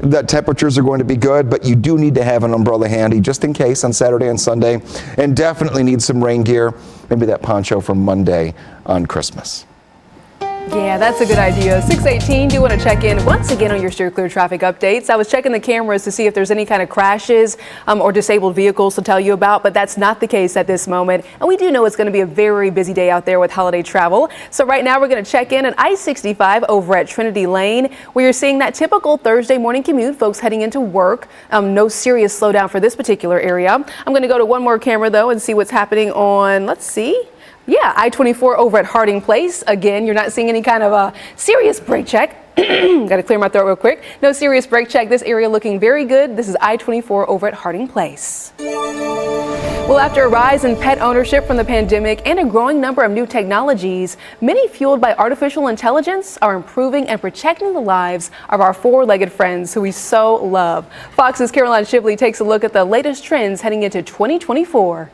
Speaker 4: The temperatures are going to be good, but you do need to have an umbrella handy just in case on Saturday and Sunday, and definitely need some rain gear, maybe that poncho from Monday on Christmas.
Speaker 2: Yeah, that's a good idea. 6:18, do you want to check in once again on your Steer Clear traffic updates? I was checking the cameras to see if there's any kind of crashes or disabled vehicles to tell you about, but that's not the case at this moment. And we do know it's going to be a very busy day out there with holiday travel. So right now we're going to check in at I-65 over at Trinity Lane, where you're seeing that typical Thursday morning commute, folks heading into work. No serious slowdown for this particular area. I'm going to go to one more camera, though, and see what's happening on, let's see. Yeah, I-24 over at Harding Place. Again, you're not seeing any kind of a serious brake check. Got to clear my throat real quick. No serious brake check. This area looking very good. This is I-24 over at Harding Place. Well, after a rise in pet ownership from the pandemic and a growing number of new technologies, many fueled by artificial intelligence are improving and protecting the lives of our four-legged friends who we so love. Fox's Caroline Shibley takes a look at the latest trends heading into 2024.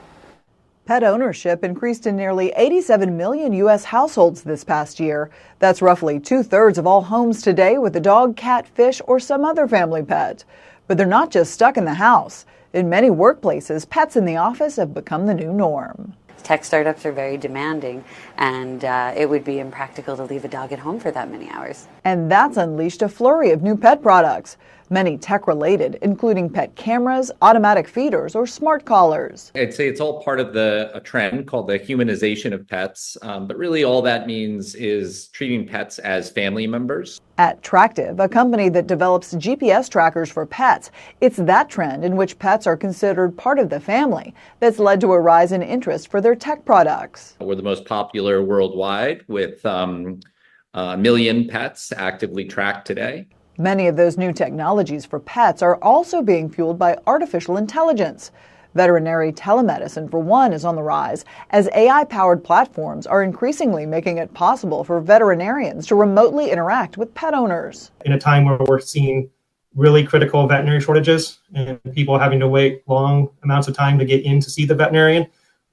Speaker 17: Pet ownership increased in nearly 87 million U.S. households this past year. That's roughly 2/3 of all homes today with a dog, cat, fish, or some other family pet. But they're not just stuck in the house. In many workplaces, pets in the office have become the new norm.
Speaker 11: Tech startups are very demanding, and it would be impractical to leave a dog at home for that many hours.
Speaker 17: And that's unleashed a flurry of new pet products. many tech-related, including pet cameras, automatic feeders, or smart collars.
Speaker 19: I'd say it's all part of a trend called the humanization of pets, but really all that means is treating pets as family members.
Speaker 17: At Tractive, a company that develops GPS trackers for pets, it's that trend in which pets are considered part of the family that's led to a rise in interest for their tech products.
Speaker 19: We're the most popular worldwide with a million pets actively tracked today.
Speaker 17: Many of those new technologies for pets are also being fueled by artificial intelligence. Veterinary telemedicine, for one, is on the rise as AI-powered platforms are increasingly making it possible for veterinarians to remotely interact with pet owners.
Speaker 20: In a time where we're seeing really critical veterinary shortages and people having to wait long amounts of time to get in to see the veterinarian,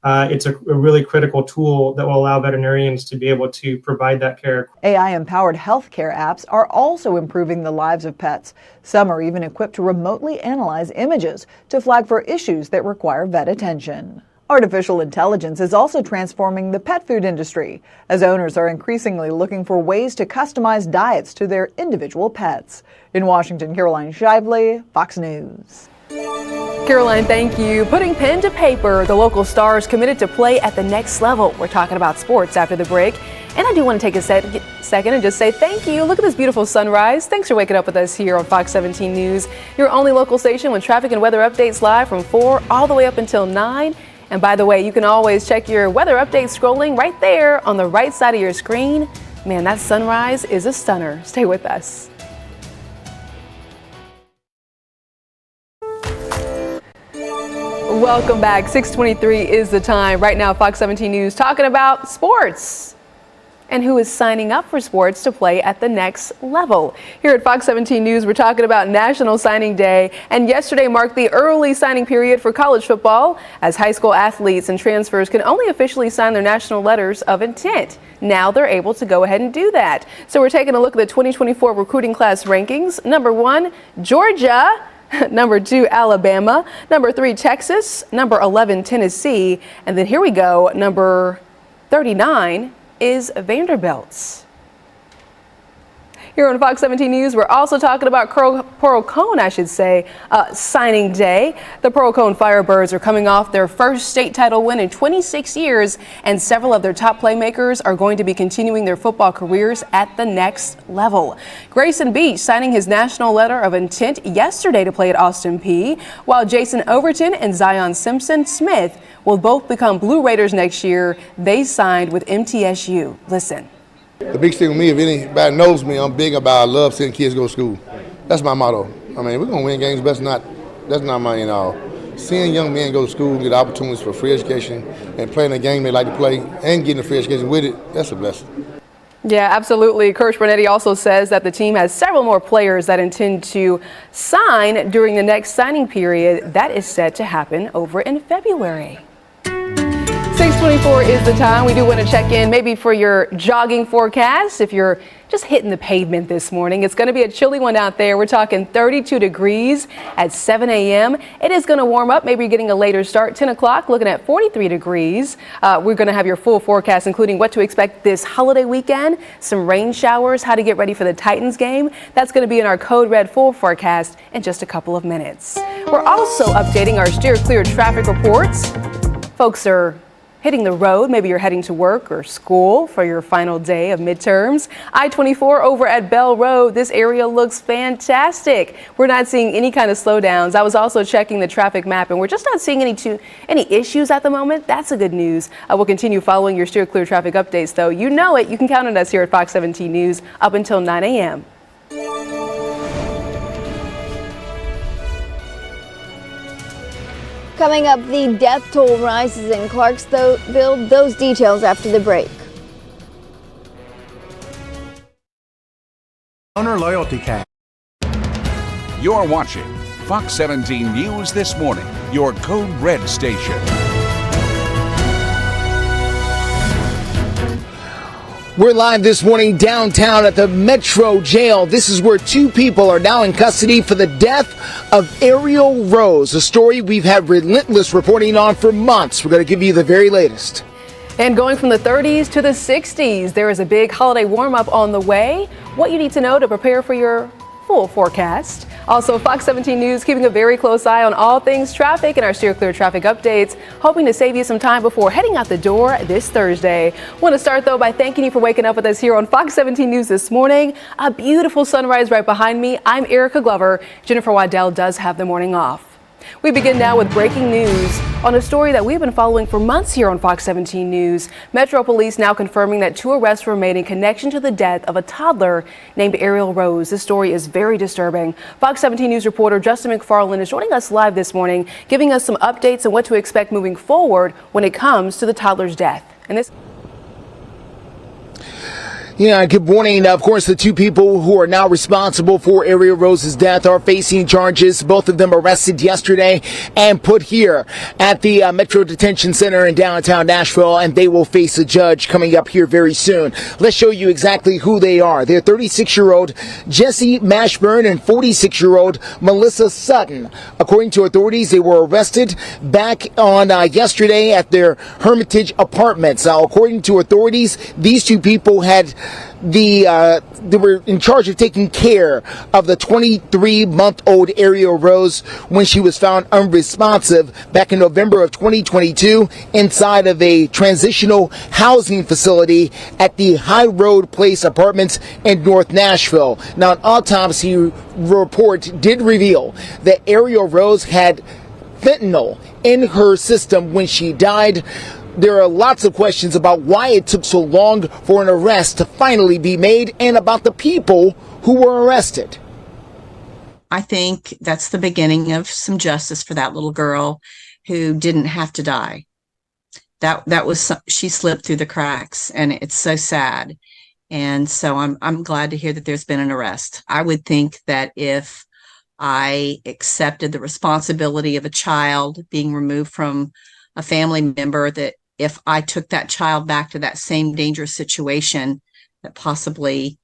Speaker 20: it's a really critical tool that will allow veterinarians to be able to provide that care.
Speaker 17: AI-empowered healthcare apps are also improving the lives of pets. Some are even equipped to remotely analyze images to flag for issues that require vet attention. Artificial intelligence is also transforming the pet food industry, as owners are increasingly looking for ways to customize diets to their individual pets. In Washington, Caroline Shively, Fox News.
Speaker 2: Caroline, thank you. Putting pen to paper, the local stars committed to play at the next level. We're talking about sports after the break. And I do want to take a second and just say thank you. Look at this beautiful sunrise. Thanks for waking up with us here on Fox 17 News, your only local station with traffic and weather updates live from 4 all the way up until 9. And by the way, you can always check your weather updates scrolling right there on the right side of your screen. Man, that sunrise is a stunner. Stay with us. Welcome back. 6:23 is the time. Right now, Fox 17 News talking about sports and who is signing up for sports to play at the next level. Here at Fox 17 News, we're talking about National Signing Day, and yesterday marked the early signing period for college football, as high school athletes and transfers can only officially sign their national letters of intent. Now they're able to go ahead and do that. So we're taking a look at the 2024 recruiting class rankings. Number 1, Georgia. Number 2, Alabama. Number 3, Texas. Number 11, Tennessee. And then here we go. Number 39 is Vanderbilt. Here on Fox 17 News, we're also talking about Pearl Cone, signing day. The Pearl Cone Firebirds are coming off their first state title win in 26 years, and several of their top playmakers are going to be continuing their football careers at the next level. Grayson Beach signing his national letter of intent yesterday to play at Austin Peay, while Jason Overton and Zion Simpson Smith will both become Blue Raiders next year. They signed with MTSU. Listen.
Speaker 21: The big thing with me, if anybody knows me, I'm big about I love seeing kids go to school. That's my motto. I mean, we're going to win games, but that's not my, seeing young men go to school, get opportunities for free education, and playing a game they like to play, and getting a free education with it, that's a blessing.
Speaker 2: Yeah, absolutely. Coach Bernetti also says that the team has several more players that intend to sign during the next signing period. That is set to happen over in February. 6:24 is the time. We do want to check in maybe for your jogging forecast. If you're just hitting the pavement this morning, it's going to be a chilly one out there. We're talking 32 degrees at 7 a.m. It is going to warm up. Maybe you're getting a later start. 10 o'clock, looking at 43 degrees. We're going to have your full forecast, including what to expect this holiday weekend, some rain showers, how to get ready for the Titans game. That's going to be in our Code Red full forecast in just a couple of minutes. We're also updating our steer clear traffic reports. Folks are hitting the road. Maybe you're heading to work or school for your final day of midterms. I-24 over at Bell Road. This area looks fantastic. We're not seeing any kind of slowdowns. I was also checking the traffic map, and we're just not seeing any issues at the moment. That's a good news. I will continue following your steer clear traffic updates, though. You know it. You can count on us here at Fox 17 News up until 9 a.m.
Speaker 6: Coming up, the death toll rises in Clarksville. Those details after the break.
Speaker 22: Owner Loyalty Card.
Speaker 1: You're watching Fox 17 News This Morning, your Code Red station.
Speaker 3: We're live this morning downtown at the Metro Jail. This is where 2 people are now in custody for the death of Ariel Rose, a story we've had relentless reporting on for months. We're going to give you the very latest.
Speaker 2: And going from the 30s to the 60s, there is a big holiday warm-up on the way. What you need to know to prepare for your full forecast. Also, Fox 17 News keeping a very close eye on all things traffic and our Steer Clear traffic updates, hoping to save you some time before heading out the door this Thursday. Want to start, though, by thanking you for waking up with us here on Fox 17 News this morning. A beautiful sunrise right behind me. I'm Erica Glover. Jennifer Waddell does have the morning off. We begin now with breaking news on a story that we've been following for months here on Fox 17 News. Metro Police now confirming that 2 arrests were made in connection to the death of a toddler named Ariel Rose. This story is very disturbing. Fox 17 News reporter Justin McFarland is joining us live this morning, giving us some updates on what to expect moving forward when it comes to the toddler's death. And this.
Speaker 3: Yeah, good morning. Of course, the 2 people who are now responsible for Ariel Rose's death are facing charges. Both of them arrested yesterday and put here at the Metro Detention Center in downtown Nashville, and they will face a judge coming up here very soon. Let's show you exactly who they are. They're 36-year-old Jesse Mashburn and 46-year-old Melissa Sutton. According to authorities, they were arrested back on yesterday at their Hermitage apartments. Now, according to authorities, these 2 people had they were in charge of taking care of the 23-month-old Ariel Rose when she was found unresponsive back in November of 2022 inside of a transitional housing facility at the High Road Place Apartments in North Nashville. Now, an autopsy report did reveal that Ariel Rose had fentanyl in her system when she died. There are lots of questions about why it took so long for an arrest to finally be made and about the people who were arrested.
Speaker 5: I think that's the beginning of some justice for that little girl who didn't have to die. That was she slipped through the cracks, and it's so sad. And so I'm glad to hear that there's been an arrest. I would think that if I accepted the responsibility of a child being removed from a family member, that if I took that child back to that same dangerous situation, that possibly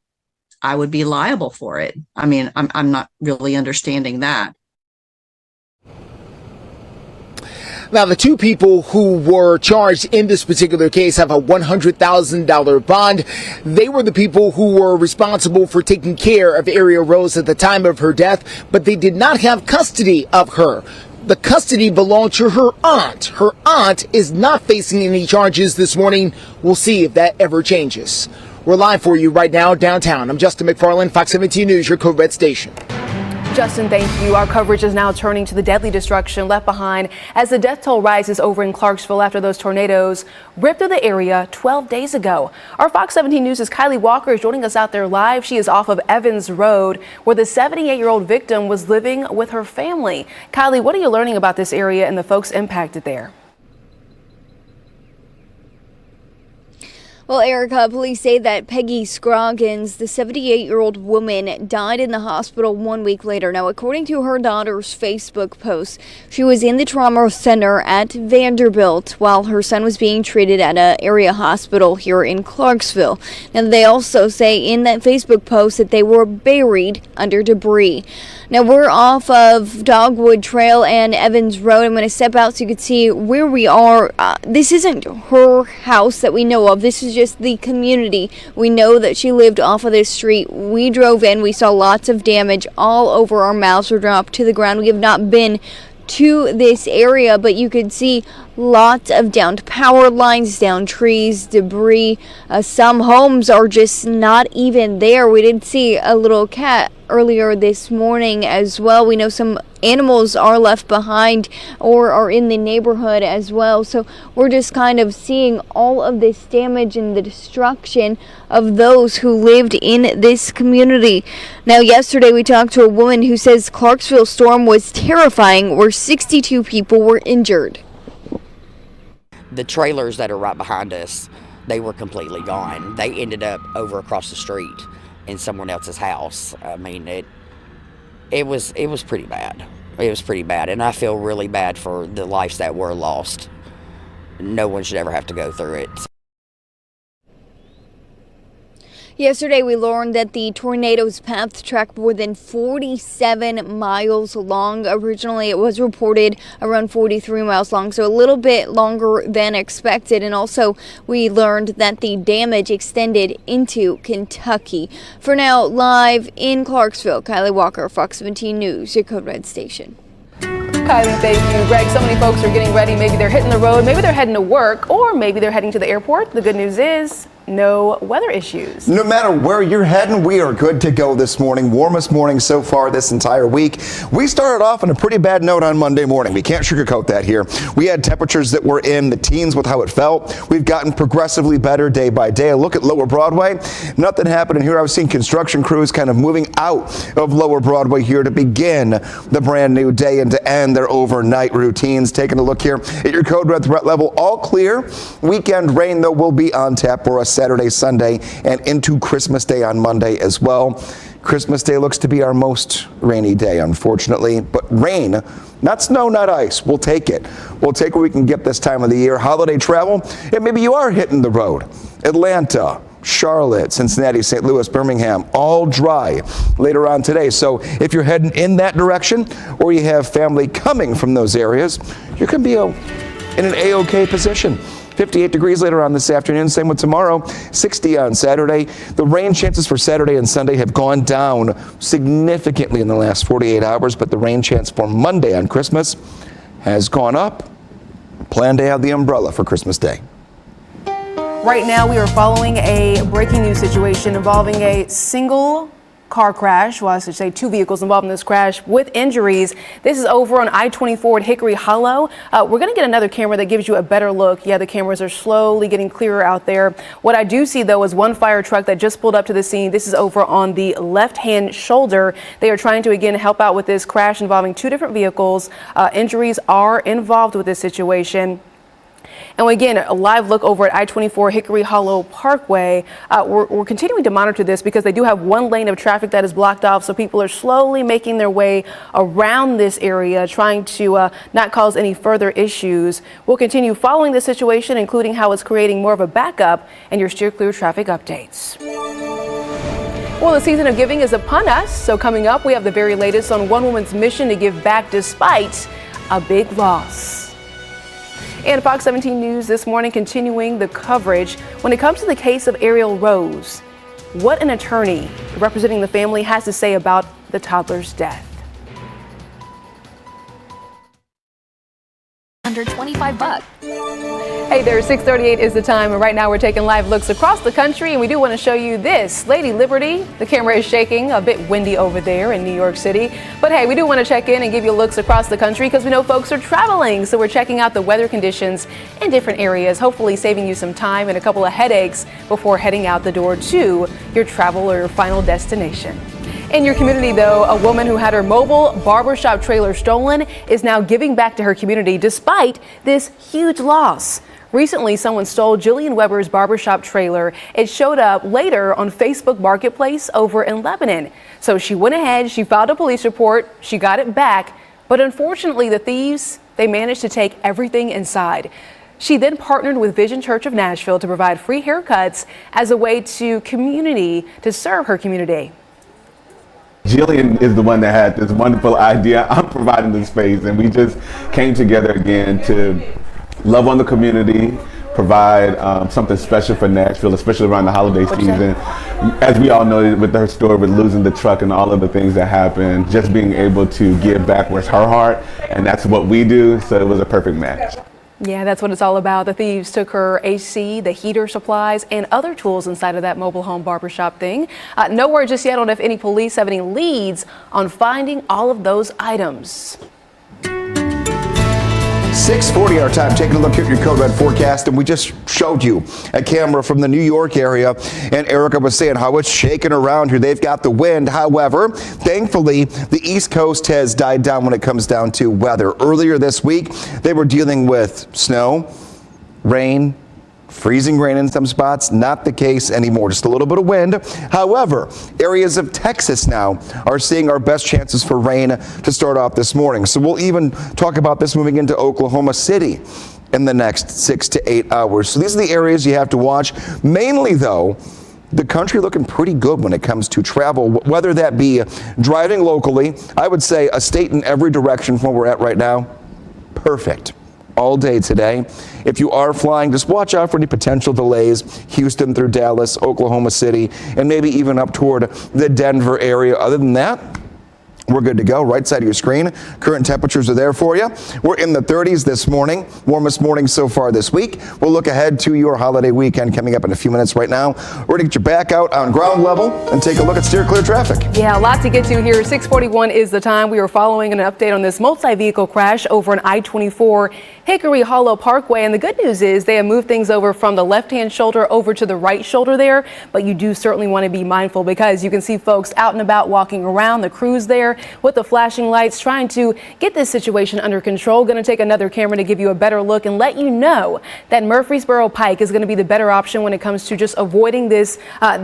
Speaker 5: I would be liable for it. I mean, I'm not really understanding that.
Speaker 3: Now, the 2 people who were charged in this particular case have a $100,000 bond. They were the people who were responsible for taking care of Ariel Rose at the time of her death, but they did not have custody of her. The custody belonged to her aunt. Her aunt is not facing any charges this morning. We'll see if that ever changes. We're live for you right now downtown. I'm Justin McFarland, Fox 17 News, your Code Red station.
Speaker 2: Justin, thank you. Our coverage is now turning to the deadly destruction left behind as the death toll rises over in Clarksville after those tornadoes ripped through the area 12 days ago. Our Fox 17 News' Kylie Walker is joining us out there live. She is off of Evans Road, where the 78-year-old victim was living with her family. Kylie, what are you learning about this area and the folks impacted there?
Speaker 6: Well, Erica, police say that Peggy Scroggins, the 78-year-old woman, died in the hospital 1 week later. Now, according to her daughter's Facebook post, she was in the trauma center at Vanderbilt while her son was being treated at an area hospital here in Clarksville. Now, they also say in that Facebook post that they were buried under debris. Now, we're off of Dogwood Trail and Evans Road. I'm going to step out so you can see where we are. This isn't her house that we know of. This is just the community. We know that she lived off of this street. We drove in. We saw lots of damage all over. Our mouths were dropped to the ground. We have not been to this area, but you can see lots of downed power lines, downed trees, debris. Some homes are just not even there. We did see a little cat earlier this morning as well. We know some animals are left behind or are in the neighborhood as well. So we're just kind of seeing all of this damage and the destruction of those who lived in this community. Now, yesterday we talked to a woman who says Clarksville storm was terrifying, where 62 people were injured.
Speaker 7: The trailers that are right behind us, they were completely gone. They ended up over across the street in someone else's house. I mean, it was pretty bad. It was pretty bad, and I feel really bad for the lives that were lost. No one should ever have to go through it.
Speaker 6: Yesterday, we learned that the tornado's path tracked more than 47 miles long. Originally, it was reported around 43 miles long, so a little bit longer than expected. And also, we learned that the damage extended into Kentucky. For now, live in Clarksville, Kylie Walker, Fox 17 News, your Code Red station.
Speaker 2: Kylie, thank you. Greg, so many folks are getting ready. Maybe they're hitting the road, maybe they're heading to work, or maybe they're heading to the airport. The good news is no weather issues.
Speaker 4: No matter where you're heading, we are good to go this morning. Warmest morning so far this entire week. We started off on a pretty bad note on Monday morning. We can't sugarcoat that here. We had temperatures that were in the teens with how it felt. We've gotten progressively better day by day. A look at Lower Broadway. Nothing happening here. I was seeing construction crews kind of moving out of Lower Broadway here to begin the brand new day and to end their overnight routines. Taking a look here at your code red threat level. All clear. Weekend rain, though, will be on tap for us Saturday, Sunday, and into Christmas Day on Monday as well. Christmas Day looks to be our most rainy day, unfortunately, but rain, not snow, not ice. We'll take it. We'll take what we can get this time of the year. Holiday travel, and maybe you are hitting the road. Atlanta, Charlotte, Cincinnati, St. Louis, Birmingham, all dry later on today. So if you're heading in that direction, or you have family coming from those areas, you can be in an A-OK position. 58 degrees later on this afternoon. Same with tomorrow. 60 on Saturday. The rain chances for Saturday and Sunday have gone down significantly in the last 48 hours, but the rain chance for Monday on Christmas has gone up. Plan to have the umbrella for Christmas Day.
Speaker 2: Right now, we are following a breaking news situation involving a single car crash. Well, I should say two vehicles involved in this crash with injuries. This is over on I-24 at Hickory Hollow. We're going to get another camera that gives you a better look. Yeah, the cameras are slowly getting clearer out there. What I do see, though, is one fire truck that just pulled up to the scene. This is over on the left-hand shoulder. They are trying to, again, help out with this crash involving two different vehicles. Injuries are involved with this situation. And again, a live look over at I-24 Hickory Hollow Parkway. We're continuing to monitor this because they do have one lane of traffic that is blocked off. So people are slowly making their way around this area, trying to not cause any further issues. We'll continue following the situation, including how it's creating more of a backup, and your steer clear traffic updates. Well, the season of giving is upon us. So coming up, we have the very latest on one woman's mission to give back despite a big loss. And Fox 17 News this morning continuing the coverage when it comes to the case of Ariel Rose. What an attorney representing the family has to say about the toddler's death.
Speaker 9: Under $25.
Speaker 2: Hey there, 6:38 is the time, and right now we're taking live looks across the country, and we do want to show you this. Lady Liberty, the camera is shaking, a bit windy over there in New York City. But hey, we do want to check in and give you looks across the country because we know folks are traveling, so we're checking out the weather conditions in different areas, hopefully saving you some time and a couple of headaches before heading out the door to your travel or your final destination. In your community, though, a woman who had her mobile barbershop trailer stolen is now giving back to her community despite this huge loss. Recently, someone stole Jillian Weber's barbershop trailer. It showed up later on Facebook Marketplace over in Lebanon. So she went ahead, she filed a police report, she got it back, but unfortunately the thieves, they managed to take everything inside. She then partnered with Vision Church of Nashville to provide free haircuts as a way to serve her community.
Speaker 18: Jillian is the one that had this wonderful idea. I'm providing the space, and we just came together again to love on the community, provide something special for Nashville, especially around the holiday season. As we all know, with her story, with losing the truck and all of the things that happened, just being able to give back was her heart, and that's what we do, so it was a perfect match.
Speaker 2: Yeah, that's what it's all about. The thieves took her AC, the heater supplies, and other tools inside of that mobile home barbershop thing. No word just yet on if any police have any leads on finding all of those items.
Speaker 4: 6:40 our time, taking a look at your Code Red forecast, and we just showed you a camera from the New York area, and Erica was saying how it's shaking around here. They've got the wind. However, thankfully, the East Coast has died down when it comes down to weather. Earlier this week, they were dealing with snow, rain, freezing rain in some spots. Not the case anymore, just a little bit of wind. However, areas of Texas now are seeing our best chances for rain to start off this morning. So we'll even talk about this moving into Oklahoma City in the next 6 to 8 hours. So these are the areas you have to watch. Mainly, though, the country looking pretty good when it comes to travel, whether that be driving locally. I would say a state in every direction from where we're at right now. Perfect. All day today. If you are flying, just watch out for any potential delays. Houston through Dallas, Oklahoma City, and maybe even up toward the Denver area. Other than that, we're good to go. Right side of your screen. Current temperatures are there for you. We're in the 30s this morning. Warmest morning so far this week. We'll look ahead to your holiday weekend coming up in a few minutes right now. We're going to get you back out on ground level and take a look at steer clear traffic.
Speaker 2: Yeah, a lot to get to here. 6:41 is the time. We are following an update on this multi-vehicle crash over an I-24 Hickory Hollow Parkway. And the good news is they have moved things over from the left-hand shoulder over to the right shoulder there. But you do certainly want to be mindful because you can see folks out and about walking around, the crews there with the flashing lights trying to get this situation under control. Going to take another camera to give you a better look and let you know that Murfreesboro Pike is going to be the better option when it comes to just avoiding this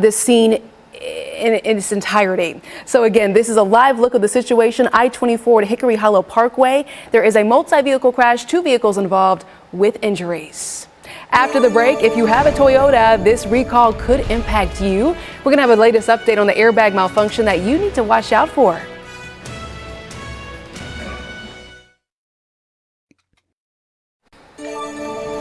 Speaker 2: scene in its entirety. So again, this is a live look of the situation. I-24 to Hickory Hollow Parkway. There is a multi-vehicle crash, 2 vehicles involved with injuries. After the break, if you have a Toyota, this recall could impact you. We're going to have a latest update on the airbag malfunction that you need to watch out for.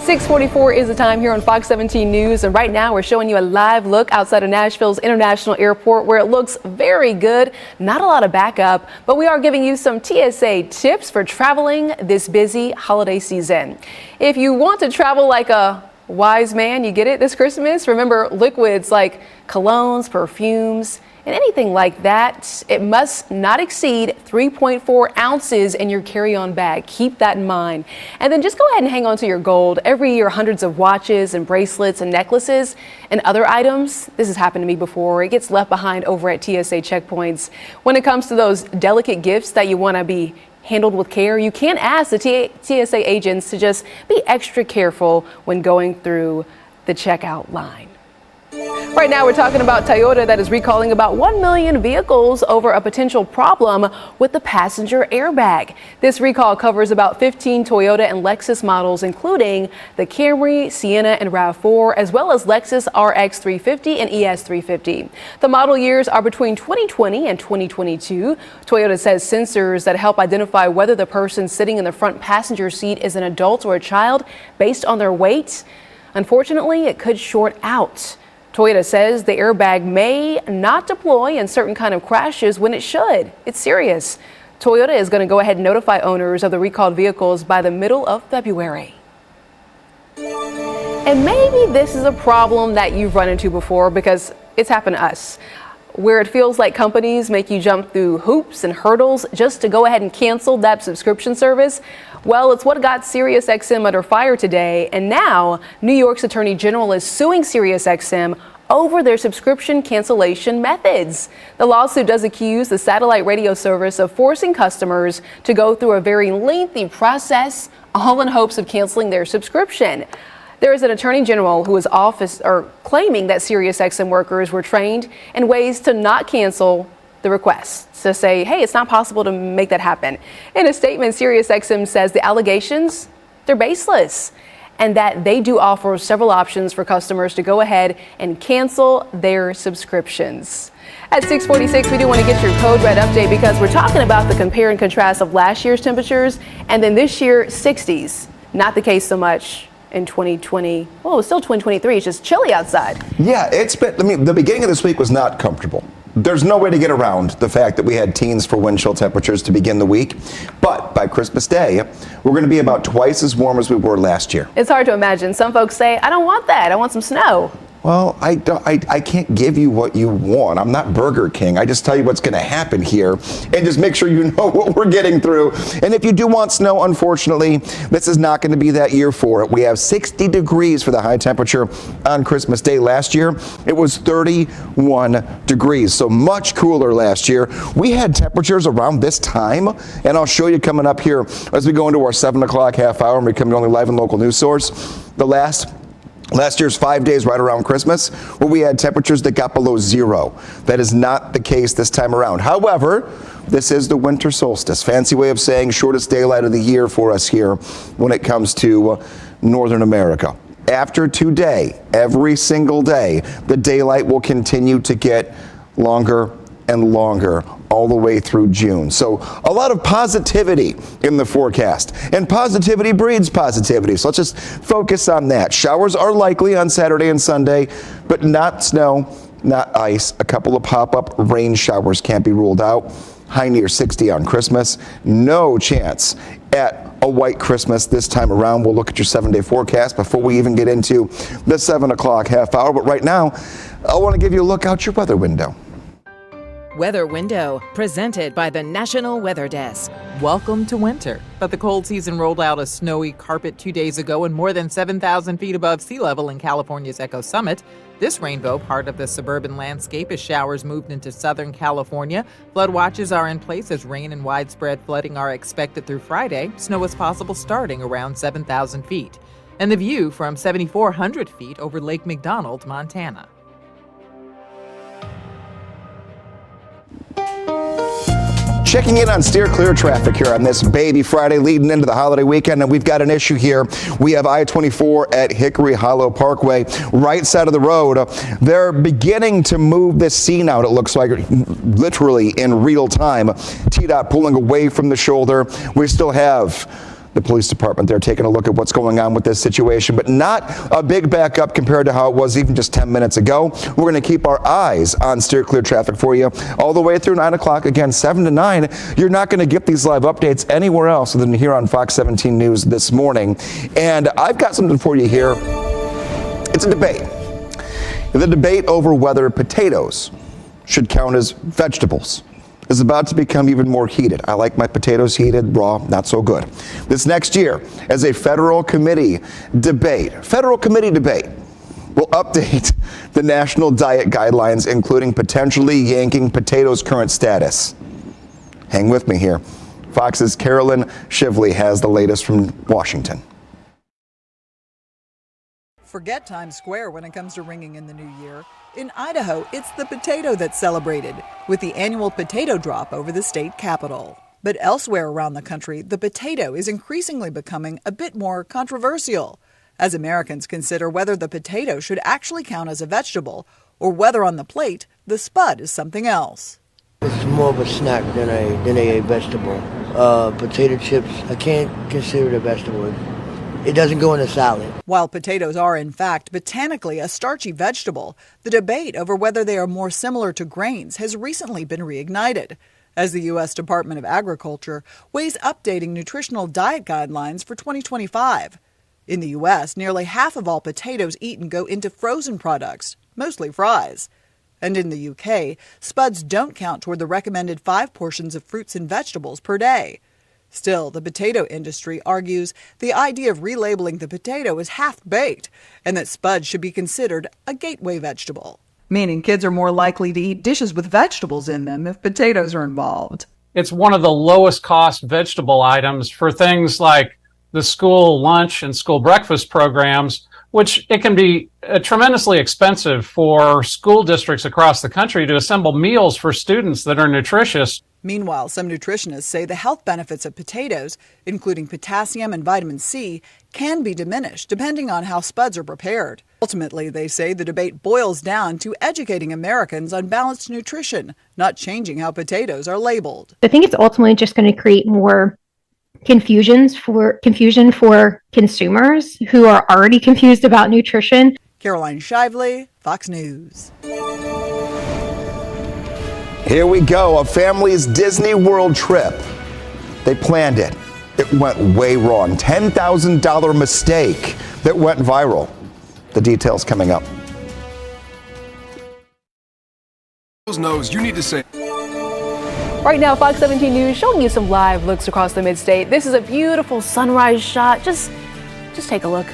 Speaker 2: 6:44 is the time here on Fox 17 News, and right now we're showing you a live look outside of Nashville's International Airport where it looks very good. Not a lot of backup, but we are giving you some TSA tips for traveling this busy holiday season. If you want to travel like a wise man, you get it this Christmas, remember liquids like colognes, perfumes, and anything like that, it must not exceed 3.4 ounces in your carry-on bag. Keep that in mind. And then just go ahead and hang on to your gold. Every year, hundreds of watches and bracelets and necklaces and other items, this has happened to me before, it gets left behind over at TSA checkpoints. When it comes to those delicate gifts that you want to be handled with care, you can ask the TSA agents to just be extra careful when going through the checkout line. Right now, we're talking about Toyota that is recalling about 1 million vehicles over a potential problem with the passenger airbag. This recall covers about 15 Toyota and Lexus models, including the Camry, Sienna, and RAV4, as well as Lexus RX 350 and ES 350. The model years are between 2020 and 2022. Toyota says sensors that help identify whether the person sitting in the front passenger seat is an adult or a child based on their weight. Unfortunately, it could short out. Toyota says the airbag may not deploy in certain kind of crashes when it should. It's serious. Toyota is going to go ahead and notify owners of the recalled vehicles by the middle of February. And maybe this is a problem that you've run into before because it's happened to us, where it feels like companies make you jump through hoops and hurdles just to go ahead and cancel that subscription service. Well, it's what got SiriusXM under fire today, and now New York's Attorney General is suing SiriusXM over their subscription cancellation methods. The lawsuit does accuse the satellite radio service of forcing customers to go through a very lengthy process, all in hopes of canceling their subscription. There is an attorney general who is claiming that SiriusXM workers were trained in ways to not cancel the requests, to say, hey, it's not possible to make that happen. In a statement, SiriusXM says the allegations, they're baseless, and that they do offer several options for customers to go ahead and cancel their subscriptions. At 6:46, we do want to get your Code Red update because we're talking about the compare and contrast of last year's temperatures and then this year 60s. Not the case so much in 2020. Well, it's still 2023. It's just chilly outside.
Speaker 4: Yeah, it's been, the beginning of this week was not comfortable. There's no way to get around the fact that we had teens for wind chill temperatures to begin the week. But by Christmas Day, we're going to be about twice as warm as we were last year.
Speaker 2: It's hard to imagine. Some folks say, I don't want that. I want some snow.
Speaker 4: Well, I can't give you what you want. I'm not Burger King. I just tell you what's going to happen here and just make sure you know what we're getting through. And if you do want snow, unfortunately, this is not going to be that year for it. We have 60 degrees for the high temperature on Christmas Day. Last year, it was 31 degrees, so much cooler last year. We had temperatures around this time, and I'll show you coming up here as we go into our 7 o'clock half hour and we come only live and local news source. Last year's 5 days right around Christmas, where we had temperatures that got below zero. That is not the case this time around. However, this is the winter solstice. Fancy way of saying shortest daylight of the year for us here when it comes to Northern America. after today, every single day, the daylight will continue to get longer and longer all the way through June. So a lot of positivity in the forecast, and positivity breeds positivity. So let's just focus on that. Showers are likely on Saturday and Sunday, but not snow, not ice. A couple of pop-up rain showers can't be ruled out. High near 60 on Christmas. No chance at a white Christmas this time around. We'll look at your 7-day forecast before we even get into the 7 o'clock half hour. But right now, I want to give you a look out your weather window.
Speaker 14: Weather Window, presented by the National Weather Desk.
Speaker 9: Welcome to winter, but the cold season rolled out a snowy carpet 2 days ago and more than 7,000 feet above sea level in California's Echo Summit. This rainbow, part of the suburban landscape, as showers moved into Southern California. Flood watches are in place as rain and widespread flooding are expected through Friday. Snow is possible starting around 7,000 feet. And the view from 7,400 feet over Lake McDonald, Montana.
Speaker 4: Checking in on steer clear traffic here on this baby Friday leading into the holiday weekend, and we've got an issue here. We have I-24 at Hickory Hollow Parkway, right side of the road. They're beginning to move this scene out, it looks like, literally in real time. TDOT pulling away from the shoulder. We still have the police department there taking a look at what's going on with this situation, but not a big backup compared to how it was even just 10 minutes ago. We're going to keep our eyes on steer clear traffic for you all the way through 9 o'clock. Again, 7 to 9. You're not going to get these live updates anywhere else than here on Fox 17 News this morning. And I've got something for you here. It's a debate. The debate over whether potatoes should count as vegetables is about to become even more heated. I like my potatoes heated, raw, not so good. This next year, as a federal committee debate will update the national diet guidelines, including potentially yanking potatoes' current status. Hang with me here. Fox's Carolyn Shively has the latest from Washington.
Speaker 10: Forget Times Square when it comes to ringing in the new year. In Idaho, it's the potato that's celebrated, with the annual potato drop over the state capitol. But elsewhere around the country, the potato is increasingly becoming a bit more controversial, as Americans consider whether the potato should actually count as a vegetable, or whether on the plate, the spud is something else.
Speaker 12: It's more of a snack than a vegetable. Potato chips, I can't consider it a vegetable. It doesn't go in a salad.
Speaker 10: While potatoes are, in fact, botanically a starchy vegetable, the debate over whether they are more similar to grains has recently been reignited, as the U.S. Department of Agriculture weighs updating nutritional diet guidelines for 2025. In the U.S., nearly half of all potatoes eaten go into frozen products, mostly fries. And in the U.K., spuds don't count toward the recommended 5 portions of fruits and vegetables per day. Still, the potato industry argues the idea of relabeling the potato is half-baked and that spuds should be considered a gateway vegetable.
Speaker 17: Meaning kids are more likely to eat dishes with vegetables in them if potatoes are involved.
Speaker 22: It's one of the lowest cost vegetable items for things like the school lunch and school breakfast programs, which it can be tremendously expensive for school districts across the country to assemble meals for students that are nutritious.
Speaker 10: Meanwhile, some nutritionists say the health benefits of potatoes, including potassium and vitamin C, can be diminished depending on how spuds are prepared. Ultimately, they say the debate boils down to educating Americans on balanced nutrition, not changing how potatoes are labeled.
Speaker 23: I think it's ultimately just going to create more confusion for consumers who are already confused about nutrition.
Speaker 10: Caroline Shively, Fox News.
Speaker 4: Here we go, a family's Disney World trip. They planned it. It went way wrong. $10,000 mistake that went viral. The details coming up.
Speaker 8: Knows you need to say.
Speaker 2: Right now, Fox 17 News showing you some live looks across the mid-state. This is a beautiful sunrise shot. Just take a look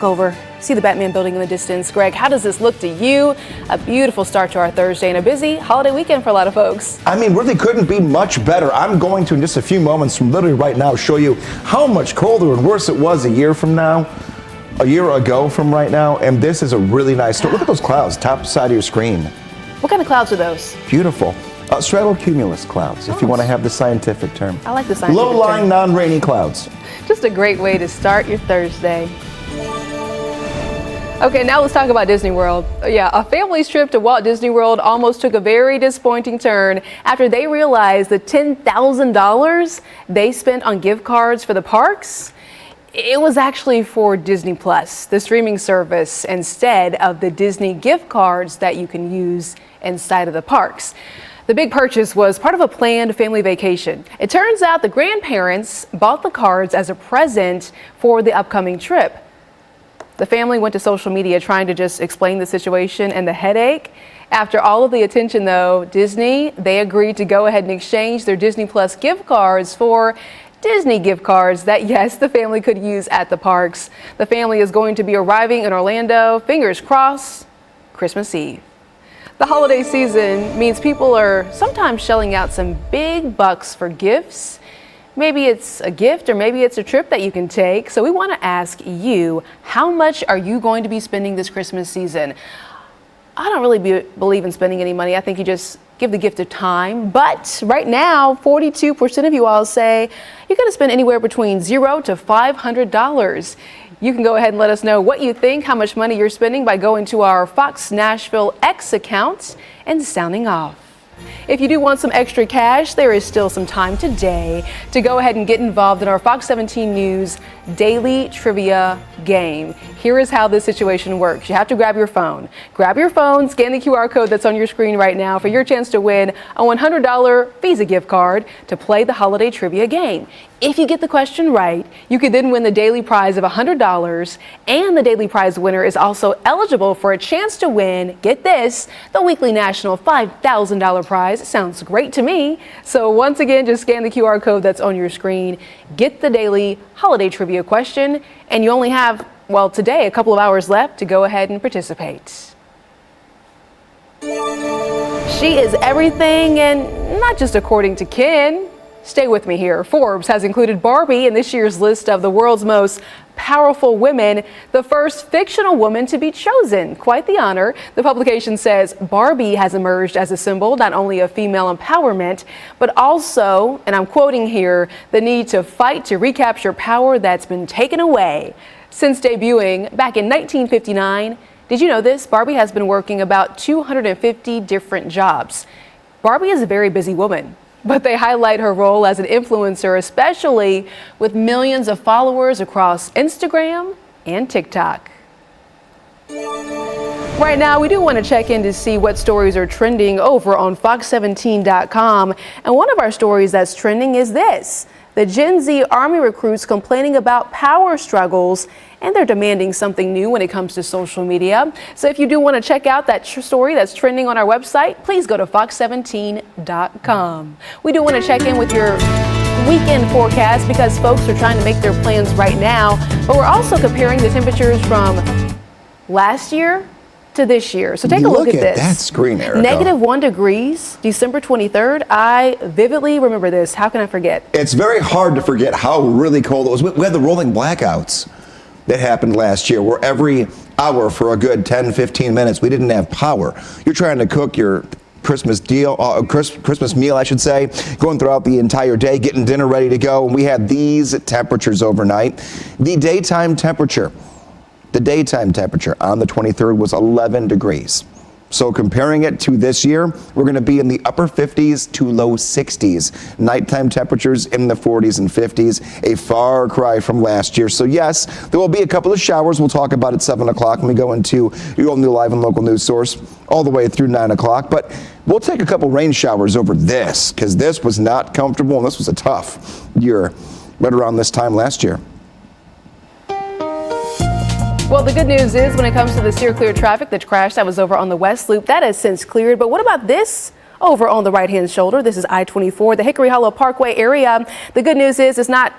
Speaker 2: over. See the Batman building in the distance. Greg, how does this look to you? A beautiful start to our Thursday and a busy holiday weekend for a lot of folks.
Speaker 4: I mean, really couldn't be much better. I'm going to, in just a few moments from literally right now, show you how much colder and worse it was a year ago from right now. And this is a really nice story. Look at those clouds, top side of your screen.
Speaker 2: What kind of clouds are those?
Speaker 4: Beautiful. Stratocumulus clouds, if you want to have the scientific term.
Speaker 2: I like the scientific term.
Speaker 4: Low-lying, non-rainy clouds.
Speaker 2: Just a great way to start your Thursday. Okay, now let's talk about Disney World. Yeah, a family's trip to Walt Disney World almost took a very disappointing turn after they realized the $10,000 they spent on gift cards for the parks, it was actually for Disney Plus, the streaming service, instead of the Disney gift cards that you can use inside of the parks. The big purchase was part of a planned family vacation. It turns out the grandparents bought the cards as a present for the upcoming trip. The family went to social media trying to just explain the situation and the headache. After all of the attention, though, Disney, they agreed to go ahead and exchange their Disney Plus gift cards for Disney gift cards that, yes, the family could use at the parks. The family is going to be arriving in Orlando, fingers crossed, Christmas Eve. The holiday season means people are sometimes shelling out some big bucks for gifts. Maybe it's a gift or maybe it's a trip that you can take. So we want to ask you, how much are you going to be spending this Christmas season? I don't really believe in spending any money. I think you just give the gift of time. But right now, 42% of you all say you're going to spend anywhere between $0 to $500. You can go ahead and let us know what you think, how much money you're spending by going to our Fox Nashville X account and sounding off. If you do want some extra cash, there is still some time today to go ahead and get involved in our Fox 17 News Daily Trivia Game. Here is how this situation works. You have to grab your phone. Grab your phone, scan the QR code that's on your screen right now for your chance to win a $100 Visa gift card to play the holiday trivia game. If you get the question right, you could then win the daily prize of $100, and the daily prize winner is also eligible for a chance to win, get this, the weekly national $5,000 prize. Sounds great to me. So once again, just scan the QR code that's on your screen, get the daily holiday trivia question, and you only have, well, today, a couple of hours left to go ahead and participate. She is everything, and not just according to Ken. Stay with me here. Forbes has included Barbie in this year's list of the world's most powerful women, the first fictional woman to be chosen. Quite the honor. The publication says Barbie has emerged as a symbol not only of female empowerment, but also, and I'm quoting here, the need to fight to recapture power that's been taken away. Since debuting back in 1959, did you know this? Barbie has been working about 250 different jobs. Barbie is a very busy woman, but they highlight her role as an influencer, especially with millions of followers across Instagram and TikTok. Right now, we do want to check in to see what stories are trending over on Fox17.com. And one of our stories that's trending is this: the Gen Z Army recruits complaining about power struggles, and they're demanding something new when it comes to social media. So if you do want to check out that story that's trending on our website, please go to Fox17.com. We do want to check in with your weekend forecast because folks are trying to make their plans right now, but we're also comparing the temperatures from last year to this year. So take a look at this.
Speaker 4: That screen, Erica.
Speaker 2: -1 degrees, December 23rd. I vividly remember this. How can I forget?
Speaker 4: It's very hard to forget how really cold it was. We had the rolling blackouts that happened last year, where every hour for a good 10, 15 minutes, we didn't have power. You're trying to cook your Christmas meal, I should say, going throughout the entire day, getting dinner ready to go. And we had these temperatures overnight. The daytime temperature on the 23rd was 11 degrees. So comparing it to this year, we're going to be in the upper 50s to low 60s. Nighttime temperatures in the 40s and 50s, a far cry from last year. So yes, there will be a couple of showers. We'll talk about at 7 o'clock when we go into your only live and local news source all the way through 9 o'clock. But we'll take a couple rain showers over this, because this was not comfortable and this was a tough year right around this time last year.
Speaker 2: Well, the good news is when it comes to the steer clear traffic, the crash that was over on the West Loop, that has since cleared. But what about this over on the right-hand shoulder? This is I-24, the Hickory Hollow Parkway area. The good news is it's not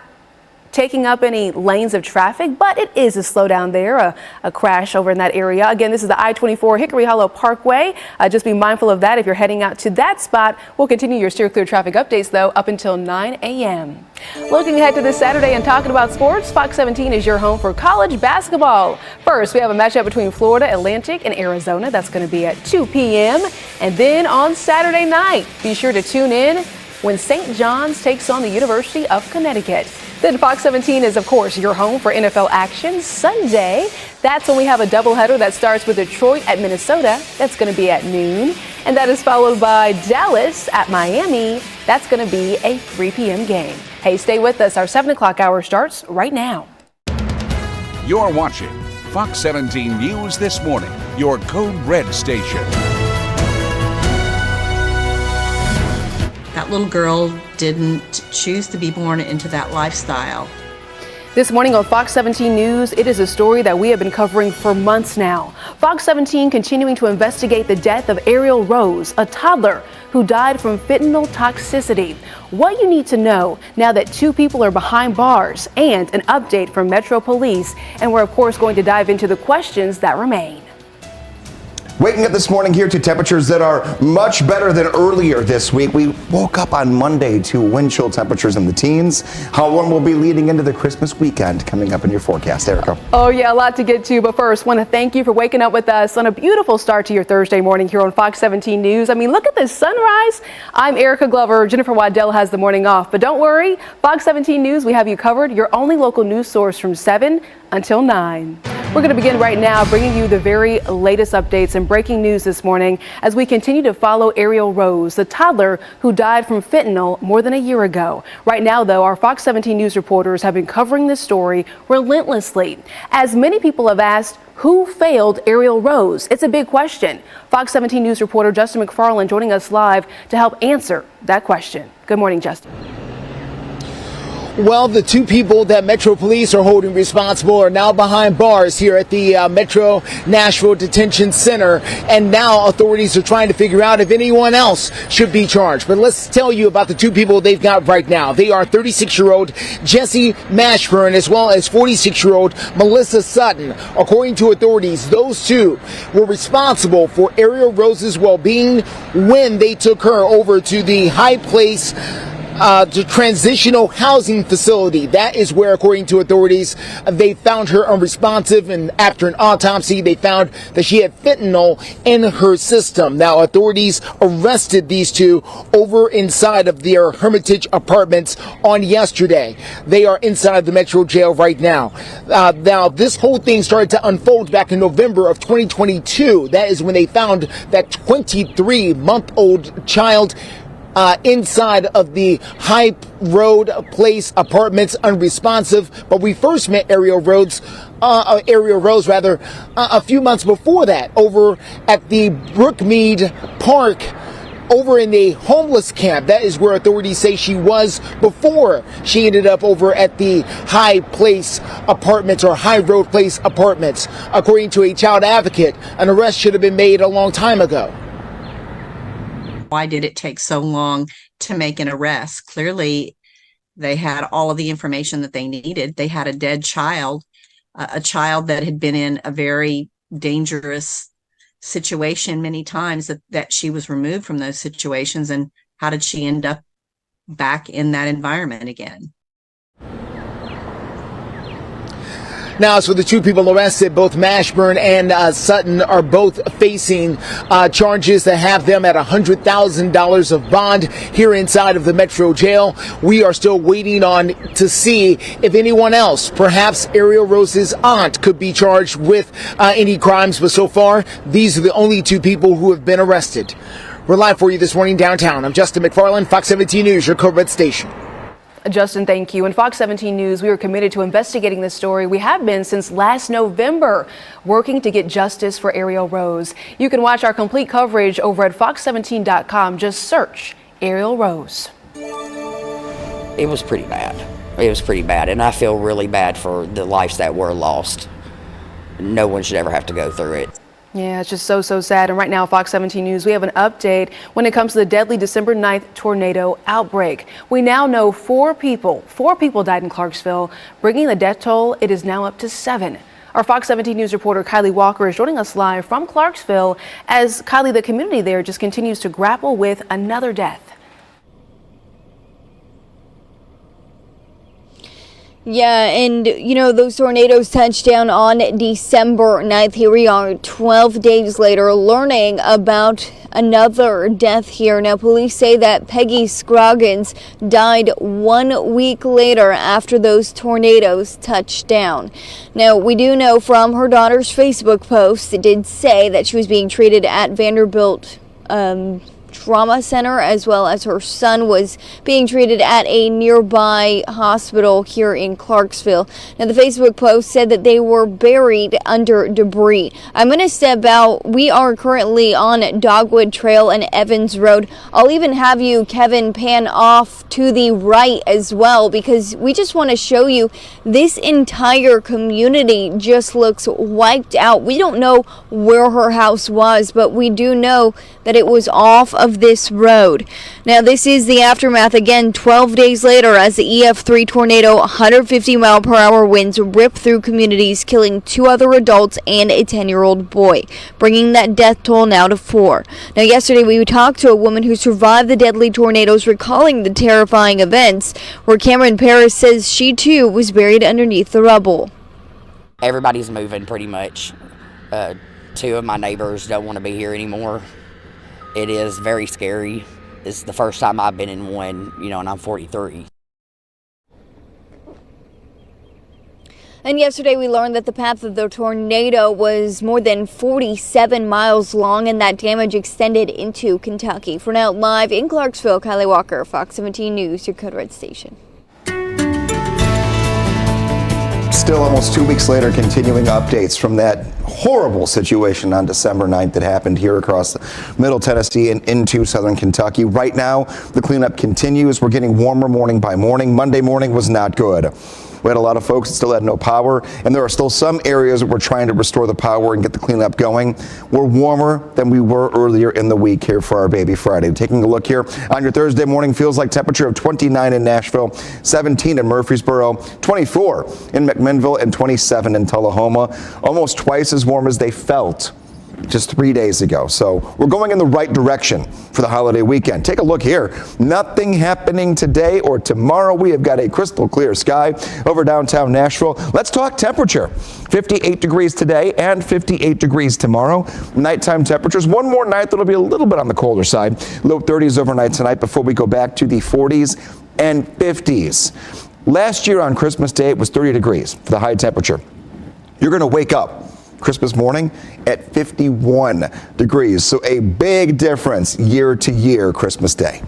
Speaker 2: taking up any lanes of traffic, but it is a slowdown there, a crash over in that area. Again, this is the I-24 Hickory Hollow Parkway. Just be mindful of that if you're heading out to that spot. We'll continue your steer clear traffic updates, though, up until 9 a.m. Looking ahead to this Saturday and talking about sports, Fox 17 is your home for college basketball. First, we have a matchup between Florida Atlantic and Arizona. That's going to be at 2 p.m. And then on Saturday night, be sure to tune in when St. John's takes on the University of Connecticut. Then Fox 17 is, of course, your home for NFL action. Sunday, that's when we have a doubleheader that starts with Detroit at Minnesota. That's going to be at noon. And that is followed by Dallas at Miami. That's going to be a 3 p.m. game. Hey, stay with us. Our 7 o'clock hour starts right now.
Speaker 1: You're watching Fox 17 News This Morning, your Code Red station.
Speaker 5: That little girl didn't choose to be born into that lifestyle.
Speaker 2: This morning on Fox 17 News, it is a story that we have been covering for months now. Fox 17 continuing to investigate the death of Ariel Rose, a toddler who died from fentanyl toxicity. What you need to know now that 2 people are behind bars, and an update from Metro Police. And we're, of course, going to dive into the questions that remain.
Speaker 4: Waking up this morning here to temperatures that are much better than earlier this week. We woke up on Monday to wind chill temperatures in the teens. How warm will be leading into the Christmas weekend coming up in your forecast, Erica?
Speaker 2: Oh yeah, a lot to get to, but first, want to thank you for waking up with us on a beautiful start to your Thursday morning here on Fox 17 News. I mean, look at this sunrise. I'm Erica Glover. Jennifer Waddell has the morning off, but don't worry, Fox 17 News, we have you covered, your only local news source from 7 until 9. We're going to begin right now bringing you the very latest updates and breaking news this morning as we continue to follow Ariel Rose, the toddler who died from fentanyl more than a year ago. Right now, though, our Fox 17 News reporters have been covering this story relentlessly. As many people have asked, who failed Ariel Rose? It's a big question. Fox 17 News reporter Justin McFarland joining us live to help answer that question. Good morning, Justin.
Speaker 3: Well, the 2 people that Metro Police are holding responsible are now behind bars here at the Metro Nashville Detention Center. And now authorities are trying to figure out if anyone else should be charged. But let's tell you about the 2 people they've got right now. They are 36-year-old Jesse Mashburn as well as 46-year-old Melissa Sutton. According to authorities, those 2 were responsible for Ariel Rose's well-being when they took her over to the High Place the transitional housing facility. That is where, according to authorities, they found her unresponsive, and after an autopsy, they found that she had fentanyl in her system. Now, authorities arrested these 2 over inside of their Hermitage apartments on yesterday. They are inside the Metro jail right now. Now, this whole thing started to unfold back in November of 2022. That is when they found that 23-month-old child inside of the High Road Place apartments, unresponsive. But we first met Ariel Rose a few months before that over at the Brookmead Park over in the homeless camp. That is where authorities say she was before she ended up over at the High Place Apartments or High Road Place Apartments. According to a child advocate, an arrest should have been made a long time ago.
Speaker 5: Why did it take so long to make an arrest? Clearly, they had all of the information that they needed. They had a dead child, a child that had been in a very dangerous situation many times, that she was removed from those situations. And how did she end up back in that environment again?
Speaker 3: Now, so the 2 people arrested, both Mashburn and Sutton, are both facing charges that have them at $100,000 of bond here inside of the Metro jail. We are still waiting on to see if anyone else, perhaps Ariel Rose's aunt, could be charged with any crimes. But so far, these are the only 2 people who have been arrested. We're live for you this morning downtown. I'm Justin McFarland, Fox 17 News, your Code Red station.
Speaker 2: Justin, thank you. In Fox 17 News, we are committed to investigating this story. We have been since last November, working to get justice for Ariel Rose. You can watch our complete coverage over at fox17.com. Just search Ariel Rose.
Speaker 7: It was pretty bad. It was pretty bad, and I feel really bad for the lives that were lost. No one should ever have to go through it.
Speaker 2: Yeah, it's just so sad. And right now, Fox 17 News, we have an update when it comes to the deadly December 9th tornado outbreak. We now know 4 people died in Clarksville, bringing the death toll. It is now up to 7. Our Fox 17 News reporter Kylie Walker is joining us live from Clarksville as Kylie, the community there just continues to grapple with another death.
Speaker 6: Yeah, and those tornadoes touched down on December 9th. Here we are 12 days later learning about another death here. Now, police say that Peggy Scroggins died 1 week later after those tornadoes touched down. Now, we do know from her daughter's Facebook post, it did say that she was being treated at Vanderbilt Trauma Center, as well as her son was being treated at a nearby hospital here in Clarksville. Now, the Facebook post said that they were buried under debris. I'm going to step out. We are currently on Dogwood Trail and Evans Road. I'll even have you, Kevin, pan off to the right as well, because we just want to show you this entire community just looks wiped out. We don't know where her house was, but we do know that it was off of this road. Now, this is the aftermath again 12 days later as the EF3 tornado 150-mile-per-hour winds rip through communities, killing 2 other adults and a 10-year-old boy, bringing that death toll now to 4. Now, yesterday we talked to a woman who survived the deadly tornadoes, recalling the terrifying events, where Cameron Paris says she too was buried underneath the rubble.
Speaker 7: Everybody's moving pretty much. 2 of my neighbors don't want to be here anymore. It is very scary. It's the first time I've been in one, and I'm 43.
Speaker 6: And yesterday we learned that the path of the tornado was more than 47 miles long, and that damage extended into Kentucky. For now, live in Clarksville, Kylie Walker, Fox 17 News, your Code Red station.
Speaker 4: Still almost 2 weeks later, continuing updates from that horrible situation on December 9th that happened here across Middle Tennessee and into Southern Kentucky. Right now, the cleanup continues. We're getting warmer morning by morning. Monday morning was not good. We had a lot of folks that still had no power, and there are still some areas that we're trying to restore the power and get the cleanup going. We're warmer than we were earlier in the week here for our Baby Friday. Taking a look here on your Thursday morning, feels like temperature of 29 in Nashville, 17 in Murfreesboro, 24 in McMinnville, and 27 in Tullahoma. Almost twice as warm as they felt just 3 days ago. So we're going in the right direction for the holiday weekend. Take a look here. Nothing happening today or tomorrow. We have got a crystal clear sky over downtown Nashville. Let's talk temperature. 58 degrees today and 58 degrees tomorrow. Nighttime temperatures. One more night that'll be a little bit on the colder side. Low 30s overnight tonight before we go back to the 40s and 50s. Last year on Christmas Day, it was 30 degrees for the high temperature. You're going to wake up Christmas morning at 51 degrees. So a big difference year to year Christmas Day.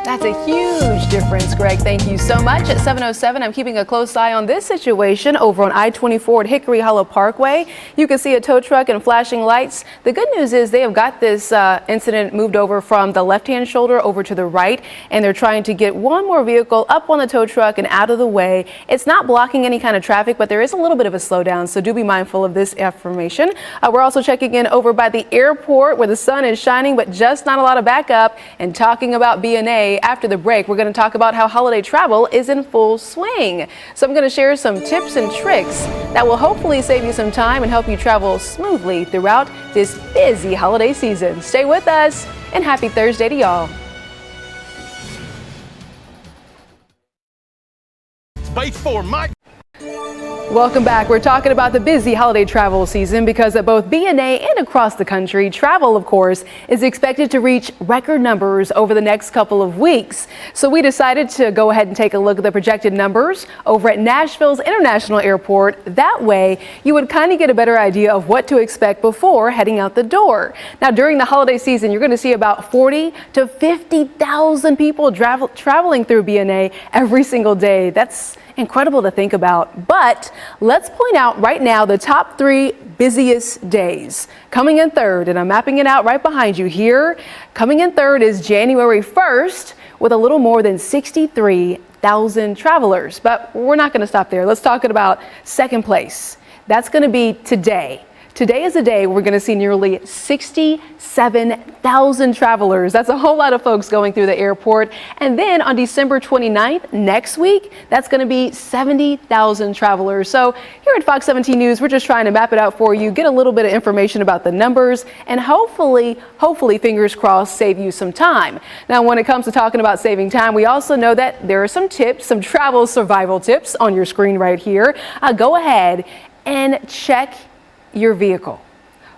Speaker 2: That's a huge difference, Greg. Thank you so much. At 7:07, I'm keeping a close eye on this situation over on I-24 at Hickory Hollow Parkway. You can see a tow truck and flashing lights. The good news is they have got this incident moved over from the left-hand shoulder over to the right, and they're trying to get one more vehicle up on the tow truck and out of the way. It's not blocking any kind of traffic, but there is a little bit of a slowdown, so do be mindful of this information. We're also checking in over by the airport where the sun is shining, but just not a lot of backup. And talking about B&A, after the break, we're going to talk about how holiday travel is in full swing. So I'm going to share some tips and tricks that will hopefully save you some time and help you travel smoothly throughout this busy holiday season. Stay with us, and happy Thursday to y'all.
Speaker 13: Space for Mike.
Speaker 2: Welcome back. We're talking about the busy holiday travel season because at both B&A and across the country, travel, of course, is expected to reach record numbers over the next couple of weeks. So we decided to go ahead and take a look at the projected numbers over at Nashville's International Airport. That way, you would kind of get a better idea of what to expect before heading out the door. Now, during the holiday season, you're going to see about 40 to 50,000 people traveling through B&A every single day. That's incredible to think about. But let's point out right now the top 3 busiest days. Coming in third, and I'm mapping it out right behind you here. Coming in third is January 1st with a little more than 63,000 travelers. But we're not going to stop there. Let's talk about second place. That's going to be today. Today is a day we're going to see nearly 67,000 travelers. That's a whole lot of folks going through the airport. And then on December 29th, next week, that's going to be 70,000 travelers. So here at Fox 17 News, we're just trying to map it out for you, get a little bit of information about the numbers, and hopefully, fingers crossed, save you some time. Now, when it comes to talking about saving time, we also know that there are some tips, some travel survival tips on your screen right here. Go ahead and check your vehicle.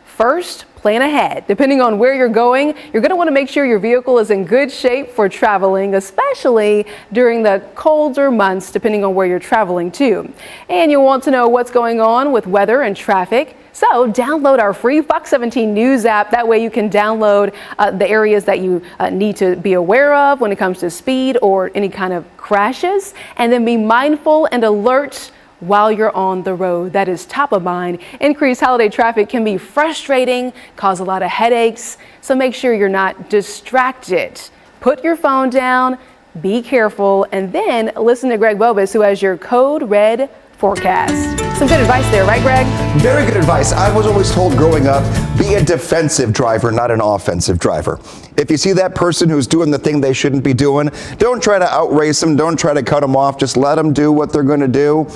Speaker 2: First, plan ahead. Depending on where you're going, you're going to want to make sure your vehicle is in good shape for traveling, especially during the colder months, depending on where you're traveling to. And you'll want to know what's going on with weather and traffic. So download our free Fox 17 News app. That way you can download the areas that you need to be aware of when it comes to speed or any kind of crashes, and then be mindful and alert while you're on the road. That is top of mind. Increased holiday traffic can be frustrating, cause a lot of headaches, so make sure you're not distracted. Put your phone down, be careful, and then listen to Greg Bobus, who has your Code Red forecast. Some good advice there, right, Greg?
Speaker 4: Very good advice. I was always told growing up, be a defensive driver, not an offensive driver. If you see that person who's doing the thing they shouldn't be doing, don't try to outrace them. Don't try to cut them off. Just let them do what they're going to do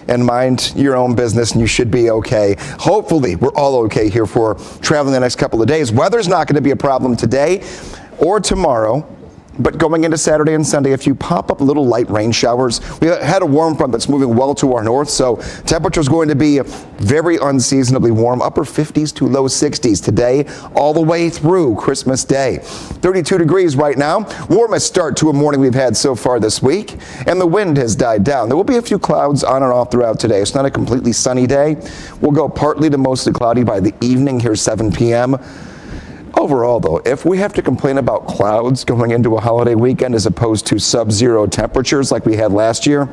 Speaker 4: and mind your own business, and you should be okay. Hopefully, we're all okay here for traveling the next couple of days. Weather's not going to be a problem today or tomorrow. But going into Saturday and Sunday, a few pop-up little light rain showers. We had a warm front that's moving well to our north, so temperature's going to be very unseasonably warm, upper 50s to low 60s today, all the way through Christmas Day. 32 degrees right now, warmest start to a morning we've had so far this week, and the wind has died down. There will be a few clouds on and off throughout today. It's not a completely sunny day. We'll go partly to mostly cloudy by the evening here, 7 p.m. Overall, though, if we have to complain about clouds going into a holiday weekend as opposed to sub-zero temperatures like we had last year,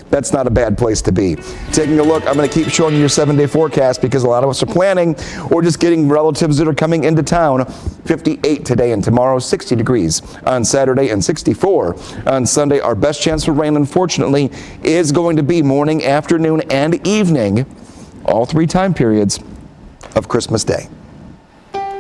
Speaker 4: that's not a bad place to be. Taking a look, I'm going to keep showing you your 7-day forecast because a lot of us are planning or just getting relatives that are coming into town. 58 today and tomorrow, 60 degrees on Saturday and 64 on Sunday. Our best chance for rain, unfortunately, is going to be morning, afternoon, and evening, all 3 time periods of Christmas Day.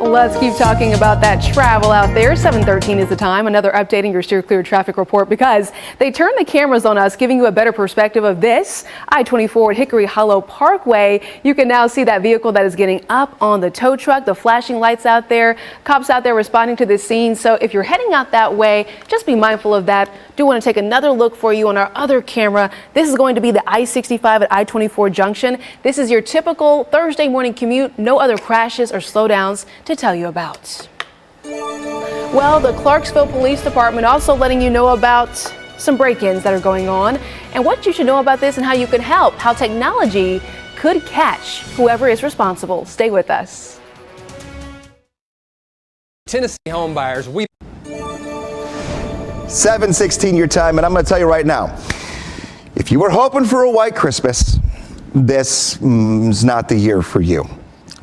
Speaker 2: Let's keep talking about that travel out there. 7:13 is the time. Another updating your Steer Clear traffic report because they turned the cameras on us, giving you a better perspective of this I-24 at Hickory Hollow Parkway. You can now see that vehicle that is getting up on the tow truck, the flashing lights out there, cops out there responding to this scene. So if you're heading out that way, just be mindful of that. Do want to take another look for you on our other camera. This is going to be the I-65 at I-24 junction. This is your typical Thursday morning commute. No other crashes or slowdowns to tell you about. Well, the Clarksville Police Department also letting you know about some break-ins that are going on and what you should know about this and how you can help, how technology could catch whoever is responsible. Stay with us.
Speaker 11: Tennessee home buyers,
Speaker 4: 7:16 your time, and I'm going to tell you right now, if you were hoping for a white Christmas, this is not the year for you.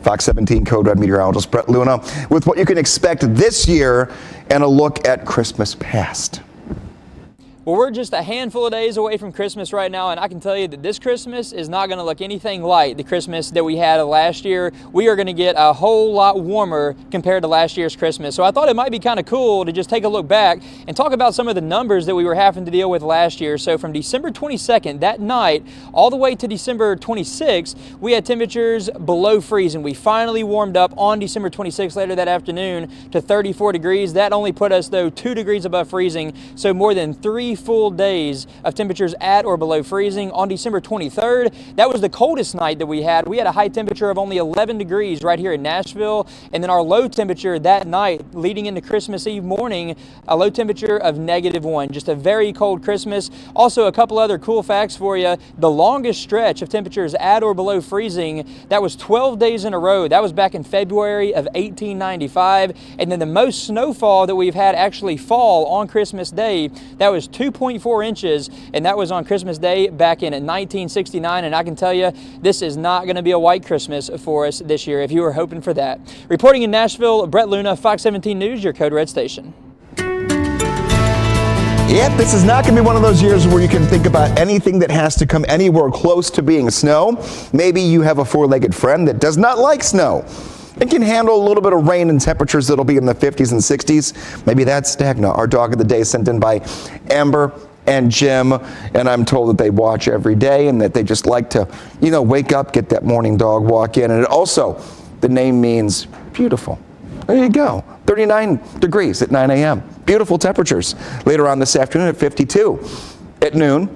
Speaker 4: Fox 17 Code Red meteorologist Brett Luna with what you can expect this year and a look at Christmas past.
Speaker 15: Well, we're just a handful of days away from Christmas right now, and I can tell you that this Christmas is not going to look anything like the Christmas that we had last year. We are going to get a whole lot warmer compared to last year's Christmas. So I thought it might be kind of cool to just take a look back and talk about some of the numbers that we were having to deal with last year. So from December 22nd, that night, all the way to December 26th, we had temperatures below freezing. We finally warmed up on December 26th later that afternoon to 34 degrees. That only put us, though, 2 degrees above freezing, so more than 3 full days of temperatures at or below freezing. On December 23rd, that was the coldest night that we had. We had a high temperature of only 11 degrees right here in Nashville, and then our low temperature that night leading into Christmas Eve morning, a low temperature of -1. Just a very cold Christmas. Also, a couple other cool facts for you. The longest stretch of temperatures at or below freezing, that was 12 days in a row. That was back in February of 1895, and then the most snowfall that we've had actually fall on Christmas Day, that was 2.4 inches, and that was on Christmas Day back in 1969. And I can tell you, this is not going to be a white Christmas for us this year if you were hoping for that. Reporting in Nashville, Brett Luna, Fox 17 News, your Code Red station.
Speaker 4: Yep, this is not going to be one of those years where you can think about anything that has to come anywhere close to being snow. Maybe you have a four-legged friend that does not like snow. It can handle a little bit of rain and temperatures that'll be in the 50s and 60s. Maybe that's Dagna, our dog of the day, sent in by Amber and Jim. And I'm told that they watch every day and that they just like to, wake up, get that morning dog walk in. And it also, the name means beautiful. There you go. 39 degrees at 9 a.m. Beautiful temperatures. Later on this afternoon at 52. At noon,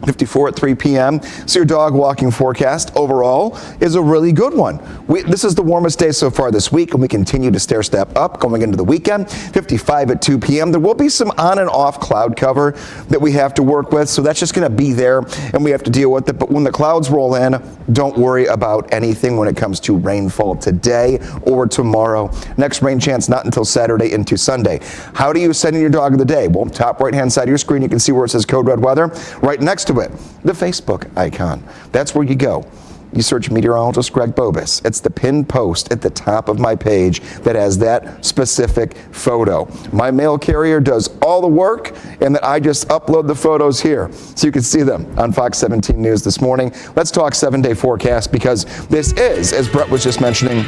Speaker 4: 54 at 3 p.m. So your dog walking forecast overall is a really good one. This is the warmest day so far this week, and we continue to stair step up going into the weekend. 55 at 2 p.m. There will be some on and off cloud cover that we have to work with, so that's just going to be there, and we have to deal with it. But when the clouds roll in, don't worry about anything when it comes to rainfall today or tomorrow. Next rain chance not until Saturday into Sunday. How do you send in your dog of the day? Well, top right-hand side of your screen, you can see where it says Code Red Weather. Right next to it, the Facebook icon. That's where you go. You search meteorologist Greg Bobus. It's the pinned post at the top of my page that has that specific photo. My mail carrier does all the work, and then I just upload the photos here so you can see them on Fox 17 News this morning. Let's talk 7-day forecast, because this is, as Brett was just mentioning,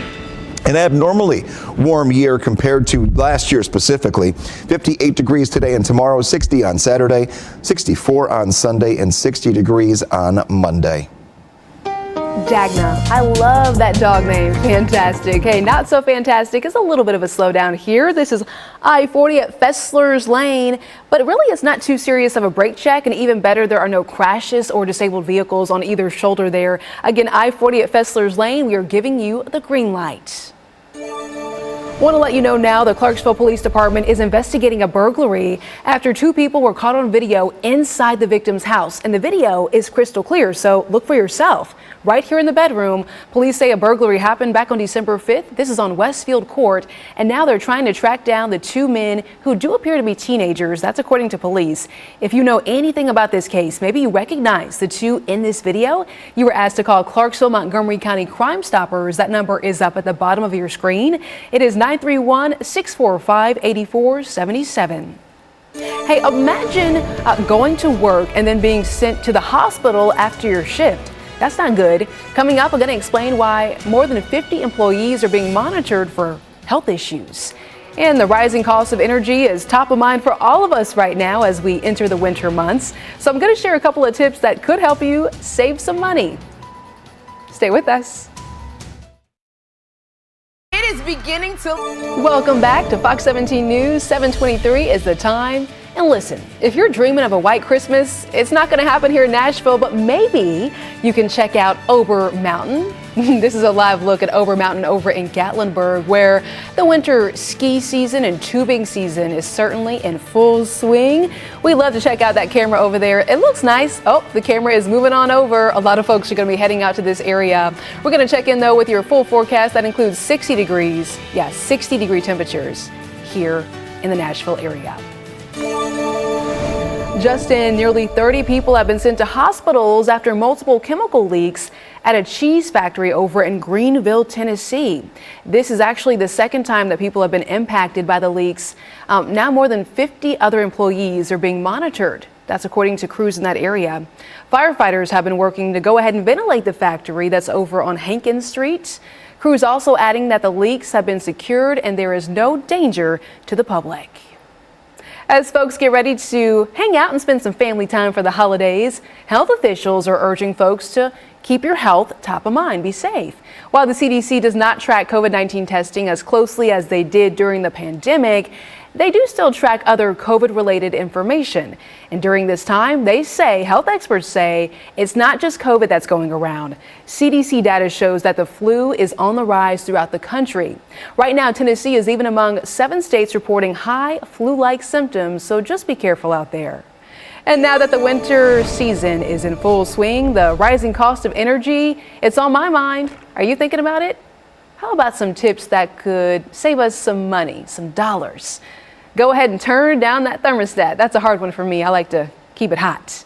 Speaker 4: an abnormally warm year compared to last year specifically. 58 degrees today and tomorrow, 60 on Saturday, 64 on Sunday, and 60 degrees on Monday.
Speaker 2: Dagna. I love that dog name. Fantastic. Hey, not so fantastic. It's a little bit of a slowdown here. This is I-40 at Fessler's Lane, but really it's not too serious of a brake check, and even better, there are no crashes or disabled vehicles on either shoulder there. Again, I-40 at Fessler's Lane, we are giving you the green light. Want to let you know now the Clarksville Police Department is investigating a burglary after 2 people were caught on video inside the victim's house. And the video is crystal clear, so look for yourself. Right here in the bedroom, police say a burglary happened back on December 5th. This is on Westfield Court, and now they're trying to track down the 2 men who do appear to be teenagers. That's according to police. If you know anything about this case, maybe you recognize the 2 in this video, you were asked to call Clarksville Montgomery County Crime Stoppers. That number is up at the bottom of your screen. It is 931-645-8477. Hey, imagine going to work and then being sent to the hospital after your shift. That's not good. Coming up, I'm going to explain why more than 50 employees are being monitored for health issues. And the rising cost of energy is top of mind for all of us right now as we enter the winter months. So I'm going to share a couple of tips that could help you save some money. Stay with us. It is beginning to... Welcome back to Fox 17 News. 7:23 is the time. And listen, if you're dreaming of a white Christmas, it's not going to happen here in Nashville, but maybe you can check out Ober Mountain. This is a live look at Ober Mountain over in Gatlinburg, where the winter ski season and tubing season is certainly in full swing. We love to check out that camera over there. It looks nice. Oh, the camera is moving on over. A lot of folks are going to be heading out to this area. We're going to check in, though, with your full forecast. That includes 60 degrees. Yeah, 60-degree temperatures here in the Nashville area. Just in, nearly 30 people have been sent to hospitals after multiple chemical leaks at a cheese factory over in Greenville, Tennessee. This is actually the second time that people have been impacted by the leaks. Now more than 50 other employees are being monitored. That's according to crews in that area. Firefighters have been working to go ahead and ventilate the factory that's over on Hankins Street. Crews also adding that the leaks have been secured and there is no danger to the public. As folks get ready to hang out and spend some family time for the holidays, health officials are urging folks to keep your health top of mind. Be safe. While the CDC does not track COVID-19 testing as closely as they did during the pandemic, they do still track other COVID-related information. And during this time, health experts say, it's not just COVID that's going around. CDC data shows that the flu is on the rise throughout the country. Right now, Tennessee is even among 7 states reporting high flu-like symptoms, so just be careful out there. And now that the winter season is in full swing, the rising cost of energy, it's on my mind. Are you thinking about it? How about some tips that could save us some money, some dollars? Go ahead and turn down that thermostat. That's a hard one for me. I like to keep it hot.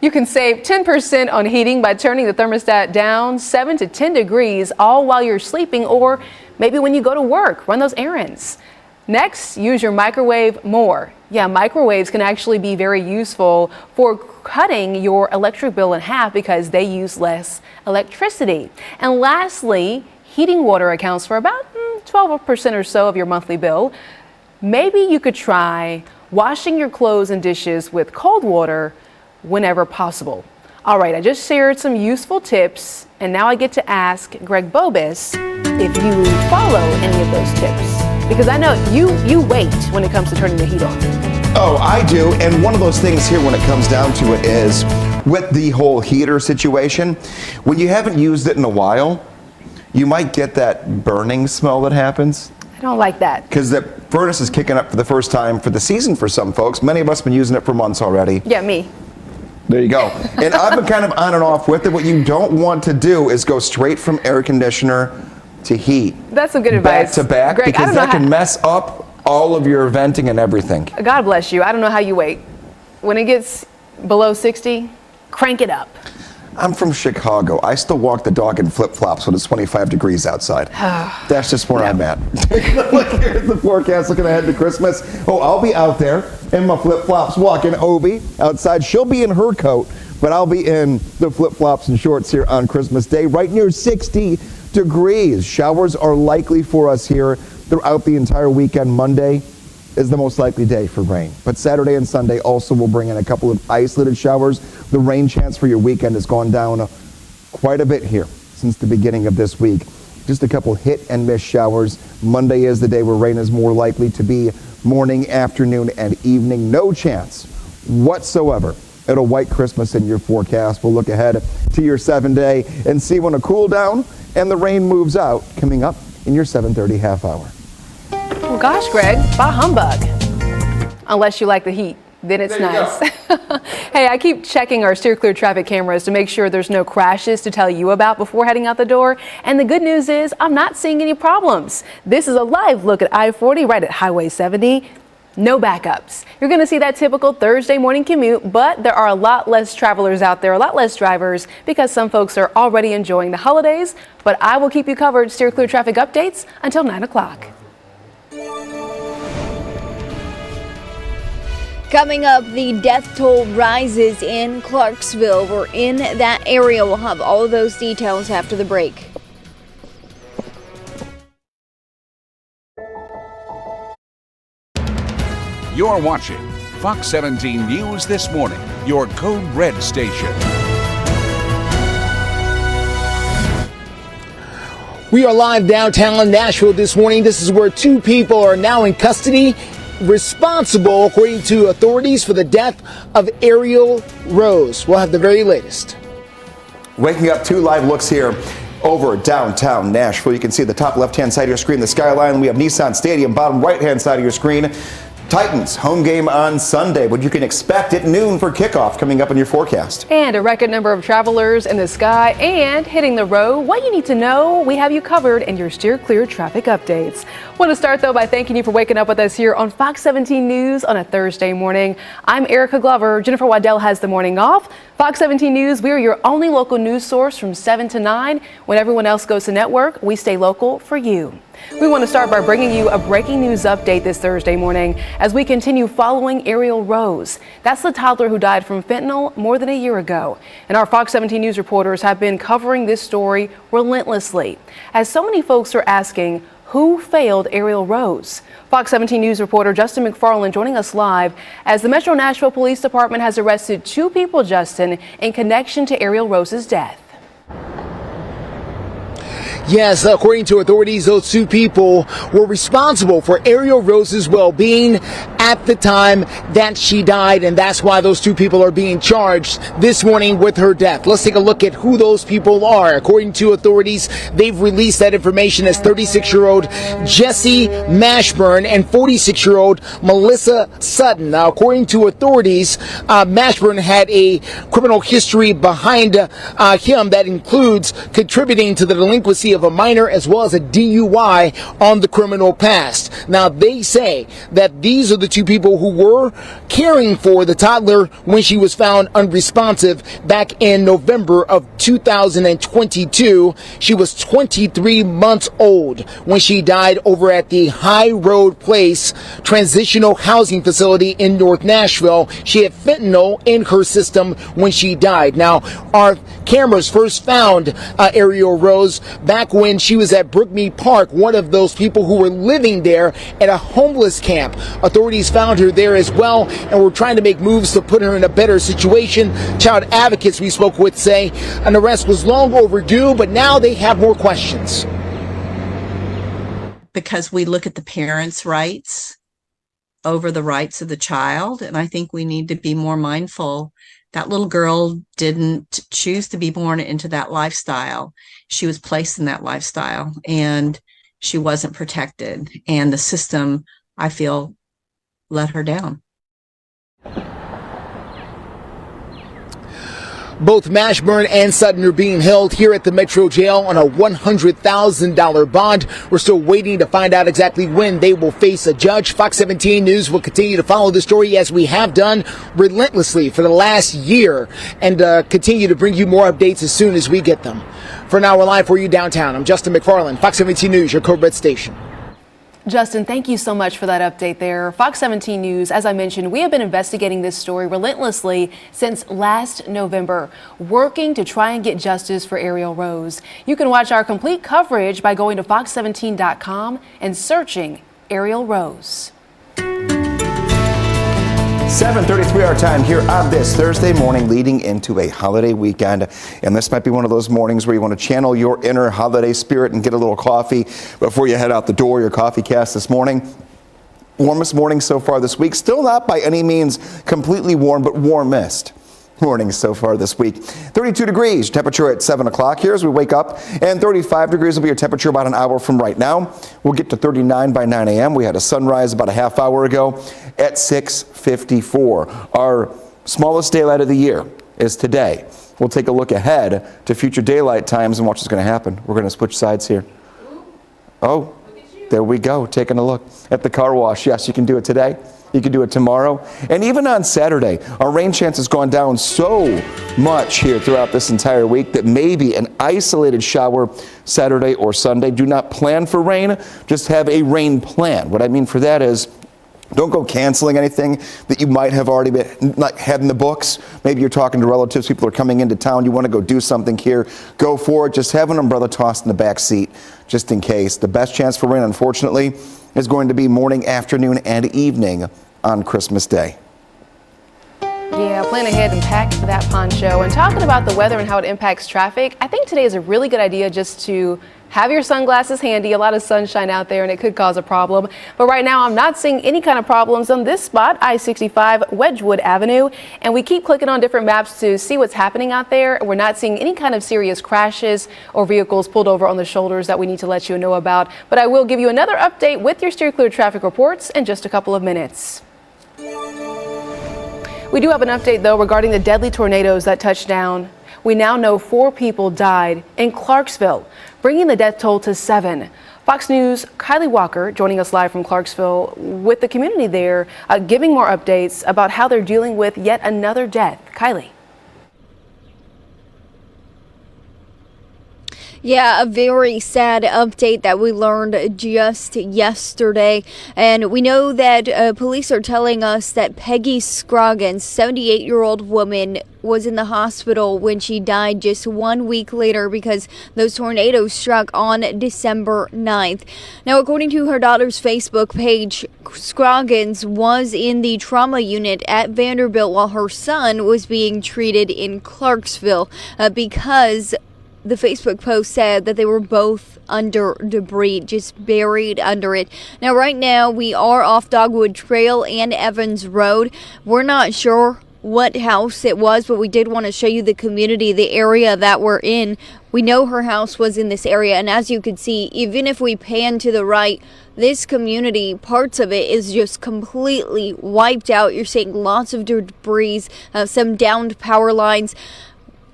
Speaker 2: You can save 10% on heating by turning the thermostat down 7 to 10 degrees, all while you're sleeping, or maybe when you go to work, run those errands. Next, use your microwave more. Yeah, microwaves can actually be very useful for cutting your electric bill in half because they use less electricity. And lastly, heating water accounts for about 12% or so of your monthly bill. Maybe you could try washing your clothes and dishes with cold water whenever possible. All right, I just shared some useful tips, and now I get to ask Greg Bobus if you follow any of those tips. Because I know you wait when it comes to turning the heat on.
Speaker 4: Oh, I do. And one of those things here when it comes down to it is with the whole heater situation, when you haven't used it in a while, you might get that burning smell that happens.
Speaker 2: I don't like that.
Speaker 4: Because the furnace is kicking up for the first time for the season for some folks. Many of us have been using it for months already.
Speaker 2: Yeah, me.
Speaker 4: There you go. And I've been kind of on and off with it. What you don't want to do is go straight from air conditioner to heat.
Speaker 2: That's some good advice.
Speaker 4: Back to back,
Speaker 2: Greg,
Speaker 4: because that can mess up all of your venting and everything.
Speaker 2: God bless you. I don't know how you wait. When it gets below 60, crank it up.
Speaker 4: I'm from Chicago. I still walk the dog in flip-flops when it's 25 degrees outside. That's just where I'm at. Look, here's the forecast looking ahead to Christmas. Oh, I'll be out there in my flip-flops walking Obi outside. She'll be in her coat, but I'll be in the flip-flops and shorts here on Christmas Day. Right near 60 degrees. Showers are likely for us here throughout the entire weekend. Monday is the most likely day for rain. But Saturday and Sunday also will bring in a couple of isolated showers. The rain chance for your weekend has gone down quite a bit here since the beginning of this week. Just a couple hit and miss showers. Monday is the day where rain is more likely to be morning, afternoon, and evening. No chance whatsoever at a white Christmas in your forecast. We'll look ahead to your 7-day and see when a cool down and the rain moves out coming up in your 7:30 half hour.
Speaker 2: Well, gosh, Greg, bah humbug. Unless you like the heat, then it's nice. Hey, I keep checking our steer clear traffic cameras to make sure there's no crashes to tell you about before heading out the door. And the good news is I'm not seeing any problems. This is a live look at I-40 right at Highway 70. No backups. You're going to see that typical Thursday morning commute, but there are a lot less travelers out there, a lot less drivers, because some folks are already enjoying the holidays. But I will keep you covered. Steer clear traffic updates until 9 o'clock.
Speaker 6: Coming up, the death toll rises in Clarksville. We're in that area. We'll have all of those details after the break.
Speaker 1: You're watching Fox 17 News This Morning, your Code Red station.
Speaker 3: We are live downtown Nashville this morning. This is where two people are now in custody, responsible, according to authorities, for the death of Ariel Rose. We'll have the very latest.
Speaker 4: Waking up, two live looks here over downtown Nashville. You can see the top left-hand side of your screen, the skyline. We have Nissan Stadium, bottom right-hand side of your screen. Titans home game on Sunday. What you can expect at noon for kickoff coming up in your forecast.
Speaker 2: And a record number of travelers in the sky and hitting the road. What you need to know, we have you covered in your steer clear traffic updates. Want to start though by thanking you for waking up with us here on Fox 17 News on a Thursday morning. I'm Erica Glover. Jennifer Waddell has the morning off. Fox 17 News, we are your only local news source from 7 to 9. When everyone else goes to network, we stay local for you. We want to start by bringing you a breaking news update this Thursday morning as we continue following Ariel Rose. That's the toddler who died from fentanyl more than a year ago. And our Fox 17 News reporters have been covering this story relentlessly, as so many folks are asking, who failed Ariel Rose? Fox 17 News reporter Justin McFarland joining us live as the Metro Nashville Police Department has arrested two people, Justin, in connection to Ariel Rose's death.
Speaker 3: Yes, according to authorities, those two people were responsible for Ariel Rose's well-being at the time that she died, and that's why those two people are being charged this morning with her death. Let's take a look at who those people are. According to authorities, they've released that information as 36-year-old Jesse Mashburn and 46-year-old Melissa Sutton. Now, according to authorities, Mashburn had a criminal history behind him that includes contributing to the delinquency of a minor as well as a DUI on the criminal past. Now, they say that these are the two people who were caring for the toddler when she was found unresponsive back in November of 2022. She was 23 months old when she died over at the High Road Place Transitional Housing Facility in North Nashville. She had fentanyl in her system when she died. Now, our cameras first found Ariel Rose back when she was at Brookmead Park, one of those people who were living there at a homeless camp. Authorities found her there as well and were trying to make moves to put her in a better situation. Child advocates we spoke with say an arrest was long overdue, but now they have more questions.
Speaker 5: Because we look at the parents' rights over the rights of the child, and I think we need to be more mindful That little girl didn't choose to be born into that lifestyle. She was placed in that lifestyle, and she wasn't protected. And the system, I feel, let her down.
Speaker 3: Both Mashburn and Sutton are being held here at the Metro Jail on a $100,000 bond. We're still waiting to find out exactly when they will face a judge. Fox 17 News will continue to follow the story as we have done relentlessly for the last year and continue to bring you more updates as soon as we get them. For now, we're live for you downtown. I'm Justin McFarland, Fox 17 News, your Code Red station.
Speaker 2: Justin, thank you so much for that update there. Fox 17 News, as I mentioned, we have been investigating this story relentlessly since last November, working to try and get justice for Ariel Rose. You can watch our complete coverage by going to fox17.com and searching Ariel Rose.
Speaker 4: 7:33 our time here on this Thursday morning leading into a holiday weekend. And this might be one of those mornings where you want to channel your inner holiday spirit and get a little coffee before you head out the door. Your coffee cast this morning. Warmest morning so far this week. Still not by any means completely warm, but warmest morning so far this week. 32 degrees temperature at 7 o'clock here as we wake up, and 35 degrees will be your temperature about an hour from right now. We'll get to 39 by 9 a.m. We had a sunrise about a half hour ago at 6:54. Our smallest daylight of the year is today. We'll take a look ahead to future daylight times and watch what's going to happen. We're going to switch sides here. Oh, there we go. Taking a look at the car wash. Yes, you can do it today. You can do it tomorrow. And even on Saturday, our rain chance has gone down so much here throughout this entire week that maybe an isolated shower Saturday or Sunday. Do not plan for rain, just have a rain plan. What I mean for that is, don't go canceling anything that you might have already had in the books. Maybe you're talking to relatives, people are coming into town, you want to go do something here. Go for it. Just have an umbrella tossed in the back seat just in case. The best chance for rain, unfortunately, is going to be morning, afternoon, and evening on Christmas Day.
Speaker 2: Yeah, plan ahead and pack for that poncho. And talking about the weather and how it impacts traffic, I think today is a really good idea just to have your sunglasses handy. A lot of sunshine out there and it could cause a problem. But right now I'm not seeing any kind of problems on this spot, I-65 Wedgwood Avenue. And we keep clicking on different maps to see what's happening out there. We're not seeing any kind of serious crashes or vehicles pulled over on the shoulders that we need to let you know about. But I will give you another update with your Steer Clear traffic reports in just a couple of minutes. We do have an update, though, regarding the deadly tornadoes that touched down. We now know 4 people died in Clarksville, bringing the death toll to 7. Fox News' Kylie Walker joining us live from Clarksville with the community there, giving more updates about how they're dealing with yet another death. Kylie.
Speaker 6: Yeah, a very sad update that we learned just yesterday. And we know that police are telling us that Peggy Scroggins, 78-year-old woman, was in the hospital when she died just 1 week later because those tornadoes struck on December 9th. Now, according to her daughter's Facebook page, Scroggins was in the trauma unit at Vanderbilt while her son was being treated in Clarksville because the Facebook post said that they were both under debris, just buried under it. Now, right now, we are off Dogwood Trail and Evans Road. We're not sure what house it was, but we did want to show you the community, the area that we're in. We know her house was in this area, and as you can see, even if we pan to the right, this community, parts of it is just completely wiped out. You're seeing lots of debris, some downed power lines.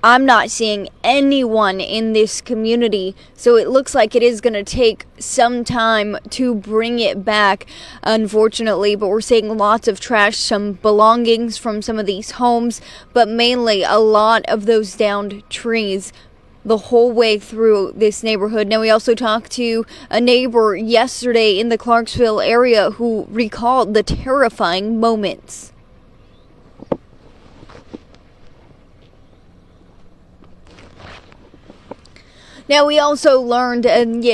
Speaker 6: I'm not seeing anyone in this community, so it looks like it is going to take some time to bring it back, unfortunately. But we're seeing lots of trash, some belongings from some of these homes, but mainly a lot of those downed trees the whole way through this neighborhood. Now, we also talked to a neighbor yesterday in the Clarksville area who recalled the terrifying moments. Now, we also learned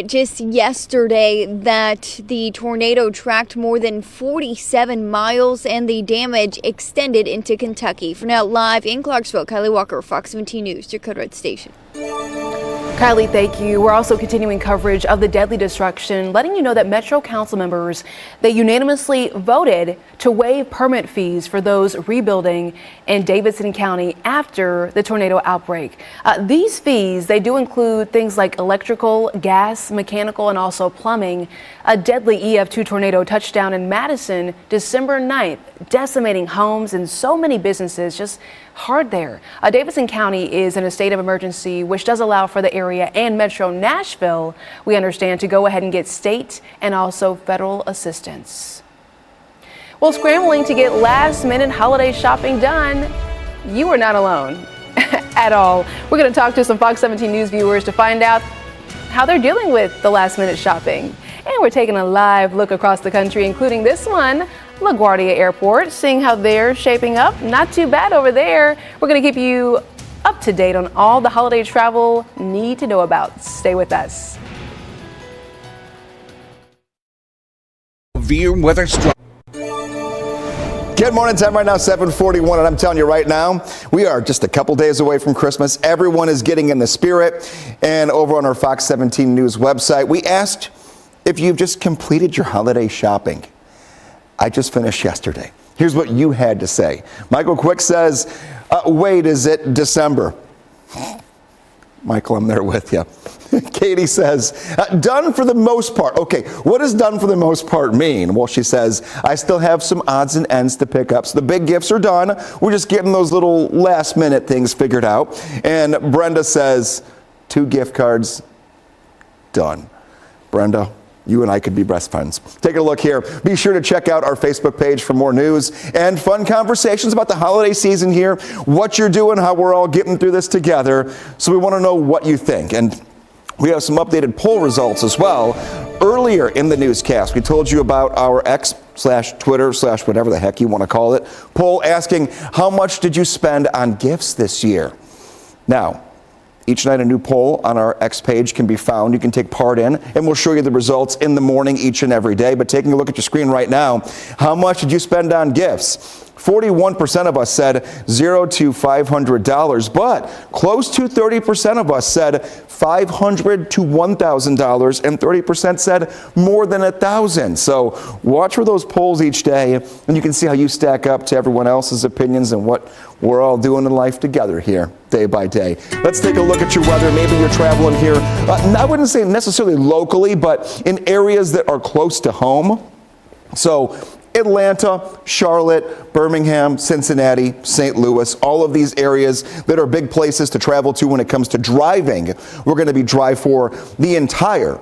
Speaker 6: just yesterday that the tornado tracked more than 47 miles and the damage extended into Kentucky. For now, live in Clarksville, Kylie Walker, Fox 17 News, your Code Red station.
Speaker 2: Kylie, thank you. We're also continuing coverage of the deadly destruction, letting you know that Metro Council members, they unanimously voted to waive permit fees for those rebuilding in Davidson County after the tornado outbreak. These fees, they do include things like electrical, gas, mechanical, and also plumbing. A deadly EF2 tornado touched down in Madison December 9th, decimating homes and so many businesses. Just hard there. Davidson County is in a state of emergency, which does allow for the area and Metro Nashville, we understand, to go ahead and get state and also federal assistance. Well, scrambling to get last-minute holiday shopping done, you are not alone at all. We're going to talk to some Fox 17 News viewers to find out how they're dealing with the last-minute shopping. And we're taking a live look across the country, including this one, LaGuardia Airport, seeing how they're shaping up. Not too bad over there. We're going to keep you up to date on all the holiday travel need to know about. Stay with us.
Speaker 1: Severe weather strike.
Speaker 4: Good morning, time right now, 7:41, and I'm telling you right now, we are just a couple days away from Christmas. Everyone is getting in the spirit, and over on our Fox 17 News website, we asked if you've just completed your holiday shopping. I just finished yesterday. Here's what you had to say. Michael Quick says, wait, is it December? Michael, I'm there with you. Katie says, done for the most part. Okay, what does done for the most part mean? Well, she says, I still have some odds and ends to pick up. So the big gifts are done. We're just getting those little last minute things figured out. And Brenda says, 2 gift cards, done. Brenda, you and I could be best friends. Take a look here. Be sure to check out our Facebook page for more news and fun conversations about the holiday season here, what you're doing, how we're all getting through this together. So we want to know what you think. And we have some updated poll results as well. Earlier in the newscast, we told you about our X/Twitter/whatever the heck you want to call it, poll asking how much did you spend on gifts this year? Now, each night a new poll on our X page can be found. You can take part in, and we'll show you the results in the morning each and every day. But taking a look at your screen right now, how much did you spend on gifts? 41% of us said $0 to $500, but close to 30% of us said $500 to $1,000, and 30% said more than $1,000. So watch for those polls each day, and you can see how you stack up to everyone else's opinions and what we're all doing in life together here, day by day. Let's take a look at your weather. Maybe you're traveling here, I wouldn't say necessarily locally, but in areas that are close to home. So Atlanta, Charlotte, Birmingham, Cincinnati, St. Louis, all of these areas that are big places to travel to when it comes to driving. We're going to be dry for the entire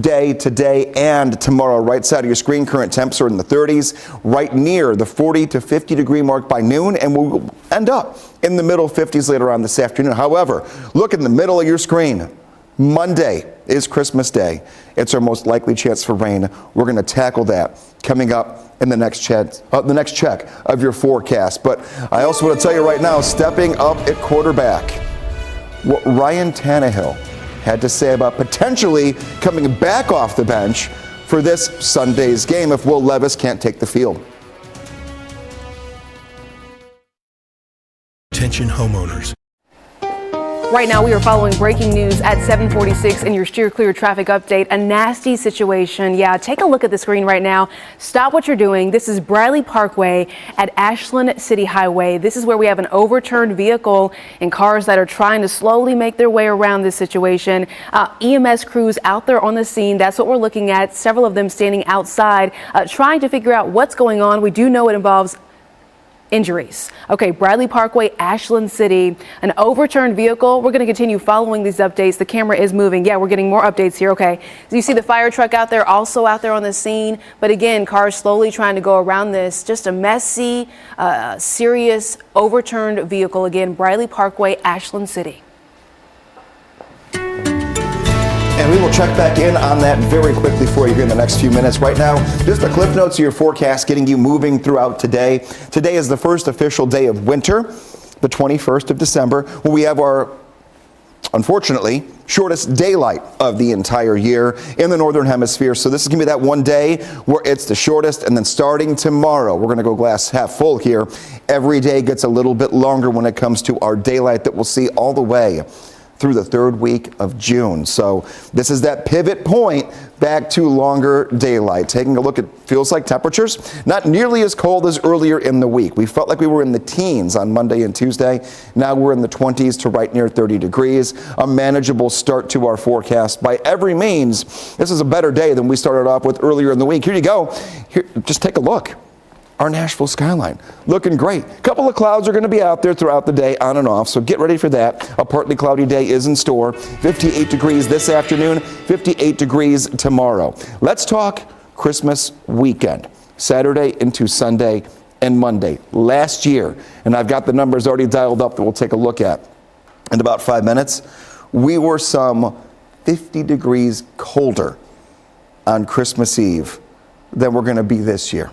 Speaker 4: day today and tomorrow. Right side of your screen, current temps are in the 30s, right near the 40 to 50 degree mark by noon, and we'll end up in the middle 50s later on this afternoon. However, look in the middle of your screen. Monday is Christmas Day. It's our most likely chance for rain. We're going to tackle that coming up in the next check of your forecast. But I also want to tell you right now, stepping up at quarterback, what Ryan Tannehill had to say about potentially coming back off the bench for this Sunday's game if Will Levis can't take the field.
Speaker 16: Attention homeowners.
Speaker 2: Right now, we are following breaking news at 7:46 in your Steer Clear traffic update. A nasty situation. Yeah, take a look at the screen right now. Stop what you're doing. This is Bradley Parkway at Ashland City Highway. This is where we have an overturned vehicle and cars that are trying to slowly make their way around this situation. EMS crews out there on the scene. That's what we're looking at. Several of them standing outside trying to figure out what's going on. We do know it involves injuries. Okay, Bradley Parkway, Ashland City, an overturned vehicle. We're going to continue following these updates. The camera is moving. Yeah, we're getting more updates here. Okay, so you see the fire truck out there, also out there on the scene. But again, cars slowly trying to go around this. Just a messy, serious overturned vehicle. Again, Bradley Parkway, Ashland City.
Speaker 4: And we will check back in on that very quickly for you here in the next few minutes. Right now, just the cliff notes of your forecast getting you moving throughout today. Today is the first official day of winter, the 21st of December, when we have our, unfortunately, shortest daylight of the entire year in the Northern Hemisphere. So this is going to be that one day where it's the shortest, and then starting tomorrow, we're going to go glass half full here. Every day gets a little bit longer when it comes to our daylight that we'll see all the way through the third week of June. So this is that pivot point back to longer daylight. Taking a look at feels like temperatures, not nearly as cold as earlier in the week. We felt like we were in the teens on Monday and Tuesday. Now we're in the 20s to right near 30 degrees. A manageable start to our forecast. By every means, this is a better day than we started off with earlier in the week. Here you go. Here, just take a look. Our Nashville skyline looking great. A couple of clouds are going to be out there throughout the day, on and off, so get ready for that. A partly cloudy day is in store. 58 degrees this afternoon, 58 degrees tomorrow. Let's talk Christmas weekend, Saturday into Sunday and Monday. Last year, and I've got the numbers already dialed up that we'll take a look at in about 5 minutes, we were some 50 degrees colder on Christmas Eve than we're going to be this year.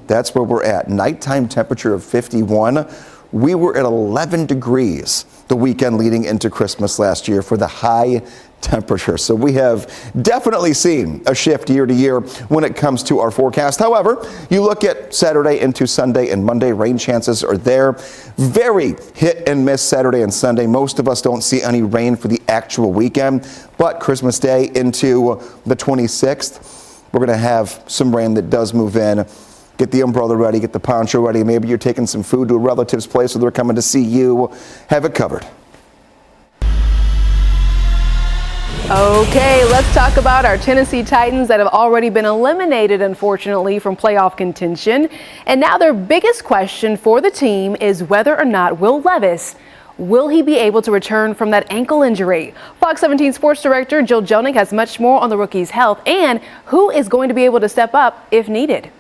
Speaker 4: That's where we're at. Nighttime temperature of 51. We were at 11 degrees the weekend leading into Christmas last year for the high temperature. So we have definitely seen a shift year to year when it comes to our forecast. However, you look at Saturday into Sunday and Monday, rain chances are there. Very hit and miss Saturday and Sunday. Most of us don't see any rain for the actual weekend, but Christmas Day into the 26th, we're going to have some rain that does move in. Get the umbrella ready, get the poncho ready. Maybe you're taking some food to a relative's place or they're coming to see you. Have it covered.
Speaker 2: Okay, let's talk about our Tennessee Titans that have already been eliminated, unfortunately, from playoff contention. And now their biggest question for the team is whether or not Will Levis will he be able to return from that ankle injury? Fox 17 Sports Director Jill Jonig has much more on the rookie's health and who is going to be able to step up if needed.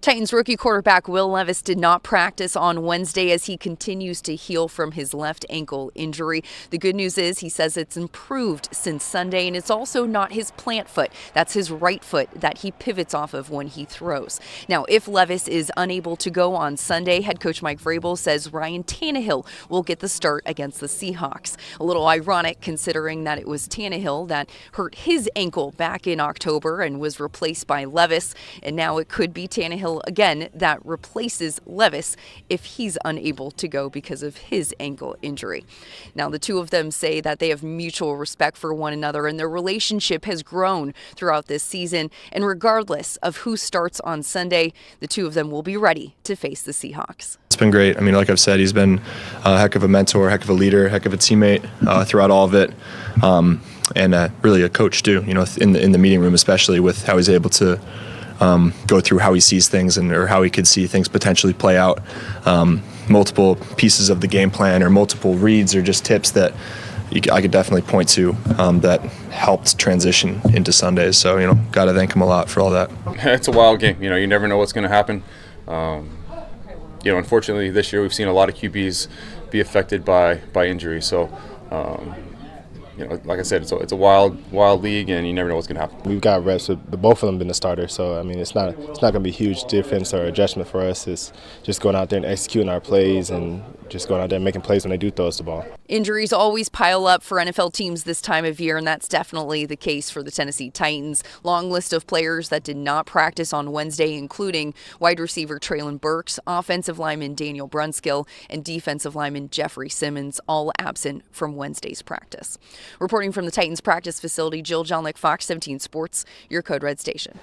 Speaker 16: Titans rookie quarterback Will Levis did not practice on Wednesday as he continues to heal from his left ankle injury. The good news is he says it's improved since Sunday, and it's also not his plant foot. That's his right foot that he pivots off of when he throws. Now, if Levis is unable to go on Sunday, head coach Mike Vrabel says Ryan Tannehill will get the start against the Seahawks. A little ironic considering that it was Tannehill that hurt his ankle back in October and was replaced by Levis, and now it could be Tannehill again that replaces Levis if he's unable to go because of his ankle injury. Now, the two of them say that they have mutual respect for one another and their relationship has grown throughout this season. And regardless of who starts on Sunday, the two of them will be ready to face the Seahawks.
Speaker 19: It's been great. I mean, like I've said, he's been a heck of a mentor, heck of a leader, heck of a teammate throughout all of it. And really a coach too, you know, in the meeting room, especially with how he's able to go through how he sees things or how he could see things potentially play out. Multiple pieces of the game plan or multiple reads or just tips that I could definitely point to that helped transition into Sundays. So, you know, got to thank him a lot for all that.
Speaker 20: It's a wild game. You know, you never know what's going to happen. You know, unfortunately this year we've seen a lot of QBs be affected by injury. So, you know, like I said, it's a wild league, and you never know what's going to happen.
Speaker 24: We've got reps with both of them been the starter, so I mean, it's not going to be a huge difference or adjustment for us. It's just going out there and executing our plays and just going out there and making plays when they do throw us the ball.
Speaker 16: Injuries always pile up for NFL teams this time of year, and that's definitely the case for the Tennessee Titans. Long list of players that did not practice on Wednesday, including wide receiver Traylon Burks, offensive lineman Daniel Brunskill, and defensive lineman Jeffrey Simmons, all absent from Wednesday's practice. Reporting from the Titans practice facility, Jill Jonig, Fox 17 Sports, your Code Red station.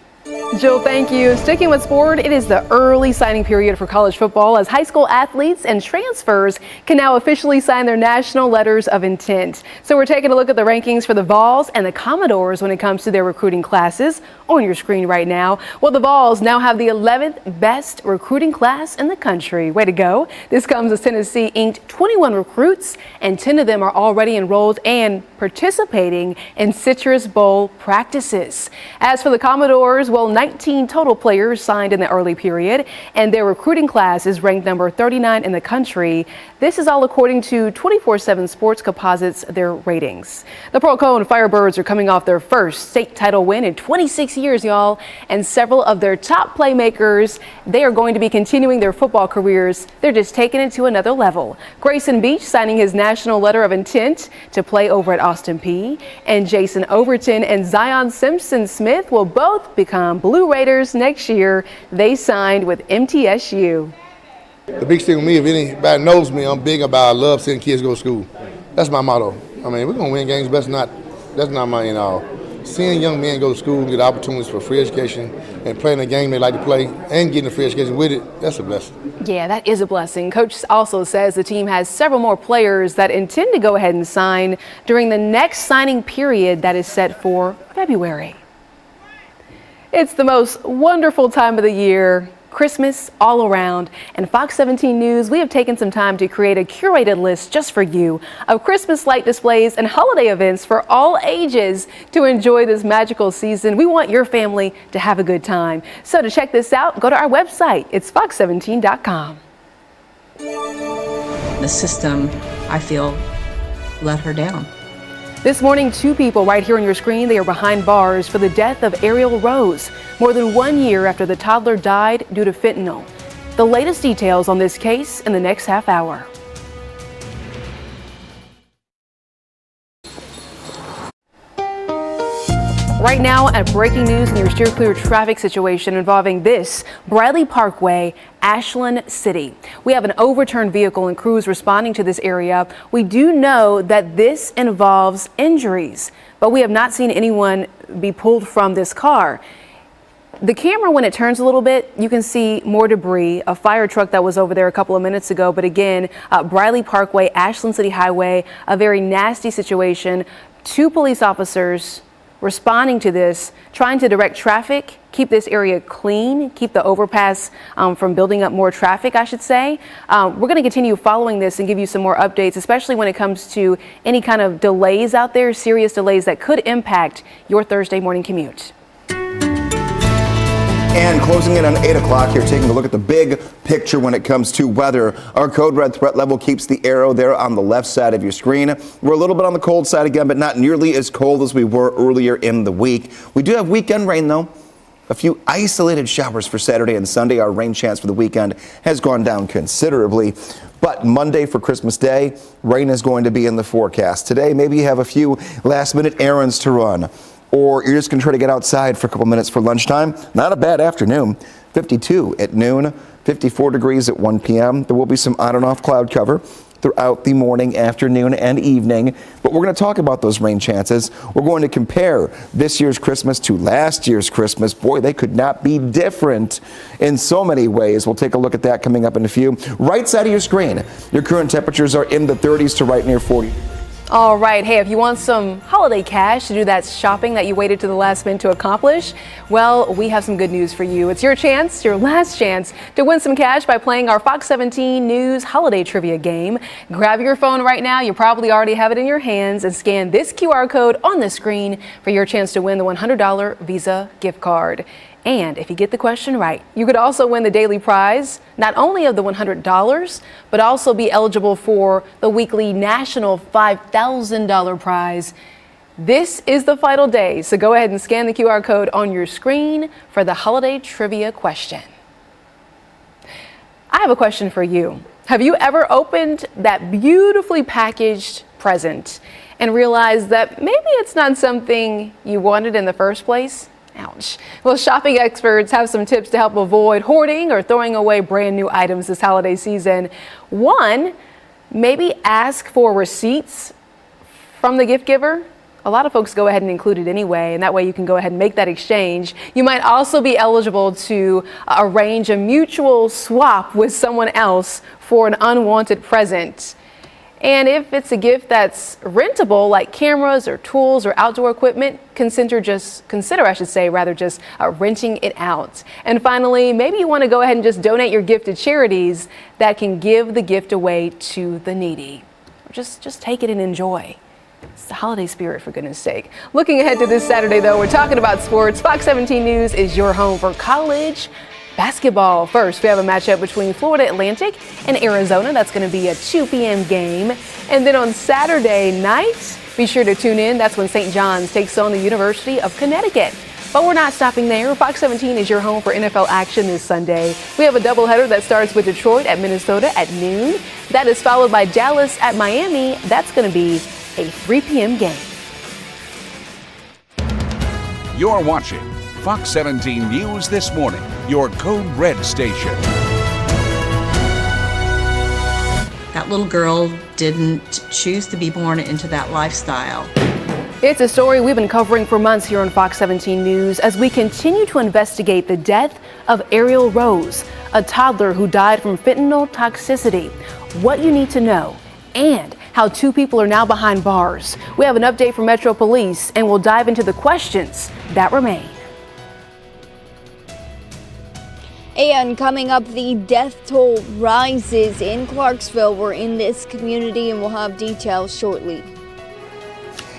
Speaker 2: Jill, thank you. Sticking with sport, it is the early signing period for college football as high school athletes and transfers can now officially sign their national letters of intent. So we're taking a look at the rankings for the Vols and the Commodores when it comes to their recruiting classes on your screen right now. Well, the Vols now have the 11th best recruiting class in the country. Way to go. This comes as Tennessee inked 21 recruits, and 10 of them are already enrolled and participating in Citrus Bowl practices. As for the Commodores, well, 19 total players signed in the early period, and their recruiting class is ranked number 39 in the country. This is all according to 24/7 Sports Composites, their ratings. The Pearl Cone Firebirds are coming off their first state title win in 26 years, y'all, and several of their top playmakers, they are going to be continuing their football careers. They're just taking it to another level. Grayson Beach signing his national letter of intent to play over at Austin Peay, and Jason Overton and Zion Simpson-Smith will both become Blue Raiders next year. They signed with MTSU.
Speaker 21: The big thing with me, if anybody knows me, I'm big about I love seeing kids go to school. That's my motto. I mean, we're going to win games, but that's not my, seeing young men go to school and get opportunities for free education and playing a game they like to play and getting a free education with it, that's a blessing.
Speaker 2: Yeah, that is a blessing. Coach also says the team has several more players that intend to go ahead and sign during the next signing period that is set for February. It's the most wonderful time of the year. Christmas all around, and Fox 17 News, we have taken some time to create a curated list just for you of Christmas light displays and holiday events for all ages to enjoy this magical season. We want your family to have a good time. So to check this out, go to our website. It's fox17.com.
Speaker 5: The system, I feel, let her down.
Speaker 2: This morning, 2 people right here on your screen, they are behind bars for the death of Ariel Rose, more than 1 year after the toddler died due to fentanyl. The latest details on this case in the next half hour. Right now at breaking news in your steer clear traffic situation involving this Bradley Parkway, Ashland City. We have an overturned vehicle and crews responding to this area. We do know that this involves injuries, but we have not seen anyone be pulled from this car. The camera, when it turns a little bit, you can see more debris, a fire truck that was over there a couple of minutes ago. But again, Bradley Parkway, Ashland City Highway, a very nasty situation. 2 police officers responding to this, trying to direct traffic, keep this area clean, keep the overpass from building up more traffic, I should say. We're going to continue following this and give you some more updates, especially when it comes to any kind of delays out there, serious delays that could impact your Thursday morning commute.
Speaker 4: And closing in on 8 o'clock here, taking a look at the big picture when it comes to weather. Our code red threat level keeps the arrow there on the left side of your screen. We're a little bit on the cold side again, but not nearly as cold as we were earlier in the week. We do have weekend rain, though. A few isolated showers for Saturday and Sunday. Our rain chance for the weekend has gone down considerably. But Monday for Christmas Day, rain is going to be in the forecast. Today, maybe you have a few last-minute errands to run, or you're just going to try to get outside for a couple minutes for lunchtime. Not a bad afternoon. 52 at noon, 54 degrees at 1 p.m. There will be some on and off cloud cover throughout the morning, afternoon, and evening. But we're going to talk about those rain chances. We're going to compare this year's Christmas to last year's Christmas. Boy, they could not be different in so many ways. We'll take a look at that coming up in a few. Right side of your screen, your current temperatures are in the 30s to right near 40.
Speaker 2: All right. Hey, if you want some holiday cash to do that shopping that you waited to the last minute to accomplish, well, we have some good news for you. It's your chance, your last chance to win some cash by playing our Fox 17 News Holiday Trivia game. Grab your phone right now. You probably already have it in your hands, and scan this QR code on the screen for your chance to win the $100 Visa gift card. And if you get the question right, you could also win the daily prize, not only of the $100, but also be eligible for the weekly national $5,000 prize. This is the final day, so go ahead and scan the QR code on your screen for the holiday trivia question. I have a question for you. Have you ever opened that beautifully packaged present and realized that maybe it's not something you wanted in the first place? Ouch. Well, shopping experts have some tips to help avoid hoarding or throwing away brand new items this holiday season. One, maybe ask for receipts from the gift giver. A lot of folks go ahead and include it anyway, and that way you can go ahead and make that exchange. You might also be eligible to arrange a mutual swap with someone else for an unwanted present. And if it's a gift that's rentable, like cameras or tools or outdoor equipment, consider just renting it out. And finally, maybe you want to go ahead and just donate your gift to charities that can give the gift away to the needy. Or just take it and enjoy. It's the holiday spirit, for goodness sake. Looking ahead to this Saturday, though, we're talking about sports. Fox 17 News is your home for college basketball. First, we have a matchup between Florida Atlantic and Arizona. That's going to be a 2 p.m. game. And then on Saturday night, be sure to tune in. That's when St. John's takes on the University of Connecticut. But we're not stopping there. Fox 17 is your home for NFL action this Sunday. We have a doubleheader that starts with Detroit at Minnesota at noon. That is followed by Dallas at Miami. That's going to be a 3 p.m. game.
Speaker 1: You're watching Fox 17 News This Morning, your Code Red station.
Speaker 5: That That little girl didn't choose to be born into that lifestyle.
Speaker 2: It's a story we've been covering for months here on Fox 17 News as we continue to investigate the death of Ariel Rose, a toddler who died from fentanyl toxicity. What you need to know, and how 2 people are now behind bars. We have an update from Metro Police, and we'll dive into the questions that remain.
Speaker 6: And coming up, the death toll rises in Clarksville. We're in this community, and we'll have details shortly.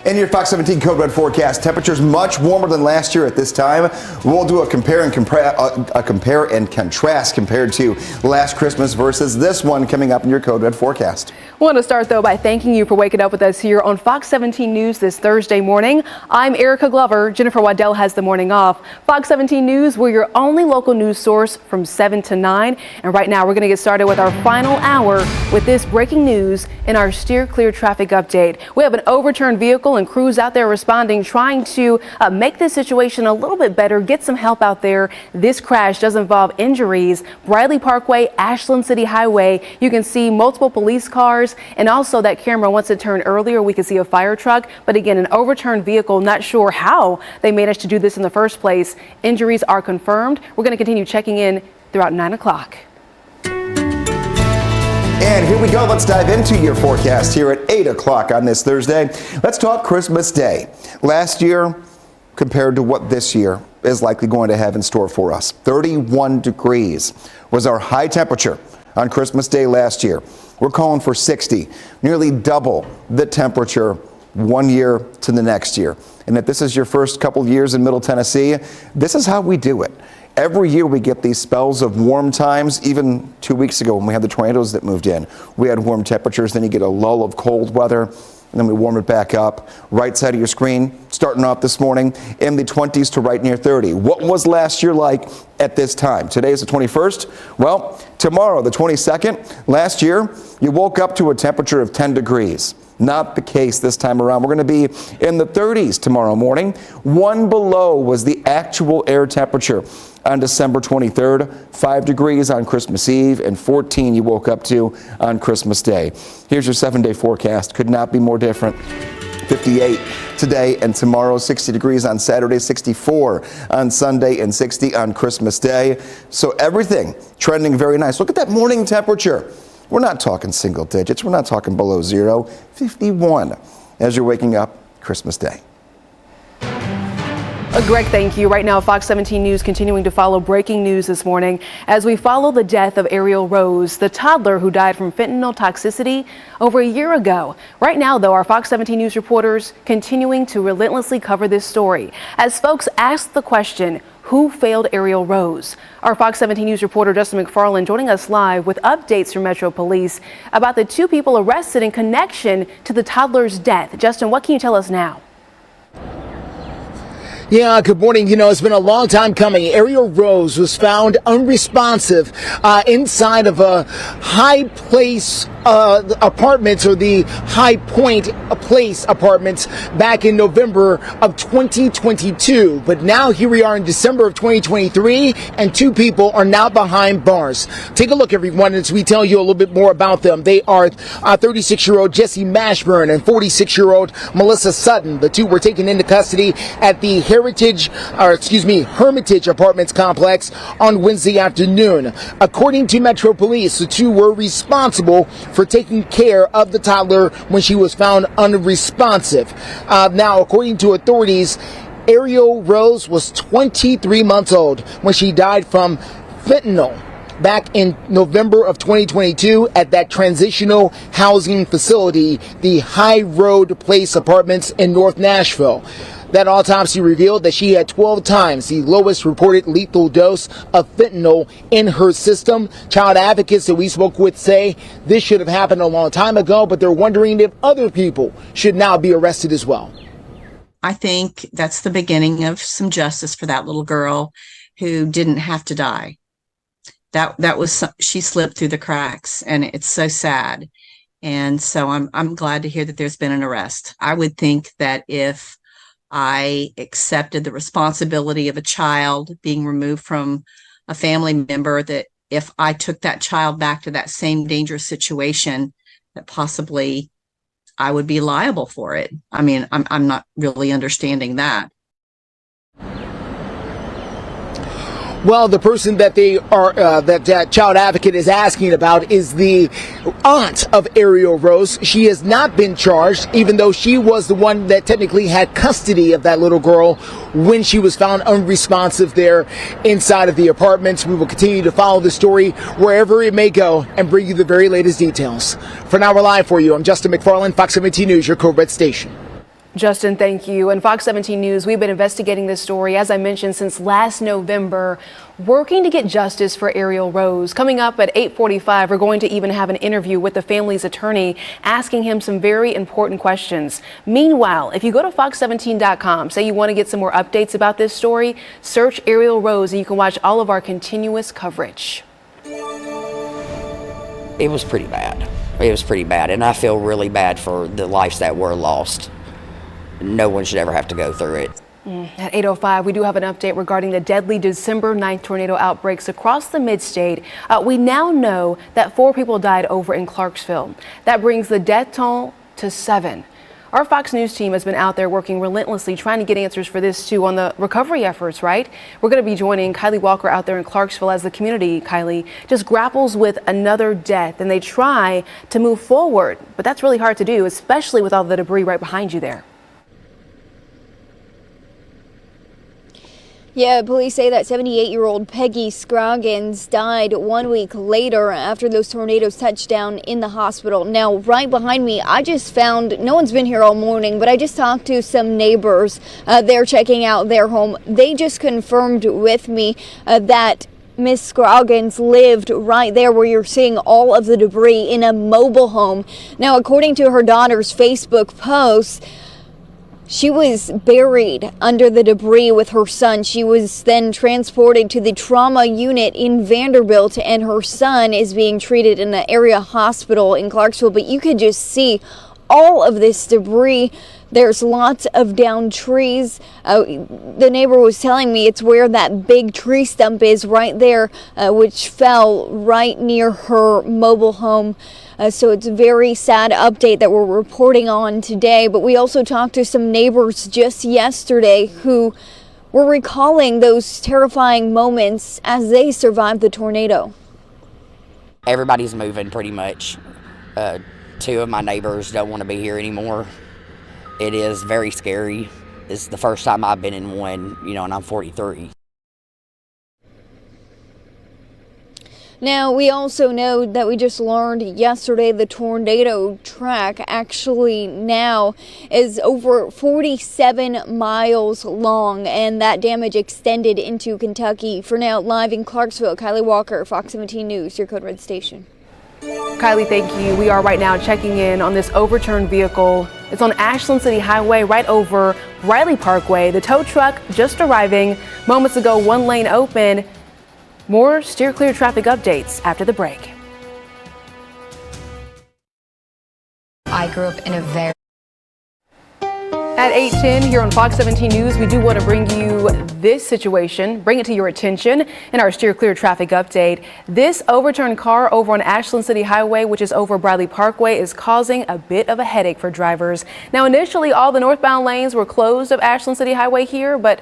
Speaker 4: In your Fox 17 Code Red forecast, temperatures much warmer than last year at this time. We'll do a compare and contrast compared to last Christmas versus this one coming up in your Code Red forecast.
Speaker 2: I want to start, though, by thanking you for waking up with us here on Fox 17 News this Thursday morning. I'm Erica Glover. Jennifer Waddell has the morning off. Fox 17 News, we're your only local news source from 7 to 9. And right now, we're going to get started with our final hour with this breaking news in our steer clear traffic update. We have an overturned vehicle and crews out there responding, trying to make this situation a little bit better, get some help out there. This crash does involve injuries. Bradley Parkway, Ashland City Highway. You can see multiple police cars, and also that camera, once it turned earlier, we could see a fire truck. But again, an overturned vehicle, not sure how they managed to do this in the first place. Injuries are confirmed. We're going to continue checking in throughout 9 o'clock.
Speaker 4: And here we go. Let's dive into your forecast here at 8 o'clock on this Thursday. Let's talk Christmas Day. Last year compared to what this year is likely going to have in store for us. 31 degrees was our high temperature on Christmas Day last year. We're calling for 60, nearly double the temperature one year to the next year. And if this is your first couple years in Middle Tennessee, this is how we do it. Every year we get these spells of warm times. Even 2 weeks ago when we had the tornadoes that moved in, we had warm temperatures. Then you get a lull of cold weather, and then we warm it back up. Right side of your screen, starting off this morning in the 20s to right near 30. What was last year like at this time? Today is the 21st. Well, tomorrow, the 22nd, last year, you woke up to a temperature of 10 degrees. Not the case this time around. We're going to be in the 30s tomorrow morning. 1 below was the actual air temperature on December 23rd, 5 degrees on Christmas Eve, and 14 you woke up to on Christmas Day. Here's your 7-day forecast. Could not be more different. 58 today and tomorrow, 60 degrees on Saturday, 64 on Sunday, and 60 on Christmas Day. So everything trending very nice. Look at that morning temperature. We're not talking single digits. We're not talking below zero. 51 as you're waking up Christmas Day.
Speaker 2: Greg, thank you. Right now, Fox 17 News continuing to follow breaking news this morning as we follow the death of Ariel Rose, the toddler who died from fentanyl toxicity over a year ago. Right now, though, our Fox 17 News reporters continuing to relentlessly cover this story as folks ask the question, who failed Ariel Rose? Our Fox 17 News reporter Justin McFarland joining us live with updates from Metro Police about the 2 people arrested in connection to the toddler's death. Justin, what can you tell us now?
Speaker 3: Yeah, good morning. You know, it's been a long time coming. Ariel Rose was found unresponsive inside of a High Place apartments, or the High Point Place apartments, back in November of 2022. But now here we are in December of 2023, and 2 people are now behind bars. Take a look, everyone, as we tell you a little bit more about them. They are 36-year-old Jesse Mashburn and 46-year-old Melissa Sutton. The 2 were taken into custody at the Hermitage Apartments complex on Wednesday afternoon. According to Metro Police, the 2 were responsible for taking care of the toddler when she was found unresponsive. Now, according to authorities, Ariel Rose was 23 months old when she died from fentanyl back in November of 2022 at that transitional housing facility, the High Road Place Apartments in North Nashville. That autopsy revealed that she had 12 times the lowest reported lethal dose of fentanyl in her system. Child advocates that we spoke with say this should have happened a long time ago, but they're wondering if other people should now be arrested as well.
Speaker 5: I think that's the beginning of some justice for that little girl who didn't have to die. She slipped through the cracks, and it's so sad. And so I'm glad to hear that there's been an arrest. I would think that if I accepted the responsibility of a child being removed from a family member, that if I took that child back to that same dangerous situation, that possibly I would be liable for it. I mean, I'm not really understanding that.
Speaker 3: Well, the person that they are, that child advocate is asking about is the aunt of Ariel Rose. She has not been charged, even though she was the one that technically had custody of that little girl when she was found unresponsive there inside of the apartment. We will continue to follow the story wherever it may go and bring you the very latest details. For now, we're live for you. I'm Justin McFarland, Fox 17 News, your Code Red station.
Speaker 2: Justin, thank you. And Fox 17 News, we've been investigating this story, as I mentioned, since last November, working to get justice for Ariel Rose. Coming up at 8:45, we're going to even have an interview with the family's attorney, asking him some very important questions. Meanwhile, if you go to fox17.com, say you want to get some more updates about this story, search Ariel Rose and you can watch all of our continuous coverage.
Speaker 7: It was pretty bad. It was pretty bad, and I feel really bad for the lives that were lost. No one should ever have to go through it.
Speaker 2: At 8:05, we do have an update regarding the deadly December 9th tornado outbreaks across the mid-state. We now know that 4 people died over in Clarksville. That brings the death toll to 7. Our Fox News team has been out there working relentlessly trying to get answers for this too on the recovery efforts, right? We're going to be joining Kylie Walker out there in Clarksville as the community, Kylie, just grapples with another death and they try to move forward. But that's really hard to do, especially with all the debris right behind you there.
Speaker 6: Yeah, police say that 78-year-old Peggy Scroggins died 1 week later after those tornadoes touched down in the hospital. Now, right behind me, I just found, no one's been here all morning, but I just talked to some neighbors. They're checking out their home. They just confirmed with me that Miss Scroggins lived right there where you're seeing all of the debris in a mobile home. Now, according to her daughter's Facebook post, she was buried under the debris with her son. She was then transported to the trauma unit in Vanderbilt, and her son is being treated in the area hospital in Clarksville. But you could just see all of this debris. There's lots of downed trees. The neighbor was telling me it's where that big tree stump is right there, which fell right near her mobile home. So it's a very sad update that we're reporting on today. But we also talked to some neighbors just yesterday who were recalling those terrifying moments as they survived the tornado.
Speaker 7: Everybody's moving pretty much. 2 of my neighbors don't want to be here anymore. It is very scary. It's the first time I've been in one, and I'm 43.
Speaker 6: Now, we also know that we just learned yesterday the tornado track actually now is over 47 miles long, and that damage extended into Kentucky. For now, live in Clarksville, Kylie Walker, Fox 17 News, your Code Red station.
Speaker 2: Kylie, thank you. We are right now checking in on this overturned vehicle. It's on Ashland City Highway right over Briley Parkway. The tow truck just arriving moments ago, one lane open. More steer clear traffic updates after the break.
Speaker 9: I grew up in a very...
Speaker 2: At 8:10 here on Fox 17 News, we do want to bring you this situation, bring it to your attention in our steer clear traffic update. This overturned car over on Ashland City Highway, which is over Briley Parkway, is causing a bit of a headache for drivers. Now, initially, all the northbound lanes were closed of Ashland City Highway here, but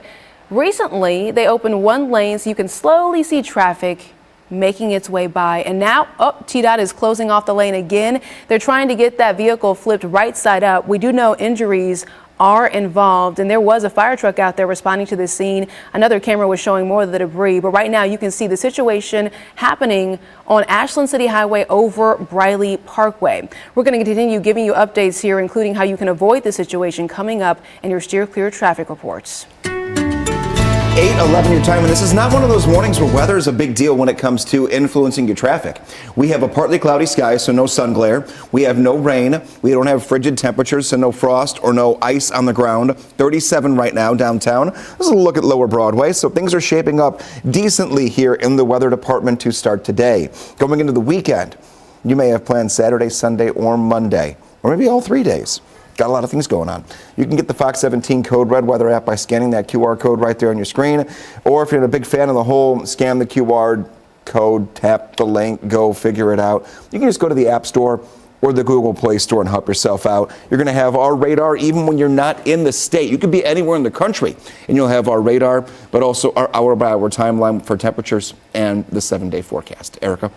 Speaker 2: recently they opened one lane so you can slowly see traffic making its way by. And now, TDOT is closing off the lane again. They're trying to get that vehicle flipped right side up. We do know injuries are involved, and there was a fire truck out there responding to this scene. Another camera was showing more of the debris, but right now you can see the situation happening on Ashland City Highway over Briley Parkway. We're going to continue giving you updates here, including how you can avoid the situation coming up in your steer clear traffic reports.
Speaker 4: 8:11 your time, and this is not one of those mornings where weather is a big deal when it comes to influencing your traffic. We have a partly cloudy sky, so no sun glare. We have no rain. We don't have frigid temperatures, so no frost or no ice on the ground. 37 right now downtown. Let's look at Lower Broadway. So things are shaping up decently here in the weather department to start today. Going into the weekend, you may have planned Saturday, Sunday, or Monday, or maybe all 3 days. Got a lot of things going on. You can get the Fox 17 Code Red weather app by scanning that QR code right there on your screen. Or if you're a big fan of the whole scan the QR code, tap the link, go figure it out. You can just go to the App Store, or the Google Play Store and help yourself out. You're going to have our radar even when you're not in the state. You could be anywhere in the country, and you'll have our radar, but also our hour-by-hour timeline for temperatures and the 7-day forecast. Erica?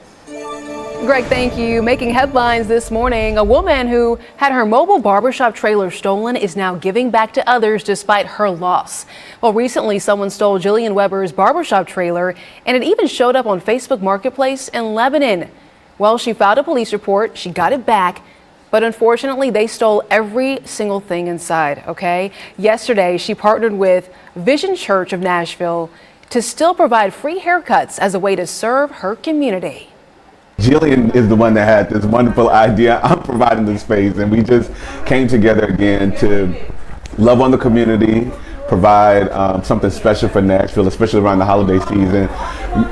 Speaker 2: Greg, thank you. Making headlines this morning, a woman who had her mobile barbershop trailer stolen is now giving back to others despite her loss. Well, recently someone stole Jillian Weber's barbershop trailer, and it even showed up on Facebook Marketplace in Lebanon. Well, she filed a police report, she got it back, but unfortunately they stole every single thing inside, okay? Yesterday, she partnered with Vision Church of Nashville to still provide free haircuts as a way to serve her community.
Speaker 12: Jillian is the one that had this wonderful idea. I'm providing the space, and we just came together again to love on the community, provide something special for Nashville, especially around the holiday season.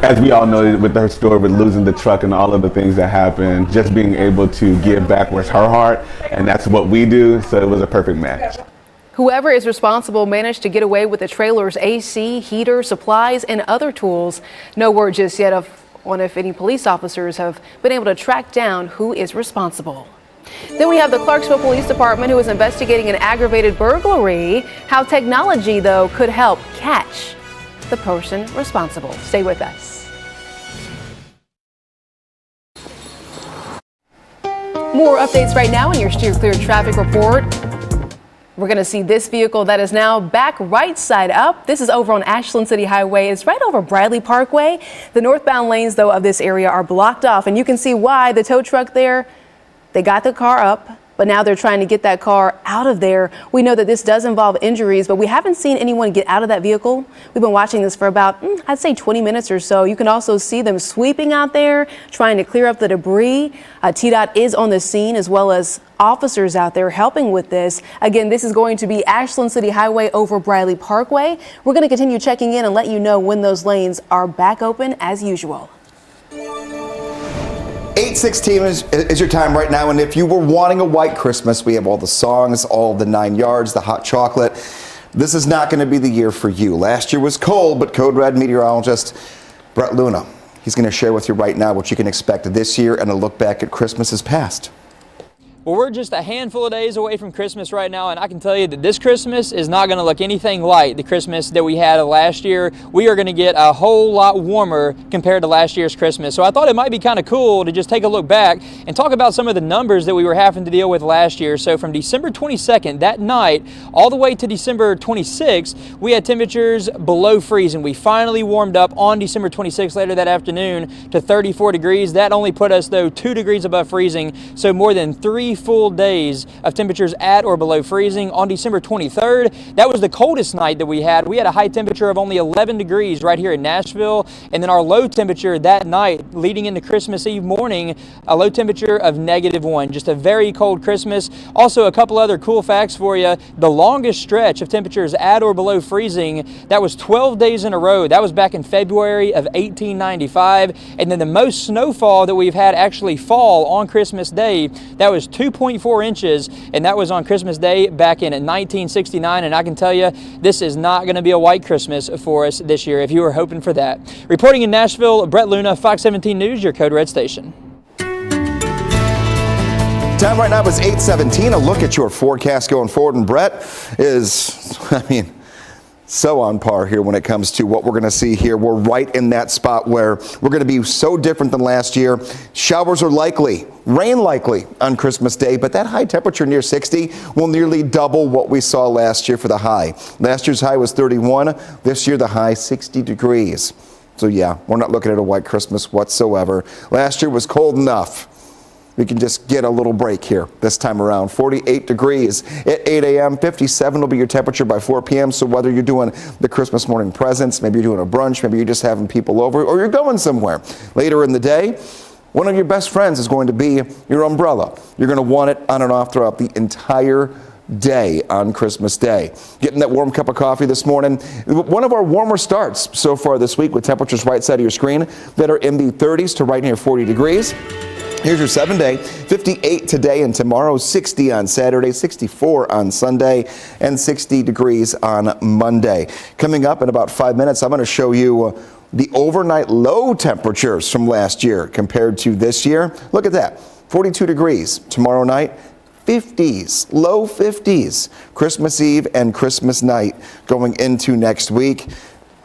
Speaker 12: As we all know, with her story, with losing the truck and all of the things that happened, just being able to give back was her heart, and that's what we do, so it was a perfect match.
Speaker 2: Whoever is responsible managed to get away with the trailer's AC, heater, supplies, and other tools. No word just yet on if any police officers have been able to track down who is responsible. Then we have the Clarksville Police Department, who is investigating an aggravated burglary. How technology, though, could help catch the person responsible. Stay with us. More updates right now in your Steer Clear traffic report. We're going to see this vehicle that is now back right side up. This is over on Ashland City Highway. It's right over Bradley Parkway. The northbound lanes, though, of this area are blocked off, and you can see why. The tow truck there, they got the car up, but now they're trying to get that car out of there. We know that this does involve injuries, but we haven't seen anyone get out of that vehicle. We've been watching this for about, I'd say 20 minutes or so. You can also see them sweeping out there, trying to clear up the debris. TDOT is on the scene, as well as officers out there helping with this. Again, this is going to be Ashland City Highway over Bradley Parkway. We're going to continue checking in and let you know when those lanes are back open as usual.
Speaker 4: 8:16 is your time right now, and if you were wanting a white Christmas, we have all the songs, all the 9 yards, the hot chocolate. This is not going to be the year for you. Last year was cold, but Code Red meteorologist Brett Luna, he's going to share with you right now what you can expect this year and a look back at Christmases past.
Speaker 15: Well, we're just a handful of days away from Christmas right now, and I can tell you that this Christmas is not going to look anything like the Christmas that we had last year. We are going to get a whole lot warmer compared to last year's Christmas. So I thought it might be kind of cool to just take a look back and talk about some of the numbers that we were having to deal with last year. So from December 22nd, that night, all the way to December 26th, we had temperatures below freezing. We finally warmed up on December 26th later that afternoon to 34 degrees. That only put us, though, 2 degrees above freezing, so more than 3 full days of temperatures at or below freezing. On December 23rd, that was the coldest night that we had. We had a high temperature of only 11 degrees right here in Nashville, and then our low temperature that night leading into Christmas Eve morning, a low temperature of -1. Just a very cold Christmas. Also, a couple other cool facts for you. The longest stretch of temperatures at or below freezing, that was 12 days in a row. That was back in February of 1895, and then the most snowfall that we've had actually fall on Christmas Day, that was 2.4 inches, and that was on Christmas Day back in 1969. And I can tell you, this is not going to be a white Christmas for us this year if you were hoping for that. Reporting in Nashville, Brett Luna, Fox 17 News, your Code Red station.
Speaker 4: Time right now is 8:17. A look at your forecast going forward, and Brett is, so on par here when it comes to what we're going to see here. We're right in that spot where we're going to be so different than last year. Showers are likely, rain likely on Christmas Day, but that high temperature near 60 will nearly double what we saw last year for the high. Last year's high was 31. This year the high 60 degrees. So yeah, we're not looking at a white Christmas whatsoever. Last year was cold enough. We can just get a little break here this time around. 48 degrees at 8 a.m. 57 will be your temperature by 4 p.m. So whether you're doing the Christmas morning presents, maybe you're doing a brunch, maybe you're just having people over, or you're going somewhere later in the day, one of your best friends is going to be your umbrella. You're going to want it on and off throughout the entire day on Christmas Day. Getting that warm cup of coffee this morning. One of our warmer starts so far this week with temperatures right side of your screen that are in the 30s to right near 40 degrees. Here's your 7-day, 58 today and tomorrow, 60 on Saturday, 64 on Sunday, and 60 degrees on Monday. Coming up in about 5 minutes, I'm going to show you the overnight low temperatures from last year compared to this year. Look at that. 42 degrees. Tomorrow night, 50s, low 50s. Christmas Eve and Christmas night going into next week.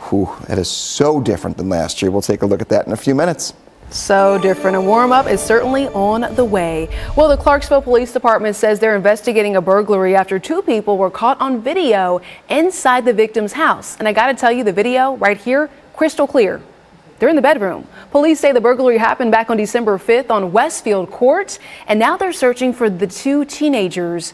Speaker 4: Whew, that is so different than last year. We'll take a look at that in a few minutes.
Speaker 2: So different. A warm-up is certainly on the way. Well, the Clarksville Police Department says they're investigating a burglary after 2 people were caught on video inside the victim's house. And I got to tell you, the video right here, crystal clear. They're in the bedroom. Police say the burglary happened back on December 5th on Westfield Court, and now they're searching for the 2 teenagers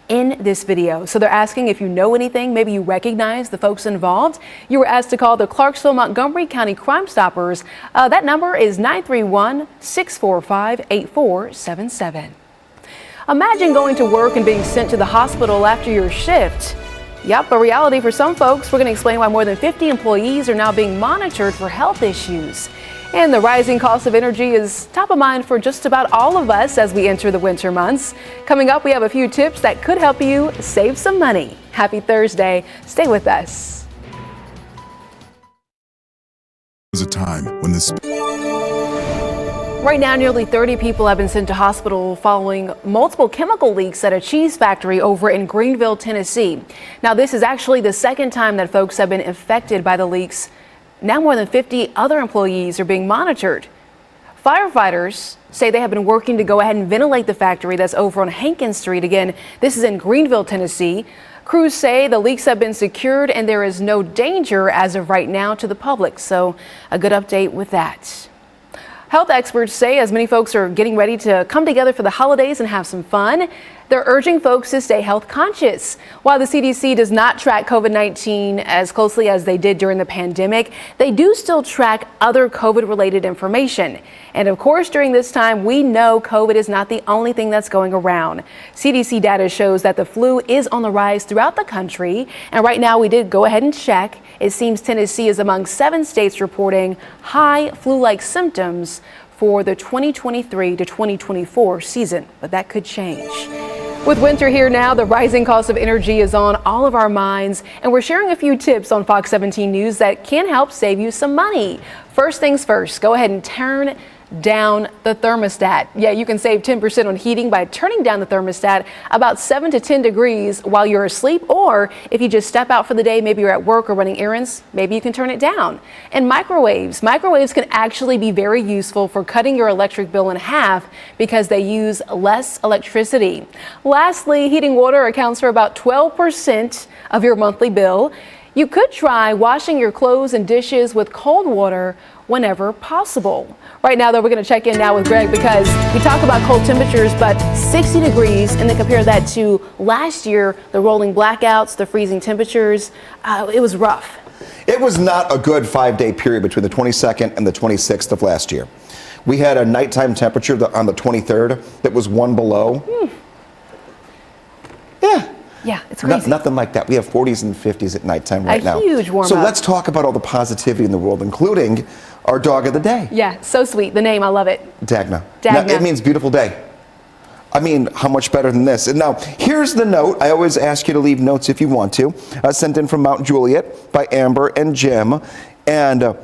Speaker 2: in this video. So they're asking if you know anything, maybe you recognize the folks involved. You were asked to call the Clarksville Montgomery County Crime Stoppers. That number is 931-645-8477. Imagine going to work and being sent to the hospital after your shift. Yep, a reality for some folks. We're going to explain why more than 50 employees are now being monitored for health issues. And the rising cost of energy is top of mind for just about all of us as we enter the winter months. Coming up, we have a few tips that could help you save some money. Happy Thursday. Stay with us.
Speaker 8: There's a time when this.
Speaker 2: Right now, nearly 30 people have been sent to hospital following multiple chemical leaks at a cheese factory over in Greenville, Tennessee. Now, this is actually the second time that folks have been affected by the leaks. Now more than 50 other employees are being monitored. Firefighters say they have been working to go ahead and ventilate the factory that's over on Hankins Street. Again, this is in Greenville, Tennessee. Crews say the leaks have been secured and there is no danger as of right now to the public. So a good update with that. Health experts say as many folks are getting ready to come together for the holidays and have some fun, they're urging folks to stay health conscious. While the CDC does not track COVID-19 as closely as they did during the pandemic, they do still track other COVID-related information. And of course, during this time, we know COVID is not the only thing that's going around. CDC data shows that the flu is on the rise throughout the country. And right now, we did go ahead and check. It seems Tennessee is among 7 states reporting high flu-like symptoms for the 2023 to 2024 season, but that could change. With winter here now, the rising cost of energy is on all of our minds, and we're sharing a few tips on Fox 17 News that can help save you some money. First things first, go ahead and turn down the thermostat. Yeah, you can save 10% on heating by turning down the thermostat about 7 to 10 degrees while you're asleep, or if you just step out for the day, maybe you're at work or running errands, maybe you can turn it down. And microwaves can actually be very useful for cutting your electric bill in half because they use less electricity. Lastly, heating water accounts for about 12% of your monthly bill. You could try washing your clothes and dishes with cold water whenever possible. Right now, though, we're going to check in now with Greg because we talk about cold temperatures, but 60 degrees, and then compare that to last year, the rolling blackouts, the freezing temperatures. It was rough.
Speaker 4: It was not a good 5-day period between the 22nd and the 26th of last year. We had a nighttime temperature on the 23rd that was 1 below.
Speaker 2: Yeah, it's crazy.
Speaker 4: Nothing like that. We have 40s and 50s at nighttime right now.
Speaker 2: A huge warm up.
Speaker 4: So let's talk about all the positivity in the world, including our dog of the day.
Speaker 2: Yeah, so sweet. The name, I love it.
Speaker 4: Dagna.
Speaker 2: Dagna.
Speaker 4: Now, it means beautiful day. I mean, how much better than this? And now, here's the note. I always ask you to leave notes if you want to. Sent in from Mount Juliet by Amber and Jim. And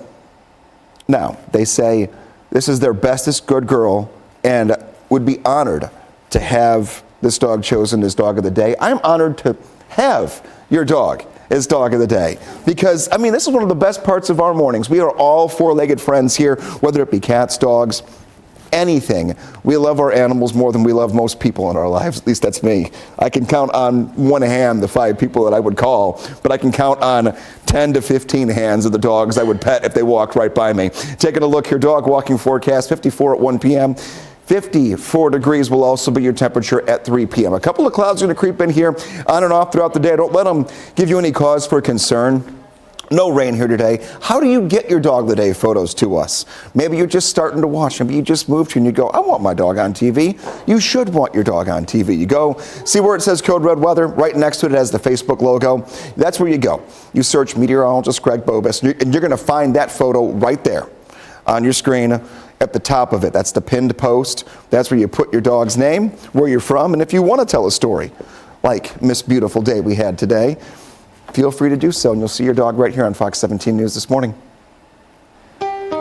Speaker 4: now, they say this is their bestest good girl and would be honored to have this dog chosen as dog of the day. I'm honored to have your dog as dog of the day because, I mean, this is one of the best parts of our mornings. We are all four-legged friends here, whether it be cats, dogs, anything. We love our animals more than we love most people in our lives. At least that's me. I can count on one hand the 5 people that I would call, but I can count on 10 to 15 hands of the dogs I would pet if they walked right by me. Taking a look here, dog walking forecast, 54 at 1 p.m. 54 degrees will also be your temperature at 3 p.m. A couple of clouds are going to creep in here on and off throughout the day. Don't let them give you any cause for concern. No rain here today. How do you get your dog of the day photos to us? Maybe you're just starting to watch. Maybe you just moved to and you go, I want my dog on TV. You should want your dog on TV. You go, see where it says Code Red Weather? Right next to it has the Facebook logo. That's where you go. You search meteorologist Greg Bobus and you're going to find that photo right there on your screen. At the top of it, that's the pinned post. That's where you put your dog's name, where you're from, and if you want to tell a story, like Miss Beautiful Day we had today, feel free to do so, and you'll see your dog right here on Fox 17 News this morning.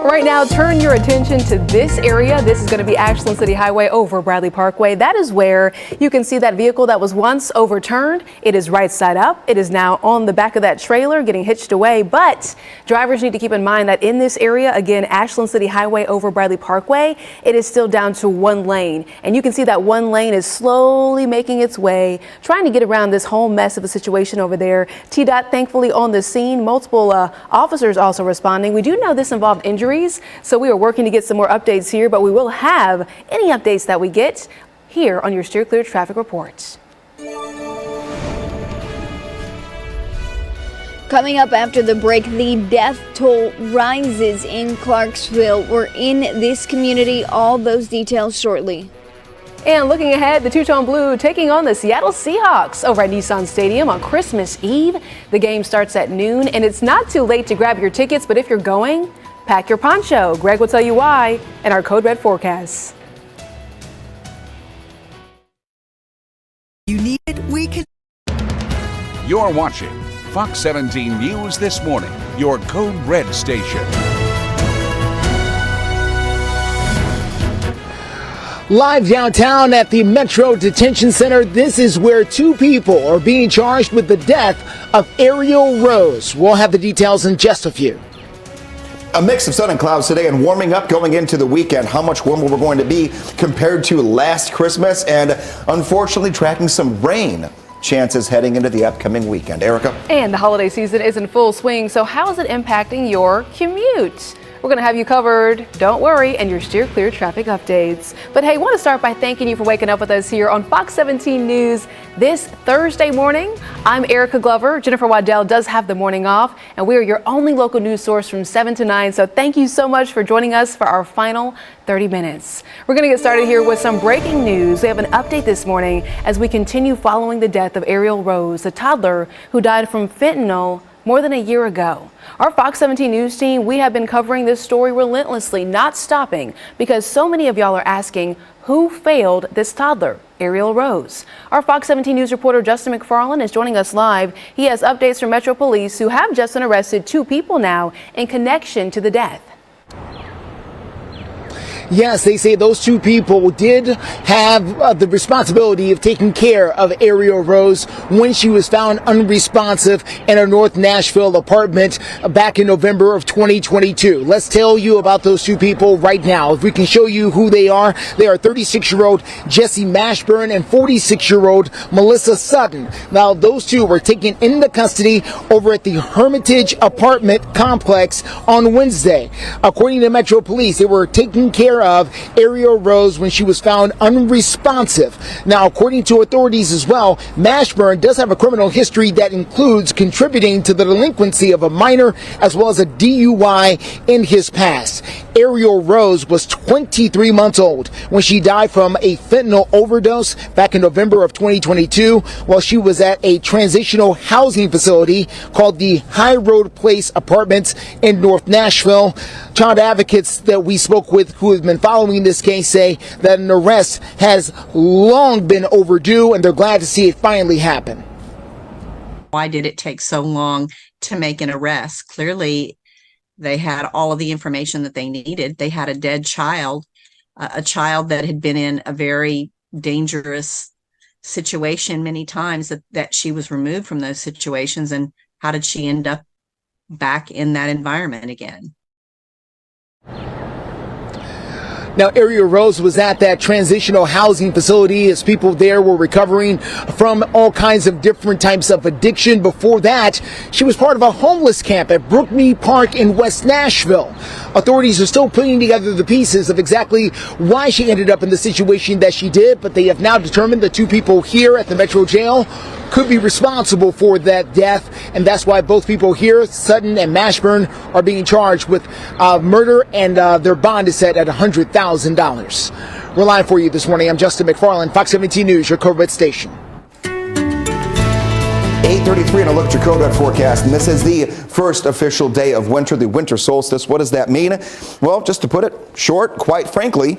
Speaker 2: Right now, turn your attention to this area. This is going to be Ashland City Highway over Bradley Parkway. That is where you can see that vehicle that was once overturned. It is right side up. It is now on the back of that trailer getting hitched away. But drivers need to keep in mind that in this area, again, Ashland City Highway over Bradley Parkway, it is still down to one lane. And you can see that one lane is slowly making its way, trying to get around this whole mess of a situation over there. TDOT thankfully on the scene. Multiple officers also responding. We do know this involved injuries. So we are working to get some more updates here, but we will have any updates that we get here on your Steer Clear Traffic Report.
Speaker 6: Coming up after the break, the death toll rises in Clarksville. We're in this community. All those details shortly.
Speaker 2: And looking ahead, the two-tone blue taking on the Seattle Seahawks over at Nissan Stadium on Christmas Eve. The game starts at noon, and it's not too late to grab your tickets, but if you're going, pack your poncho. Greg will tell you why in our Code Red forecast.
Speaker 14: You need it, we can.
Speaker 1: You're watching Fox 17 News This Morning, your Code Red station.
Speaker 3: Live downtown at the Metro Detention Center, this is where two people are being charged with the death of Ariel Rose. We'll have the details in just a few.
Speaker 4: A mix of sun and clouds today and warming up going into the weekend. How much warmer we're going to be compared to last Christmas, and unfortunately tracking some rain chances heading into the upcoming weekend. Erica?
Speaker 2: And the holiday season is in full swing, so how is it impacting your commute? We're going to have you covered, don't worry, and your Steer Clear traffic updates. But hey, want to start by thanking you for waking up with us here on Fox 17 News this Thursday morning. I'm Erica Glover. Jennifer Waddell does have the morning off, and we are your only local news source from 7 to 9. So thank you so much for joining us for our final 30 minutes. We're going to get started here with some breaking news. We have an update this morning as we continue following the death of Ariel Rose, a toddler who died from fentanyl more than a year ago. Our Fox 17 News team, we have been covering this story relentlessly, not stopping, because so many of y'all are asking who failed this toddler, Ariel Rose. Our Fox 17 News reporter Justin McFarland is joining us live. He has updates from Metro Police, who have just arrested two people now in connection to the death.
Speaker 3: Yes, they say those two people did have the responsibility of taking care of Ariel Rose when she was found unresponsive in a North Nashville apartment back in November of 2022. Let's tell you about those two people right now. If we can show you who they are 36-year-old Jesse Mashburn and 46-year-old Melissa Sutton. Now, those two were taken into custody over at the Hermitage apartment complex on Wednesday. According to Metro Police, they were taking care of Ariel Rose when she was found unresponsive. Now, according to authorities as well, Mashburn does have a criminal history that includes contributing to the delinquency of a minor as well as a DUI in his past. Ariel Rose was 23 months old when she died from a fentanyl overdose back in November of 2022 while she was at a transitional housing facility called the High Road Place Apartments in North Nashville. Child advocates that we spoke with who have been following this case say that an arrest has long been overdue and they're glad to see it finally happen.
Speaker 5: Why did it take so long to make an arrest? Clearly, they had all of the information that they needed. They had a dead child, a child that had been in a very dangerous situation many times, that she was removed from those situations. And how did she end up back in that environment again?
Speaker 3: Now, Ariel Rose was at that transitional housing facility as people there were recovering from all kinds of different types of addiction. Before that, she was part of a homeless camp at Brookmead Park in West Nashville. Authorities are still putting together the pieces of exactly why she ended up in the situation that she did, but they have now determined the two people here at the Metro Jail could be responsible for that death, and that's why both people here, Sutton and Mashburn, are being charged with murder, and their bond is set at $100,000. We're live for you this morning. I'm Justin McFarland, Fox 17 News, your Code Red station.
Speaker 4: 8:33 and a look at your Code Red forecast, and this is the first official day of winter, the winter solstice. What does that mean? Well, just to put it short, quite frankly,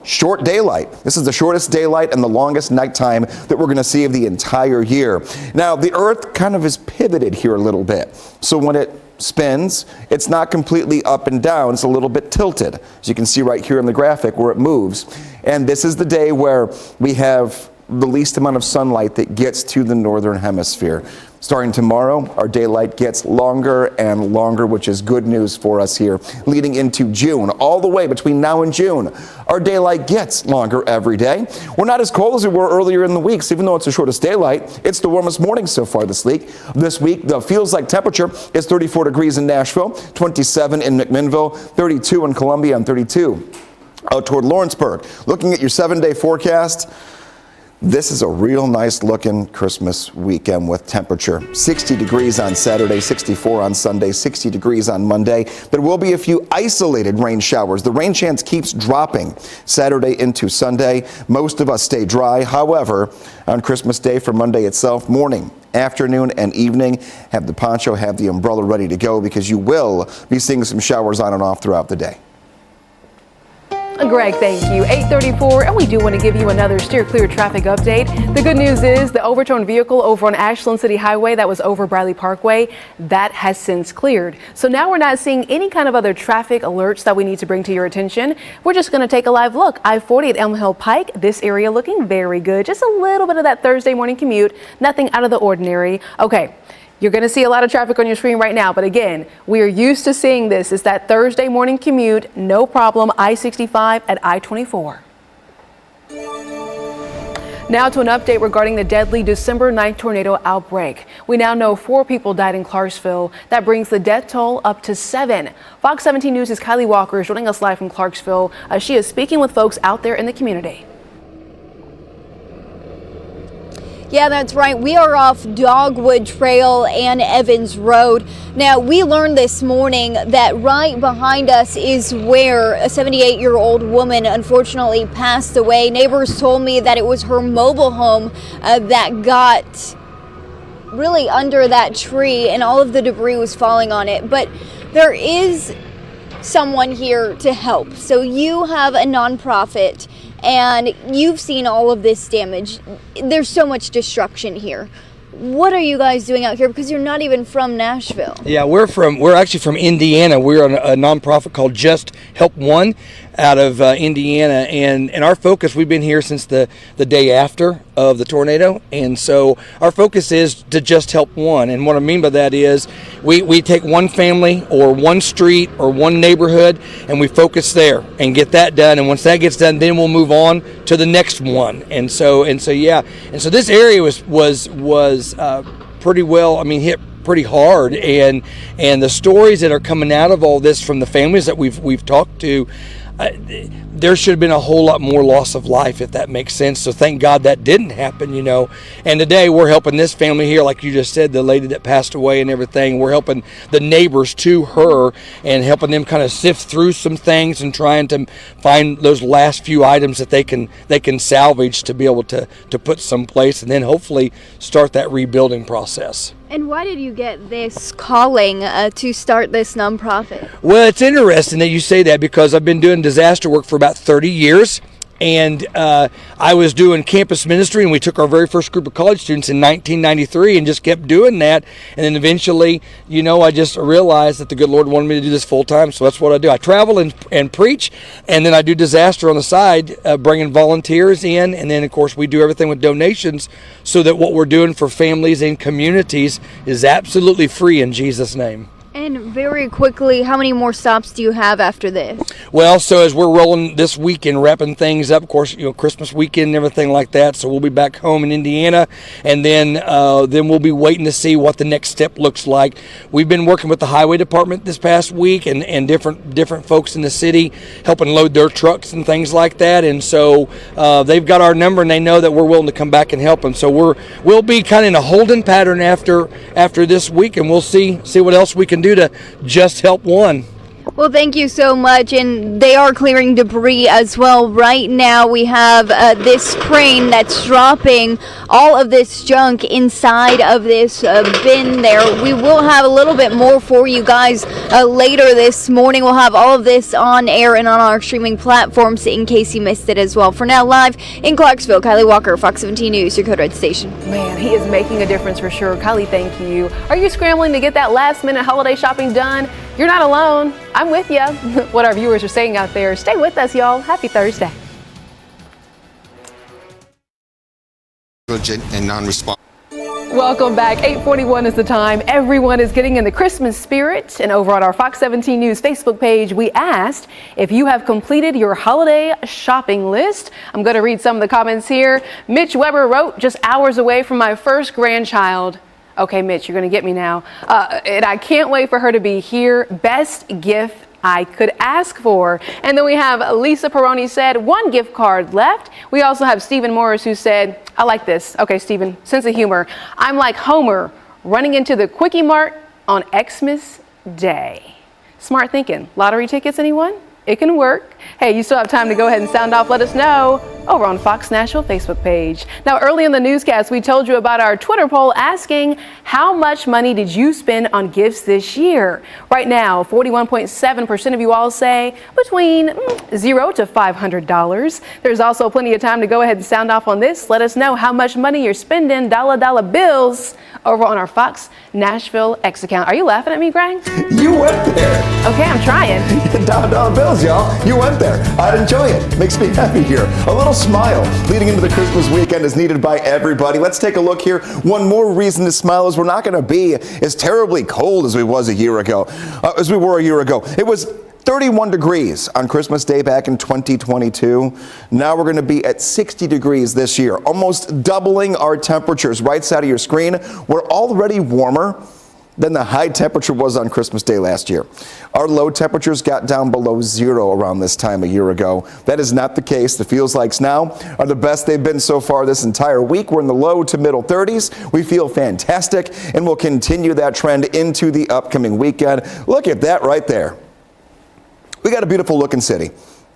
Speaker 4: short daylight. This is the shortest daylight and the longest nighttime that we're going to see of the entire year. Now, the Earth kind of is pivoted here a little bit. So when it spins, it's not completely up and down. It's a little bit tilted, as you can see right here in the graphic where it moves. And this is the day where we have the least amount of sunlight that gets to the northern hemisphere. Starting tomorrow, our daylight gets longer and longer, which is good news for us here. Leading into June, all the way between now and June, our daylight gets longer every day. We're not as cold as we were earlier in the weeks, even though it's the shortest daylight. It's the warmest morning so far this week. The feels like temperature is 34 degrees in Nashville, 27 in McMinnville, 32 in Columbia, and 32 out toward Lawrenceburg. Looking at your 7-day forecast, this is a real nice looking Christmas weekend with temperature. 60 degrees on Saturday, 64 on Sunday, 60 degrees on Monday. There will be a few isolated rain showers. The rain chance keeps dropping Saturday into Sunday. Most of us stay dry. However, on Christmas Day for Monday itself, morning, afternoon, and evening, have the poncho, have the umbrella ready to go because you will be seeing some showers on and off throughout the day.
Speaker 2: Greg, thank you. 8:34, and we do want to give you another steer clear traffic update. The good news is the overturned vehicle over on Ashland City Highway that was over Bradley Parkway, that has since cleared. So now we're not seeing any kind of other traffic alerts that we need to bring to your attention. We're just going to take a live look. I-40 at Elm Hill Pike, this area looking very good. Just a little bit of that Thursday morning commute, nothing out of the ordinary. Okay. You're going to see a lot of traffic on your screen right now, but again, we are used to seeing this. It's that Thursday morning commute, no problem. I-65 at I-24. Now to an update regarding the deadly December 9th tornado outbreak. We now know 4 people died in Clarksville. That brings the death toll up to 7. Fox 17 News' Kylie Walker is joining us live from Clarksville. She is speaking with folks out there in the community.
Speaker 6: Yeah, that's right. We are off Dogwood Trail and Evans Road. Now, we learned this morning that right behind us is where a 78-year-old woman unfortunately passed away. Neighbors told me that it was her mobile home that got really under that tree and all of the debris was falling on it. But there is someone here to help. So you have a nonprofit and you've seen all of this damage. There's so much destruction here. What are you guys doing out here? Because you're not even from Nashville.
Speaker 17: Yeah, we're actually from Indiana. We're a nonprofit called Just Help One out of Indiana, and our focus, we've been here since the day after of the tornado, and so our focus is to just help one. And what I mean by that is we take one family or one street or one neighborhood and we focus there and get that done, and once that gets done, then we'll move on to the next one. And so this area was pretty well, hit pretty hard, and the stories that are coming out of all this from the families that we've talked to, there should have been a whole lot more loss of life, if that makes sense. So thank God that didn't happen, And today we're helping this family here, like you just said, the lady that passed away and everything. We're helping the neighbors to her and helping them kind of sift through some things and trying to find those last few items that they can salvage to be able to put someplace and then hopefully start that rebuilding process.
Speaker 6: And why did you get this calling to start this nonprofit?
Speaker 17: Well, it's interesting that you say that because I've been doing disaster work for about 30 years. And I was doing campus ministry, and we took our very first group of college students in 1993 and just kept doing that. And then eventually, I just realized that the good Lord wanted me to do this full time, so that's what I do. I travel and preach, and then I do disaster on the side, bringing volunteers in. And then, of course, we do everything with donations so that what we're doing for families and communities is absolutely free in Jesus' name.
Speaker 6: And very quickly, how many more stops do you have after this?
Speaker 17: Well, so as we're rolling this weekend, wrapping things up, of course, Christmas weekend and everything like that. So we'll be back home in Indiana, and then we'll be waiting to see what the next step looks like. We've been working with the highway department this past week and different folks in the city helping load their trucks and things like that. And so they've got our number and they know that we're willing to come back and help them. So we'll be kind of in a holding pattern after this week, and we'll see what else we can do to just help one.
Speaker 6: Well, thank you so much. And they are clearing debris as well. Right now, we have this crane that's dropping all of this junk inside of this bin there. We will have a little bit more for you guys later this morning. We'll have all of this on air and on our streaming platforms in case you missed it as well. For now, live in Clarksville, Kylie Walker, Fox 17 News, your Code Red station.
Speaker 2: Man, he is making a difference for sure. Kylie, thank you. Are you scrambling to get that last-minute holiday shopping done? You're not alone. I'm with you. What our viewers are saying out there. Stay with us, y'all. Happy Thursday.
Speaker 10: And non-responsive.
Speaker 2: Welcome back. 8:41 is the time. Everyone is getting in the Christmas spirit. And over on our Fox 17 News Facebook page, we asked if you have completed your holiday shopping list. I'm going to read some of the comments here. Mitch Weber wrote, just hours away from my first grandchild. Okay, Mitch, you're going to get me now. And I can't wait for her to be here. Best gift I could ask for. And then we have Lisa Peroni said, one gift card left. We also have Stephen Morris who said, I like this. Okay, Stephen, sense of humor. I'm like Homer running into the Quickie Mart on Xmas Day. Smart thinking. Lottery tickets, anyone? It can work. Hey, you still have time to go ahead and sound off. Let us know over on Fox Nashville Facebook page. Now, early in the newscast, we told you about our Twitter poll asking how much money did you spend on gifts this year? Right now, 41.7% of you all say between $0 to $500. There's also plenty of time to go ahead and sound off on this. Let us know how much money you're spending dollar bills over on our Fox Nashville X account. Are you laughing at me, Greg?
Speaker 4: You went there.
Speaker 2: Okay, I'm trying.
Speaker 4: Dollar bills, y'all. You went there. I'd enjoy it. Makes me happy here. A little smile leading into the Christmas weekend is needed by everybody. Let's take a look here. One more reason to smile is we're not going to be as terribly cold as we were a year ago. It was 31 degrees on Christmas Day back in 2022. Now we're going to be at 60 degrees this year, almost doubling our temperatures. Right side of your screen, we're already warmer than the high temperature was on Christmas Day last year. Our low temperatures got down below 0 around this time a year ago. That is not the case. The feels likes now are the best they've been so far this entire week. We're in the low to middle 30s. We feel fantastic, and we'll continue that trend into the upcoming weekend. Look at that right there. We got a beautiful looking city.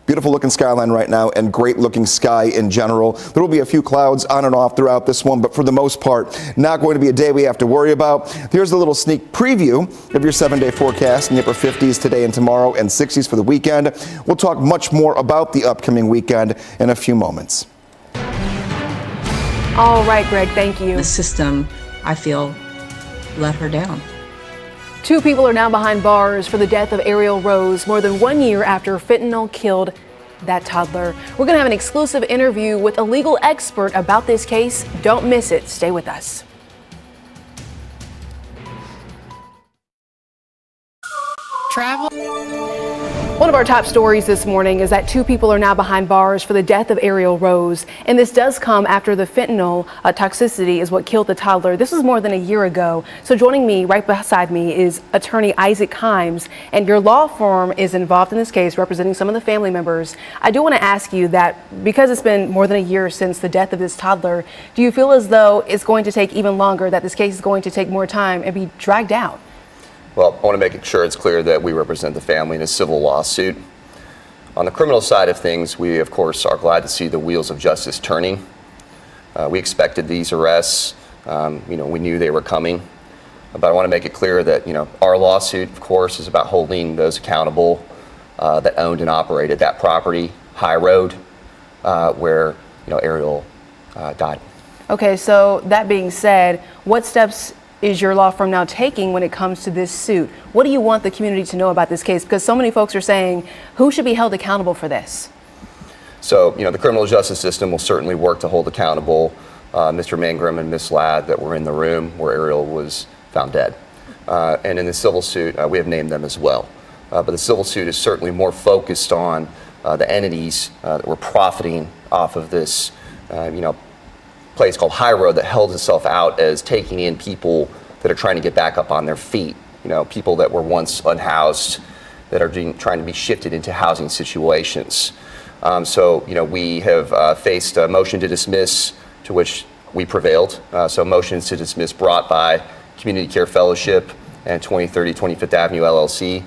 Speaker 4: Beautiful looking skyline right now and great looking sky in general. There will be a few clouds on and off throughout this one, but for the most part, not going to be a day we have to worry about. Here's a little sneak preview of your 7-day forecast in the upper 50s today and tomorrow and 60s for the weekend. We'll talk much more about the upcoming weekend in a few moments.
Speaker 2: All right, Greg, thank you.
Speaker 5: The system, I feel, let her down.
Speaker 2: 2 people are now behind bars for the death of Ariel Rose more than 1 year after fentanyl killed that toddler. We're going to have an exclusive interview with a legal expert about this case. Don't miss it. Stay with us.
Speaker 18: Travel.
Speaker 2: One of our top stories this morning is that 2 people are now behind bars for the death of Ariel Rose. And this does come after the fentanyl toxicity is what killed the toddler. This was more than a year ago. So joining me right beside me is attorney Isaac Himes, and your law firm is involved in this case representing some of the family members. I do want to ask you that because it's been more than a year since the death of this toddler, do you feel as though it's going to take even longer, that this case is going to take more time and be dragged out?
Speaker 22: Well, I want to make sure it's clear that we represent the family in a civil lawsuit. On the criminal side of things, we, of course, are glad to see the wheels of justice turning. We expected these arrests. We knew they were coming. But I want to make it clear that, our lawsuit, of course, is about holding those accountable that owned and operated that property, High Road, where, Ariel died.
Speaker 2: Okay, so that being said, what steps is your law firm now taking when it comes to this suit? What do you want the community to know about this case? Because so many folks are saying, who should be held accountable for this?
Speaker 22: So, the criminal justice system will certainly work to hold accountable Mr. Mangrum and Miss Ladd that were in the room where Ariel was found dead. And in the civil suit, we have named them as well. But the civil suit is certainly more focused on the entities that were profiting off of this, place called High Road that held itself out as taking in people that are trying to get back up on their feet. People that were once unhoused that are trying to be shifted into housing situations. We have faced a motion to dismiss, to which we prevailed. So motions to dismiss brought by Community Care Fellowship and 2030 25th Avenue LLC.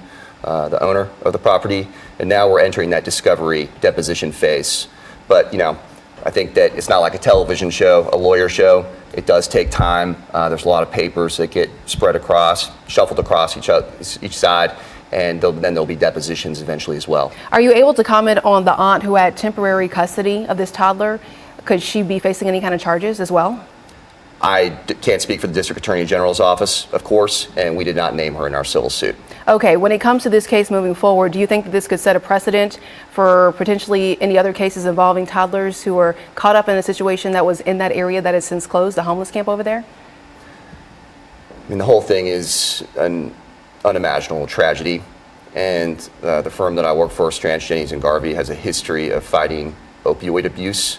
Speaker 22: the owner of the property, and now we're entering that discovery deposition phase. But I think that it's not like a television show, a lawyer show. It does take time. There's a lot of papers that get spread across, shuffled across each side, and then there'll be depositions eventually as well.
Speaker 2: Are you able to comment on the aunt who had temporary custody of this toddler? Could she be facing any kind of charges as well?
Speaker 22: I can't speak for the District Attorney General's office, of course, and we did not name her in our civil suit.
Speaker 2: Okay, when it comes to this case moving forward, do you think that this could set a precedent for potentially any other cases involving toddlers who are caught up in a situation that was in that area that has since closed, the homeless camp over there?
Speaker 22: I mean, the whole thing is an unimaginable tragedy, and the firm that I work for, Strange, Jennings & Garvey, has a history of fighting opioid abuse.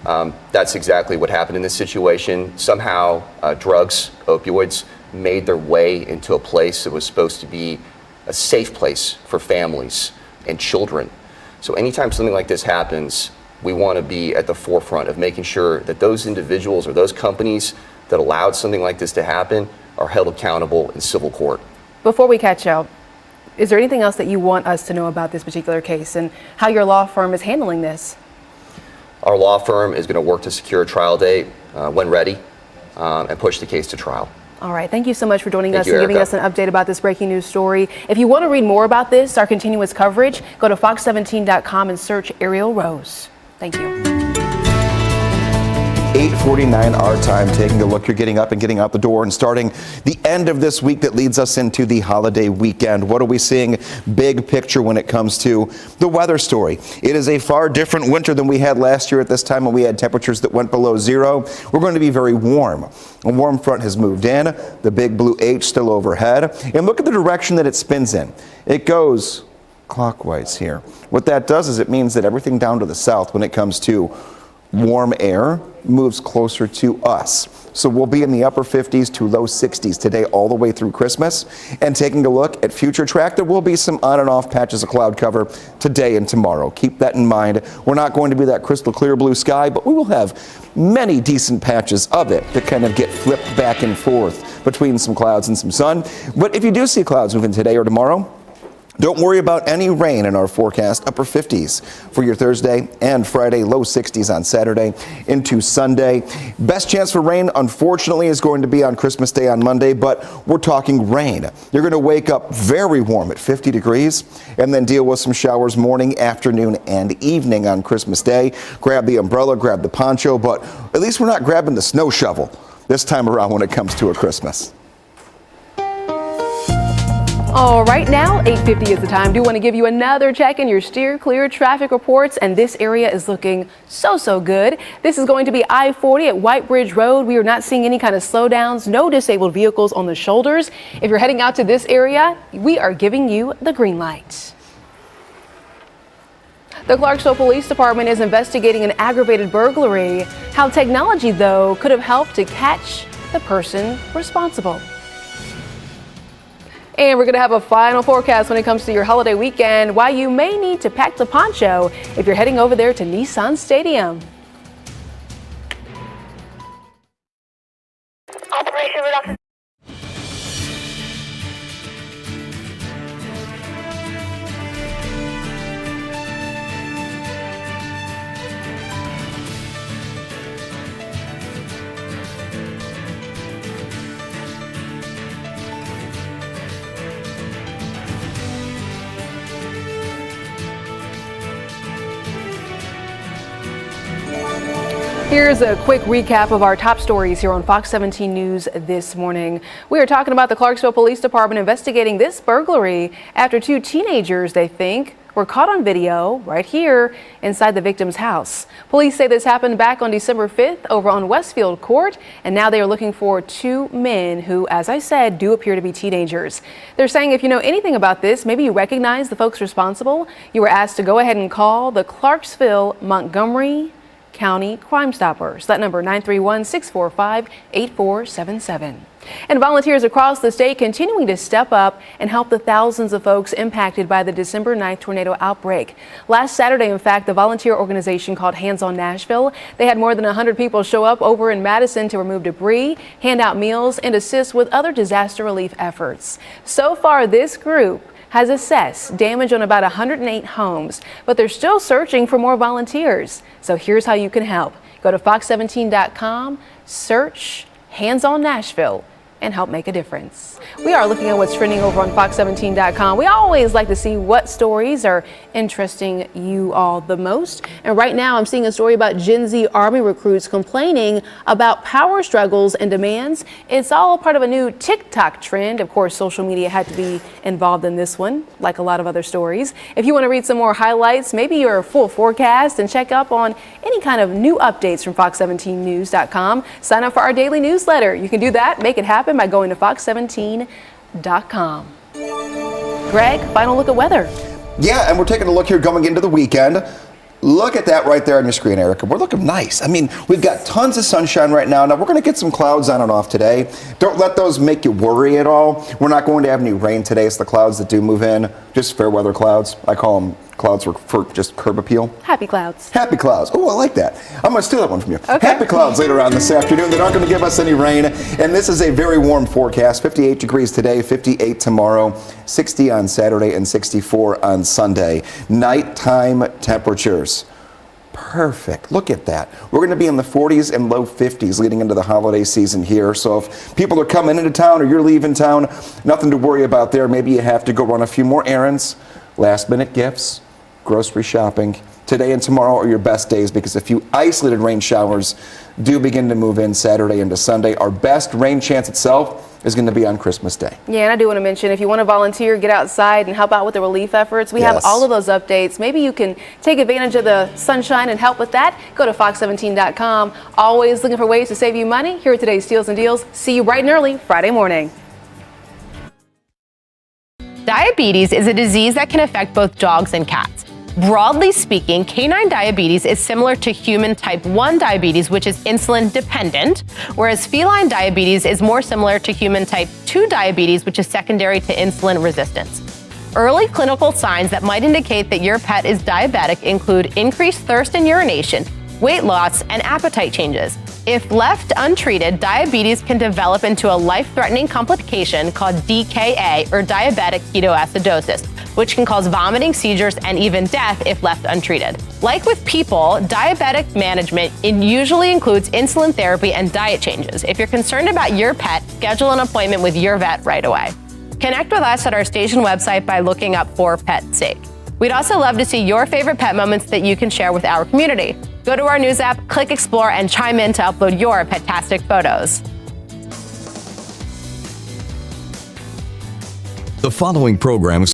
Speaker 22: That's exactly what happened in this situation. Somehow, drugs, opioids, made their way into a place that was supposed to be a safe place for families and children. So anytime something like this happens, we want to be at the forefront of making sure that those individuals or those companies that allowed something like this to happen are held accountable in civil court.
Speaker 2: Before we catch up, is there anything else that you want us to know about this particular case and how your law firm is handling this?
Speaker 22: Our law firm is going to work to secure a trial date when ready and push the case to trial.
Speaker 2: All right. Thank you so much for joining us
Speaker 22: you,
Speaker 2: and giving
Speaker 22: Erica.
Speaker 2: us an update about this breaking news story. If you want to read more about this, our continuous coverage, go to fox17.com and search Ariel Rose. Thank you.
Speaker 4: 8:49 our time, taking a look. You're getting up and getting out the door and starting the end of this week that leads us into the holiday weekend. What are we seeing big picture when it comes to the weather story? It is a far different winter than we had last year at this time when we had temperatures that went below zero. We're going to be very warm. A warm front has moved in, the big blue H still overhead, and look at the direction that it spins in. It goes clockwise here. What that does is it means that everything down to the south when it comes to warm air moves closer to us. So we'll be in the upper 50s to low 60s today all the way through Christmas. And taking a look at future track, there will be some on and off patches of cloud cover today and tomorrow. Keep that in mind. We're not going to be that crystal clear blue sky, but we will have many decent patches of it that kind of get flipped back and forth between some clouds and some sun. But if you do see clouds moving today or tomorrow, don't worry about any rain in our forecast. Upper 50s for your Thursday and Friday, low 60s on Saturday into Sunday. Best chance for rain, unfortunately, is going to be on Christmas Day on Monday, but we're talking rain. You're going to wake up very warm at 50 degrees and then deal with some showers morning, afternoon, and evening on Christmas Day. Grab the umbrella, grab the poncho, but at least we're not grabbing the snow shovel this time around when it comes to a Christmas.
Speaker 2: All right, now 8:50 is the time. Do want to give you another check in your steer clear traffic reports, and this area is looking so good. This is going to be I-40 at White Bridge Road. We are not seeing any kind of slowdowns, no disabled vehicles on the shoulders. If you're heading out to this area, we are giving you the green light. The Clarksville Police Department is investigating an aggravated burglary. How technology, though, could have helped to catch the person responsible. And we're going to have a final forecast when it comes to your holiday weekend, why you may need to pack the poncho if you're heading over there to Nissan Stadium. Here's a quick recap of our top stories here on Fox 17 News this morning. We are talking about the Clarksville Police Department investigating this burglary after two teenagers, they think, were caught on video right here inside the victim's house. Police say this happened back on December 5th over on Westfield Court, and now they are looking for two men who, as I said, do appear to be teenagers. They're saying if you know anything about this, maybe you recognize the folks responsible, you were asked to go ahead and call the Clarksville Montgomery County Crime Stoppers. That number 931-645-8477. And volunteers across the state continuing to step up and help the thousands of folks impacted by the December 9th tornado outbreak. Last Saturday, in fact, the volunteer organization called Hands on Nashville, they had more than 100 people show up over in Madison to remove debris, hand out meals, and assist with other disaster relief efforts. So far, this group has assessed damage on about 108 homes, but they're still searching for more volunteers. So here's how you can help. Go to fox17.com, search Hands on Nashville, and help make a difference. We are looking at what's trending over on fox17.com. We always like to see what stories are interesting you all the most. And right now I'm seeing a story about Gen Z Army recruits complaining about power struggles and demands. It's all part of a new TikTok trend. Of course, social media had to be involved in this one, like a lot of other stories. If you want to read some more highlights, maybe your full forecast, and check up on any kind of new updates from fox17news.com, sign up for our daily newsletter. You can do that, make it happen by going to fox17.com. Greg, final look at weather.
Speaker 4: Yeah, and we're taking a look here going into the weekend. Look at that right there on your screen, Erica. We're looking nice. I mean, we've got tons of sunshine right now. Now, we're going to get some clouds on and off today. Don't let those make you worry at all. We're not going to have any rain today. It's the clouds that do move in. Just fair weather clouds. I call them clouds for just curb appeal.
Speaker 2: Happy clouds.
Speaker 4: Happy clouds. Oh, I like that. I'm going to steal that one from you.
Speaker 2: Okay.
Speaker 4: Happy clouds later on this afternoon. They're not going to give us any rain. And this is a very warm forecast. 58 degrees today, 58 tomorrow, 60 on Saturday, and 64 on Sunday. Nighttime temperatures. Perfect. Look at that. We're going to be in the 40s and low 50s leading into the holiday season here. So if people are coming into town or you're leaving town, nothing to worry about there. Maybe you have to go run a few more errands, last minute gifts, grocery shopping. Today and tomorrow are your best days because a few isolated rain showers do begin to move in Saturday into Sunday. Our best rain chance itself is going to be on Christmas Day.
Speaker 2: Yeah, and I do want to mention, if you want to volunteer, get outside and help out with the relief efforts. We have all of those updates. Maybe you can take advantage of the sunshine and help with that. Go to fox17.com. Always looking for ways to save you money. Here are today's Steals and Deals. See you bright and early Friday morning.
Speaker 10: Diabetes is a disease that can affect both dogs and cats. Broadly speaking, canine diabetes is similar to human type 1 diabetes, which is insulin dependent, whereas feline diabetes is more similar to human type 2 diabetes, which is secondary to insulin resistance. Early clinical signs that might indicate that your pet is diabetic include increased thirst and urination, weight loss, and appetite changes. If left untreated, diabetes can develop into a life-threatening complication called DKA, or diabetic ketoacidosis, which can cause vomiting, seizures, and even death if left untreated. Like with people, diabetic management usually includes insulin therapy and diet changes. If you're concerned about your pet, schedule an appointment with your vet right away. Connect with us at our station website by looking up For Pet's Sake. We'd also love to see your favorite pet moments that you can share with our community. Go to our news app, click Explore, and chime in to upload your pet-tastic photos.
Speaker 11: The following program is